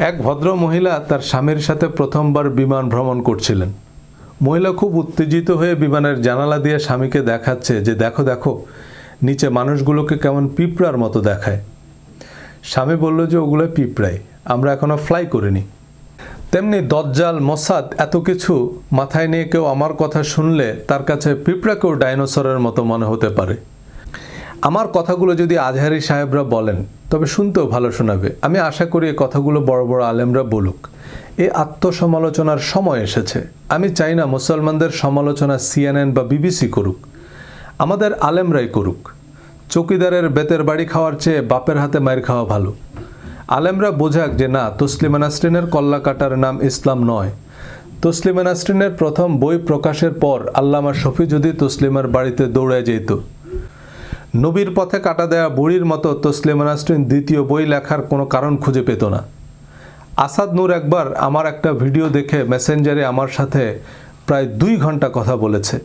এক ভদ্র মহিলা তার স্বামীর সাথে প্রথমবার বিমান ভ্রমণ করছিলেন। মহিলা খুব উত্তেজিত হয়ে বিমানের জানালা দিয়ে স্বামীকে দেখাচ্ছে যে দেখো দেখো, নিচে মানুষগুলোকে কেমন পিঁপড়ার মতো দেখায়। স্বামী বলল যে ওগুলো পিঁপড়াই, আমরা এখনো ফ্লাই করিনি। তেমনি দজ্জাল, মোসাদ এত কিছু মাথায় নিয়ে কেউ আমার কথা শুনলে তার কাছে পিঁপড়াকেও ডাইনোসরের মতো মনে হতে পারে। আমার কথাগুলো যদি আজহারি সাহেবরা বলেন তবে শুনতেও ভালো শোনাবে। আমি আশা করি এই কথাগুলো বড় বড় আলেমরা বলুক। এই আত্মসমালোচনার সময় এসেছে। আমি চাই না মুসলমানদের সমালোচনা CNN বা BBC করুক, আমাদের আলেমরাই করুক। চৌকিদারের বেতের বাড়ি খাওয়ার চেয়ে বাপের হাতে মায়ের খাওয়া ভালো। আলেমরা বোঝাক যে না, তসলিমা নাসরিনের কল্লা কাটার নাম ইসলাম নয়। তসলিমা নাসরিনের প্রথম বই প্রকাশের পর আল্লামা শফি যদি তসলিমার বাড়িতে দৌড়ে যেত, নবীর পথে কাটা দেওয়া বুড়ির মতো তসলিমা নাসরিন দ্বিতীয় বই লেখার কোনো কারণ খুঁজে পেত না। আসাদ নূর একবার আমার একটা ভিডিও দেখে মেসেঞ্জারে আমার সাথে প্রায় 2 ঘন্টা কথা বলেছে।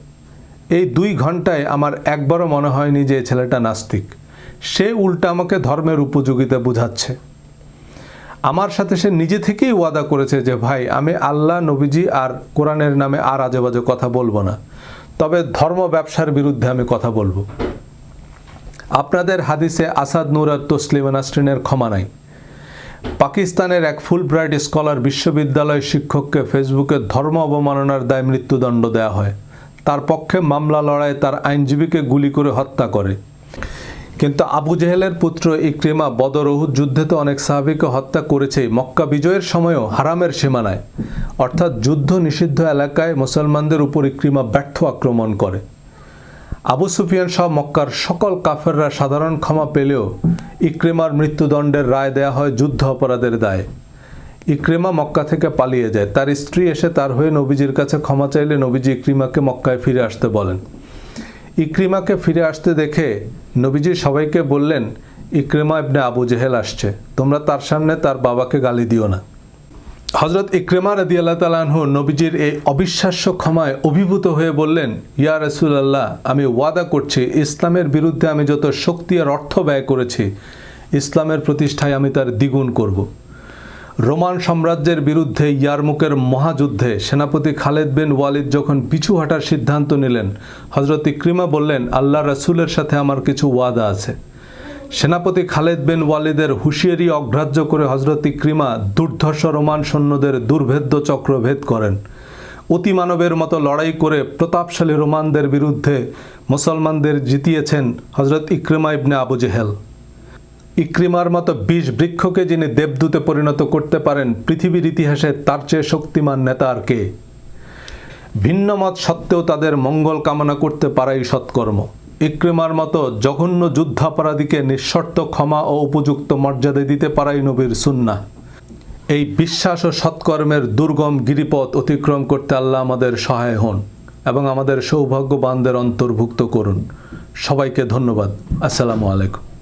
এই 2 ঘন্টায় আমার একবারও মনে হয়নি যে ছেলেটা নাস্তিক। সে উল্টা আমাকে ধর্মের উপযোগিতা বুঝাচ্ছে। আমার সাথে সে নিজে থেকেই ওয়াদা করেছে যে ভাই, আমি আল্লাহ, নবীজি আর কোরআনের নামে আর আজেবাজে কথা বলবো না। তবে ধর্ম ব্যবসার বিরুদ্ধে আমি কথা বলবো। আপনাদের হাদিসে আসাদ নূর আর তসলিমা নাসরিনের ক্ষমা নাই। পাকিস্তানের এক ফুলব্রাইট স্কলার বিশ্ববিদ্যালয় শিক্ষককে ফেসবুকে ধর্ম অবমাননার দায়ে মৃত্যুদণ্ড দেওয়া হয়। তার পক্ষে মামলা লড়ায় তার আইনজীবীকে গুলি করে হত্যা করে। কিন্তু আবু জেহেলের পুত্র ইকরিমা বদর উহুদ যুদ্ধে তো অনেক সাহাবীকে হত্যা করেছেই, মক্কা বিজয়ের সময়ও হারামের সীমানায় অর্থাৎ যুদ্ধ নিষিদ্ধ এলাকায় মুসলমানদের উপর ইকরিমা ব্যর্থ আক্রমণ করে। আবু সুফিয়ান সহ মক্কার সকল কাফেররা সাধারণ ক্ষমা পেলেও ইকরিমার মৃত্যুদণ্ডের রায় দেয়া হয় যুদ্ধ অপরাধের দায়ে। ইকরিমা মক্কা থেকে পালিয়ে যায়। তার স্ত্রী এসে তার হয়ে নবীজির কাছে ক্ষমা চাইলে নবীজি ইকরিমাকে মক্কায় ফিরে আসতে বলেন। ইকরিমাকে ফিরে আসতে দেখে নবীজি সবাইকে বললেন, ইকরিমা ইবনে আবু জেহেল আসছে, তোমরা তার সামনে তার বাবাকে গালি দিও না। হযরত ইকরিমা রাদিয়াল্লাহু তাআলা আনহু নবীজির এই অবিশ্বাস্য ক্ষমায় অভিভূত হয়ে বললেন, ইয়া রাসূলুল্লাহ, আমি ওয়াদা করছি ইসলামের বিরুদ্ধে আমি যত শক্তি আর অর্থ ব্যয় করেছি, ইসলামের প্রতিষ্ঠায় আমি তার দ্বিগুণ করব। রোমান সাম্রাজ্যের বিরুদ্ধে ইয়ারমুকের মহাযুদ্ধে সেনাপতি খালেদ বিন ওয়ালিদ যখন পিছু হাঁটার সিদ্ধান্ত নিলেন, হযরত ইকরিমা বললেন, আল্লাহ রাসূলের সাথে আমার কিছু ওয়াদা আছে। সেনাপতি খালেদ বিন ওয়ালিদের হুঁশিয়ারি অগ্রাহ্য করে হযরত ইকরিমা দুর্ধর্ষ রোমান সৈন্যদের দুর্ভেদ্য চক্র ভেদ করেন। অতিমানবের মতো লড়াই করে প্রতাপশালী রোমানদের বিরুদ্ধে মুসলমানদের জিতিয়েছেন হযরত ইকরিমা ইবনে আবু জেহেল। ইকরিমার মতো ২০ বৃক্ষকে যিনি দেবদূতে পরিণত করতে পারেন, পৃথিবীর ইতিহাসে তার চেয়ে শক্তিমান নেতা আর কে? ভিন্ন মত সত্ত্বেও তাদের মঙ্গল কামনা করতে পারাই সৎকর্ম। ইকরিমার মতো জঘন্য যুদ্ধাপরাধীকে নিঃশর্ত ক্ষমা ও উপযুক্ত মর্যাদা দিতে পারাই নবীর সুন্নাহ। এই বিশ্বাস ও সৎকর্মের দুর্গম গিরিপথ অতিক্রম করতে আল্লাহ আমাদের সহায় হন এবং আমাদের সৌভাগ্যবানদের অন্তর্ভুক্ত করুন। সবাইকে ধন্যবাদ। আসসালামু আলাইকুম।